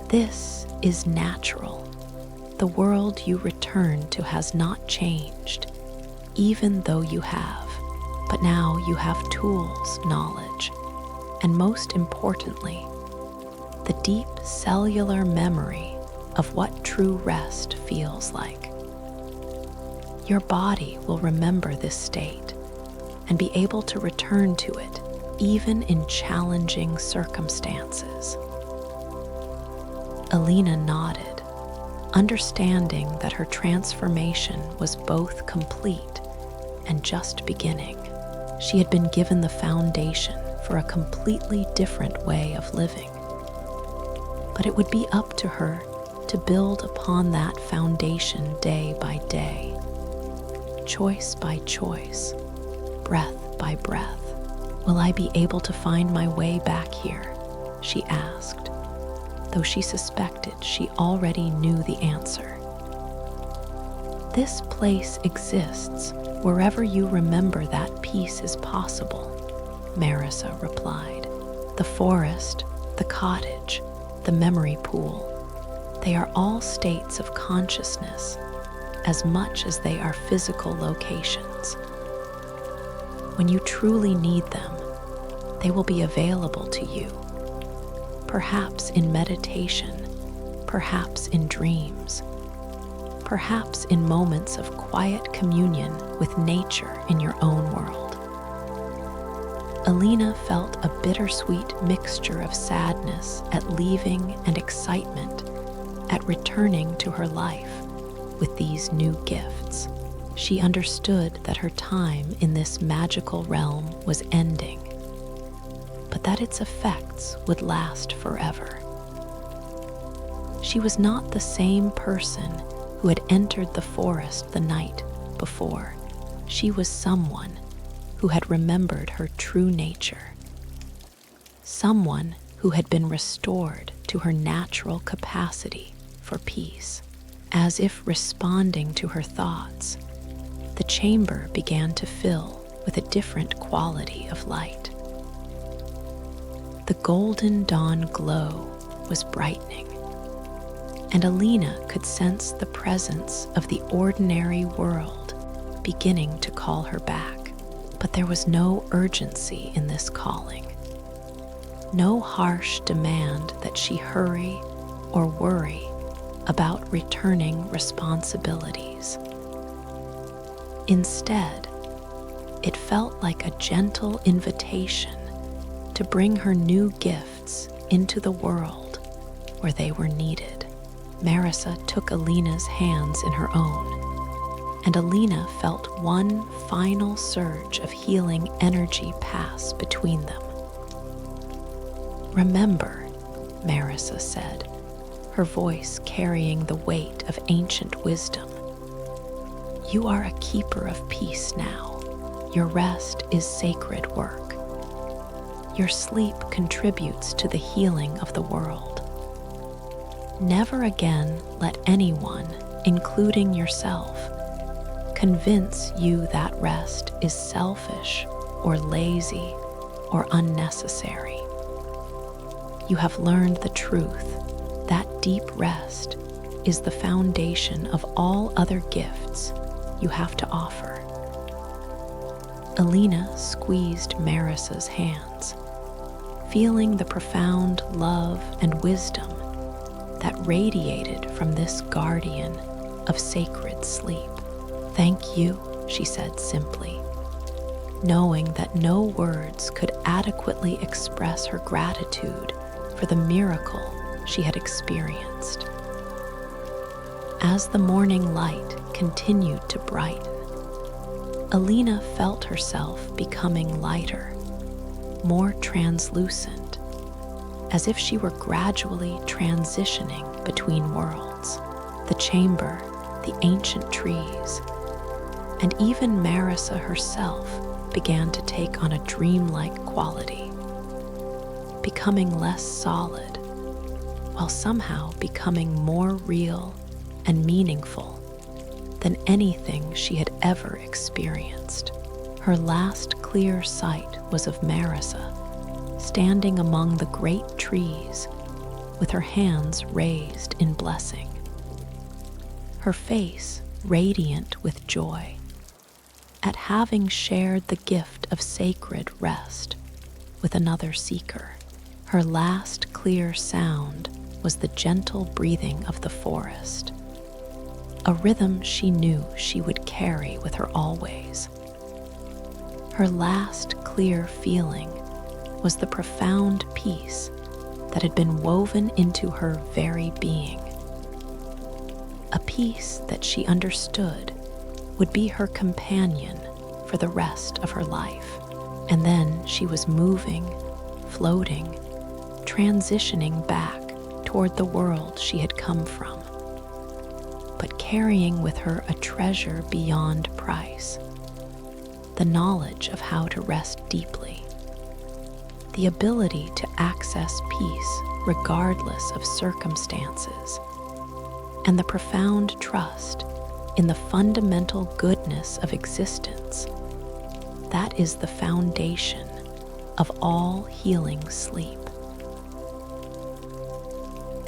This is natural. The world you return to has not changed, even though you have. But now you have tools, knowledge, and most importantly, the deep cellular memory of what true rest feels like. Your body will remember this state and be able to return to it even in challenging circumstances." Elena nodded, understanding that her transformation was both complete and just beginning. She had been given the foundation for a completely different way of living. But it would be up to her to build upon that foundation day by day, choice by choice, breath by breath. "Will I be able to find my way back here?" she asked, though she suspected she already knew the answer. "This place exists wherever you remember that peace is possible," Marissa replied. "The forest, the cottage, the memory pool, they are all states of consciousness as much as they are physical locations. When you truly need them, they will be available to you, perhaps in meditation, perhaps in dreams, perhaps in moments of quiet communion with nature in your own world." Elena felt a bittersweet mixture of sadness at leaving and excitement at returning to her life with these new gifts. She understood that her time in this magical realm was ending, that its effects would last forever. She was not the same person who had entered the forest the night before. She was someone who had remembered her true nature, someone who had been restored to her natural capacity for peace. As if responding to her thoughts, the chamber began to fill with a different quality of light. The golden dawn glow was brightening, and Elena could sense the presence of the ordinary world beginning to call her back. But there was no urgency in this calling, no harsh demand that she hurry or worry about returning responsibilities. Instead, it felt like a gentle invitation to bring her new gifts into the world where they were needed. Marissa took Elena's hands in her own, and Elena felt one final surge of healing energy pass between them. "Remember," Marissa said, her voice carrying the weight of ancient wisdom, "you are a keeper of peace now. Your rest is sacred work. Your sleep contributes to the healing of the world. Never again let anyone, including yourself, convince you that rest is selfish or lazy or unnecessary. You have learned the truth that deep rest is the foundation of all other gifts you have to offer." Elena squeezed Marissa's hands, feeling the profound love and wisdom that radiated from this guardian of sacred sleep. "Thank you," she said simply, knowing that no words could adequately express her gratitude for the miracle she had experienced. As the morning light continued to brighten, Elena felt herself becoming lighter, more translucent, as if she were gradually transitioning between worlds. The chamber, the ancient trees, and even Marissa herself began to take on a dreamlike quality, becoming less solid, while somehow becoming more real and meaningful than anything she had ever experienced. Her last clear sight was of Marissa, standing among the great trees with her hands raised in blessing, her face radiant with joy at having shared the gift of sacred rest with another seeker. Her last clear sound was the gentle breathing of the forest, a rhythm she knew she would carry with her always. Her last clear feeling was the profound peace that had been woven into her very being, a peace that she understood would be her companion for the rest of her life. And then she was moving, floating, transitioning back toward the world she had come from, but carrying with her a treasure beyond price, the knowledge of how to rest deeply, the ability to access peace regardless of circumstances, and the profound trust in the fundamental goodness of existence. That is the foundation of all healing sleep.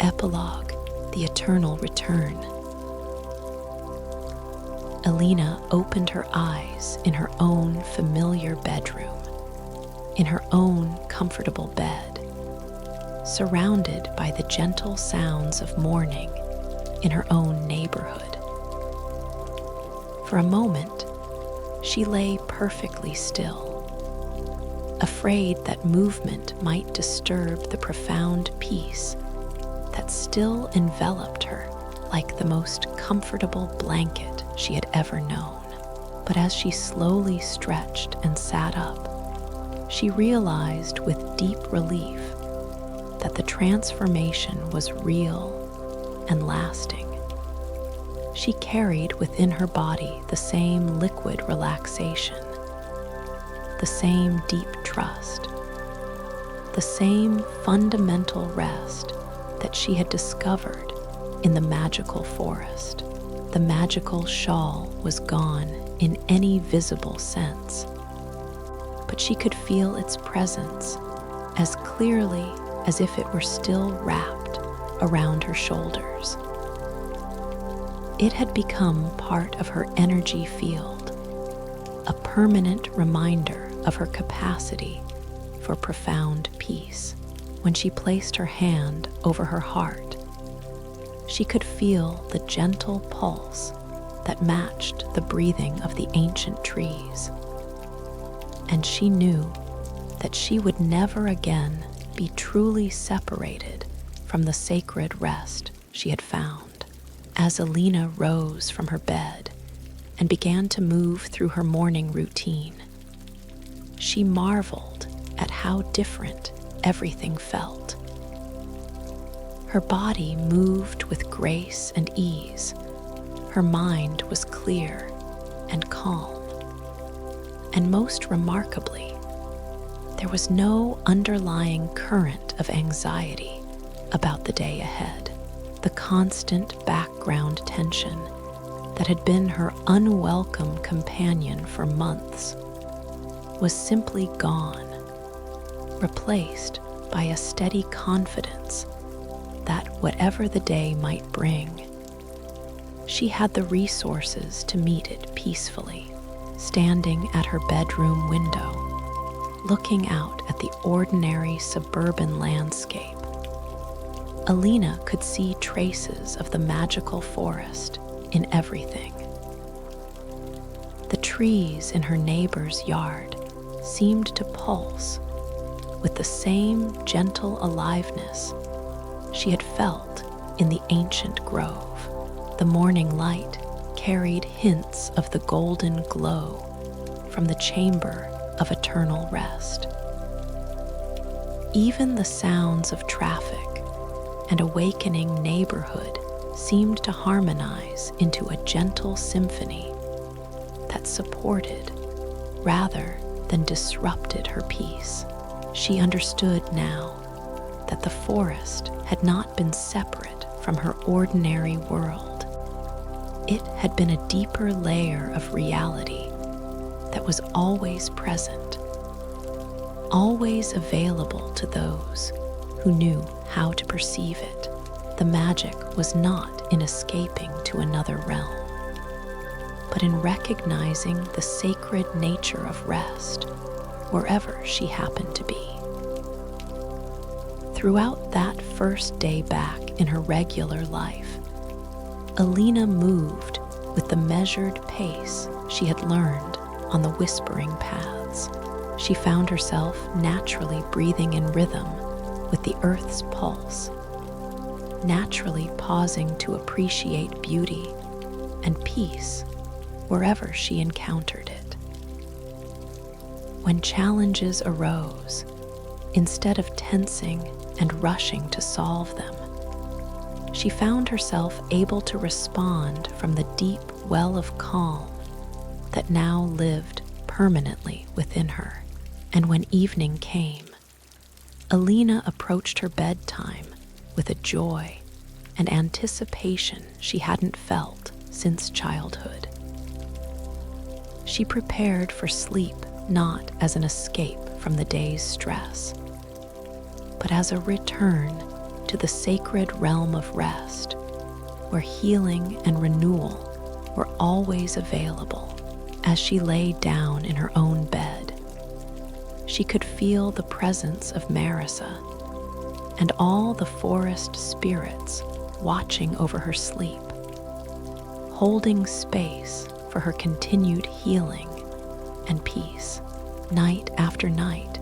Epilogue, the eternal return. Elena opened her eyes in her own familiar bedroom, in her own comfortable bed, surrounded by the gentle sounds of morning in her own neighborhood. For a moment, she lay perfectly still, afraid that movement might disturb the profound peace that still enveloped her like the most comfortable blanket she had ever known. But as she slowly stretched and sat up, She realized with deep relief that the transformation was real and lasting. She carried within her body the same liquid relaxation, the same deep trust, the same fundamental rest that she had discovered in the magical forest. The magical shawl was gone in any visible sense, but she could feel its presence as clearly as if it were still wrapped around her shoulders. It had become part of her energy field, a permanent reminder of her capacity for profound peace. When she placed her hand over her heart, she could feel the gentle pulse that matched the breathing of the ancient trees. And she knew that she would never again be truly separated from the sacred rest she had found. As Elena rose from her bed and began to move through her morning routine, she marveled at how different everything felt. Her body moved with grace and ease. Her mind was clear and calm. And most remarkably, there was no underlying current of anxiety about the day ahead. The constant background tension that had been her unwelcome companion for months was simply gone, replaced by a steady confidence that whatever the day might bring, she had the resources to meet it peacefully. Standing at her bedroom window, looking out at the ordinary suburban landscape, Elena could see traces of the magical forest in everything. The trees in her neighbor's yard seemed to pulse with the same gentle aliveness she had felt in the ancient grove. The morning light carried hints of the golden glow from the chamber of eternal rest. Even the sounds of traffic and awakening neighborhood seemed to harmonize into a gentle symphony that supported rather than disrupted her peace. She understood now that the forest had not been separate from her ordinary world. It had been a deeper layer of reality that was always present, always available to those who knew how to perceive it. The magic was not in escaping to another realm, but in recognizing the sacred nature of rest wherever she happened to be. Throughout that first day back in her regular life, Elena moved with the measured pace she had learned on the whispering paths. She found herself naturally breathing in rhythm with the earth's pulse, naturally pausing to appreciate beauty and peace wherever she encountered it. When challenges arose, instead of tensing and rushing to solve them, she found herself able to respond from the deep well of calm that now lived permanently within her. And when evening came, Elena approached her bedtime with a joy and anticipation she hadn't felt since childhood. She prepared for sleep not as an escape from the day's stress, but as a return to the sacred realm of rest, where healing and renewal were always available. As she lay down in her own bed, she could feel the presence of Marissa and all the forest spirits watching over her sleep, holding space for her continued healing and peace. Night after night,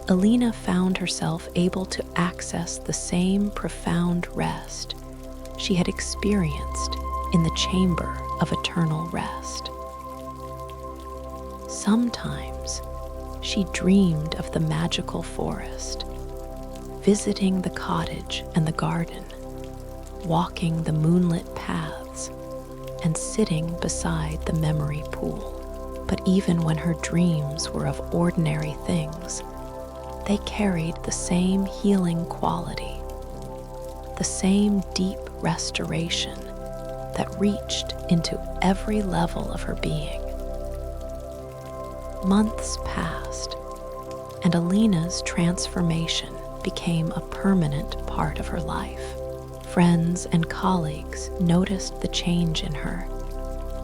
Elena found herself able to access the same profound rest she had experienced in the chamber of eternal rest. Sometimes she dreamed of the magical forest, visiting the cottage and the garden, walking the moonlit paths, and sitting beside the memory pool. But even when her dreams were of ordinary things, they carried the same healing quality, the same deep restoration that reached into every level of her being. Months passed, and Elena's transformation became a permanent part of her life. Friends and colleagues noticed the change in her,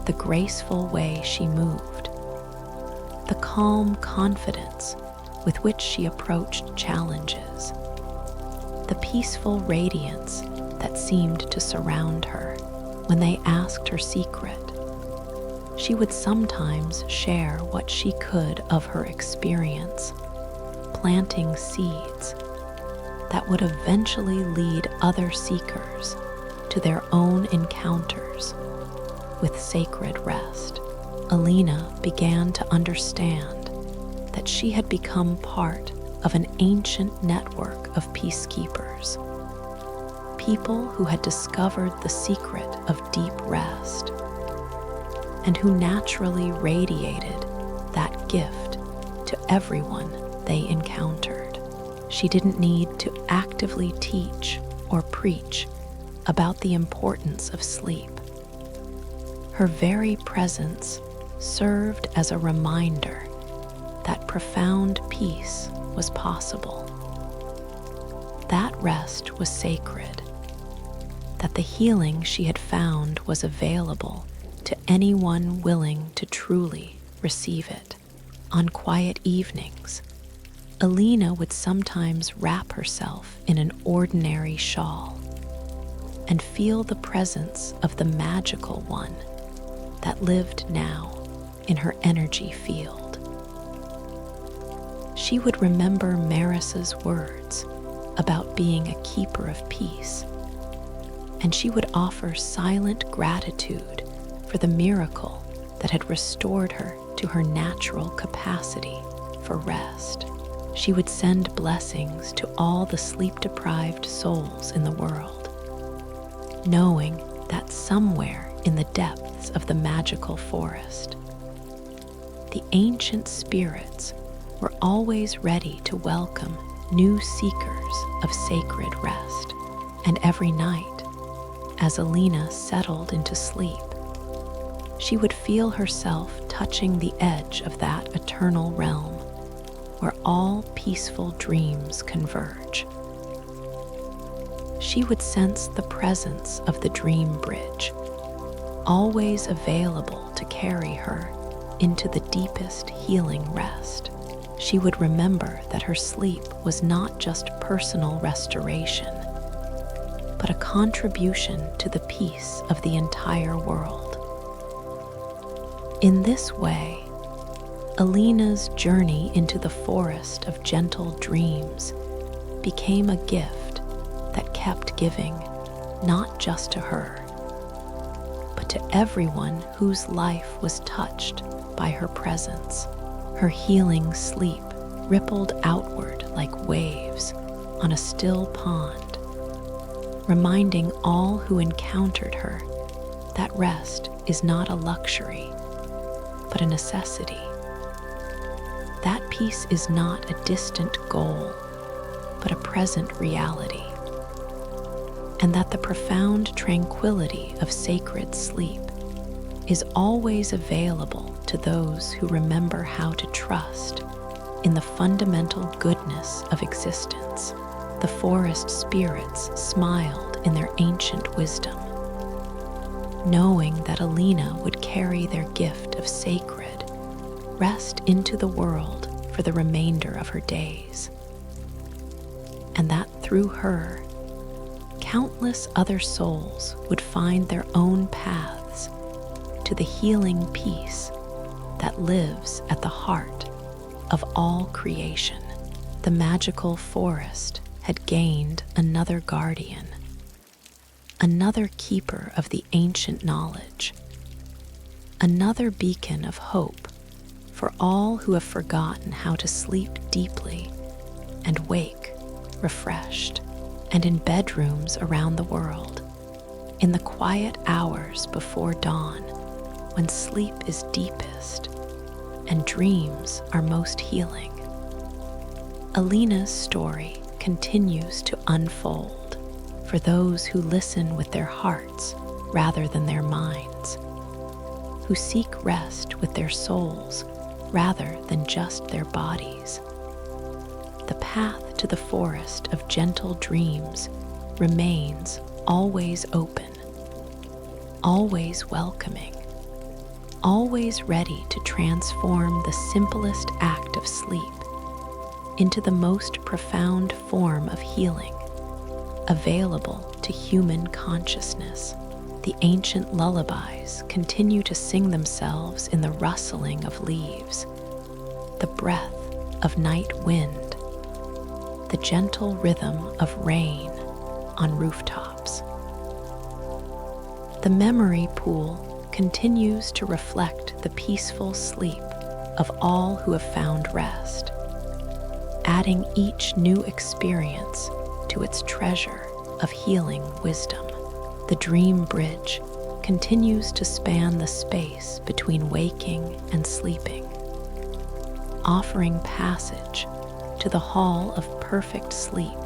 the graceful way she moved, the calm confidence with which she approached challenges, the peaceful radiance that seemed to surround her. When they asked her secret, she would sometimes share what she could of her experience, planting seeds that would eventually lead other seekers to their own encounters with sacred rest. Elena began to understand that she had become part of an ancient network of peacekeepers, people who had discovered the secret of deep rest and who naturally radiated that gift to everyone they encountered. She didn't need to actively teach or preach about the importance of sleep. Her very presence served as a reminder that profound peace was possible. That rest was sacred, that the healing she had found was available to anyone willing to truly receive it. On quiet evenings, Elena would sometimes wrap herself in an ordinary shawl and feel the presence of the magical one that lived now in her energy field. She would remember Maris's words about being a keeper of peace, and she would offer silent gratitude for the miracle that had restored her to her natural capacity for rest. She would send blessings to all the sleep-deprived souls in the world, knowing that somewhere in the depths of the magical forest, the ancient spirits were always ready to welcome new seekers of sacred rest. And every night, as Elena settled into sleep, she would feel herself touching the edge of that eternal realm where all peaceful dreams converge. She would sense the presence of the dream bridge, always available to carry her into the deepest healing rest. She would remember that her sleep was not just personal restoration, but a contribution to the peace of the entire world. In this way, Elena's journey into the forest of gentle dreams became a gift that kept giving, not just to her, but to everyone whose life was touched by her presence. Her healing sleep rippled outward like waves on a still pond, reminding all who encountered her that rest is not a luxury, but a necessity. That peace is not a distant goal, but a present reality, and that the profound tranquility of sacred sleep is always available to those who remember how to trust in the fundamental goodness of existence. The forest spirits smiled in their ancient wisdom, knowing that Elena would carry their gift of sacred rest into the world for the remainder of her days, and that through her, countless other souls would find their own paths to the healing peace that lives at the heart of all creation. The magical forest had gained another guardian, another keeper of the ancient knowledge, another beacon of hope for all who have forgotten how to sleep deeply and wake refreshed, and in bedrooms around the world, in the quiet hours before dawn, when sleep is deepest and dreams are most healing. Elena's story continues to unfold for those who listen with their hearts rather than their minds, who seek rest with their souls rather than just their bodies. The path to the forest of gentle dreams remains always open, always welcoming, always ready to transform the simplest act of sleep into the most profound form of healing available to human consciousness. The ancient lullabies continue to sing themselves in the rustling of leaves, the breath of night wind, the gentle rhythm of rain on rooftops. The memory pool continues to reflect the peaceful sleep of all who have found rest, adding each new experience to its treasure of healing wisdom. The dream bridge continues to span the space between waking and sleeping, offering passage to the hall of perfect sleep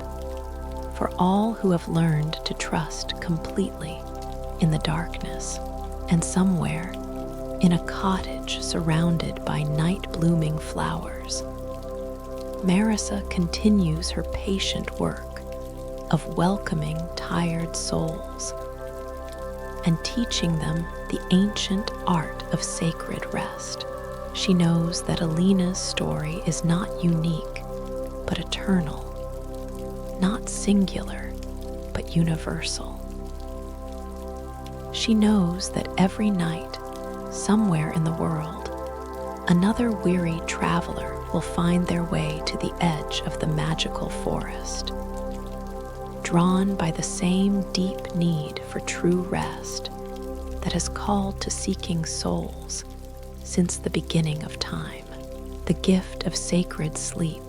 for all who have learned to trust completely in the darkness. And somewhere, in a cottage surrounded by night-blooming flowers, Marissa continues her patient work of welcoming tired souls and teaching them the ancient art of sacred rest. She knows that Elena's story is not unique, but eternal, not singular, but universal. She knows that every night, somewhere in the world, another weary traveler will find their way to the edge of the magical forest, drawn by the same deep need for true rest that has called to seeking souls since the beginning of time. The gift of sacred sleep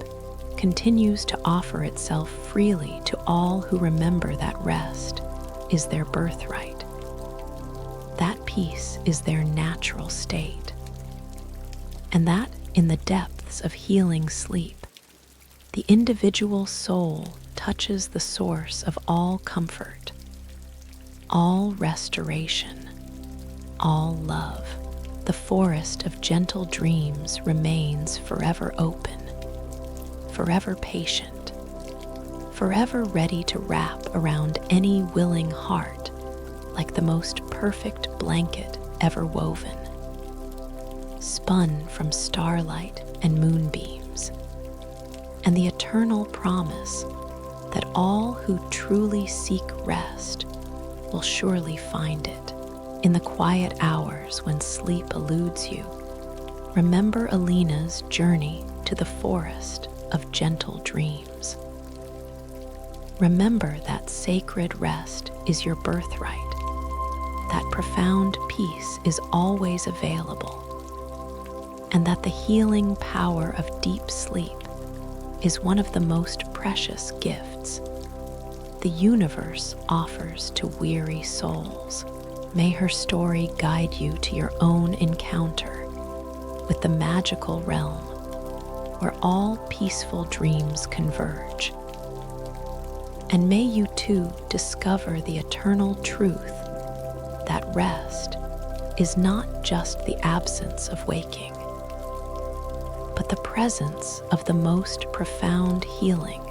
continues to offer itself freely to all who remember that rest is their birthright. That peace is their natural state, and that in the depths of healing sleep, the individual soul touches the source of all comfort, all restoration, all love. The forest of gentle dreams remains forever open, forever patient, forever ready to wrap around any willing heart like the most perfect blanket ever woven, spun from starlight and moonbeams, and the eternal promise that all who truly seek rest will surely find it. In the quiet hours when sleep eludes you, remember Elena's journey to the forest of gentle dreams. Remember that sacred rest is your birthright, that profound peace is always available, and that the healing power of deep sleep is one of the most precious gifts the universe offers to weary souls. May her story guide you to your own encounter with the magical realm where all peaceful dreams converge. And may you too discover the eternal truth that rest is not just the absence of waking, but the presence of the most profound healing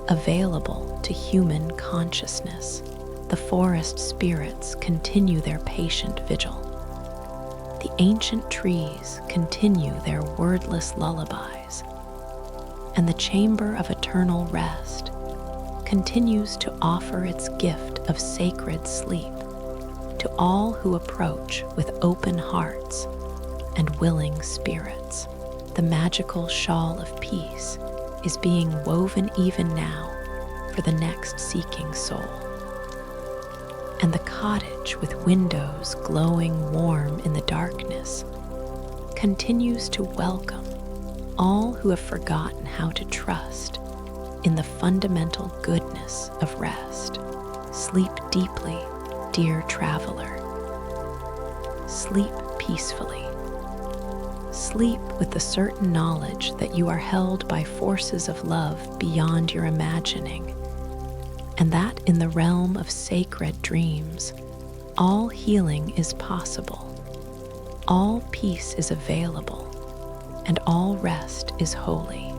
available to human consciousness. The forest spirits continue their patient vigil. The ancient trees continue their wordless lullabies, and the chamber of eternal rest continues to offer its gift of sacred sleep to all who approach with open hearts and willing spirits. The magical shawl of peace is being woven even now for the next seeking soul. And the cottage with windows glowing warm in the darkness continues to welcome all who have forgotten how to trust in the fundamental goodness of rest. Sleep deeply, dear traveler. Sleep peacefully. Sleep with the certain knowledge that you are held by forces of love beyond your imagining, and that in the realm of sacred dreams, all healing is possible, all peace is available, and all rest is holy.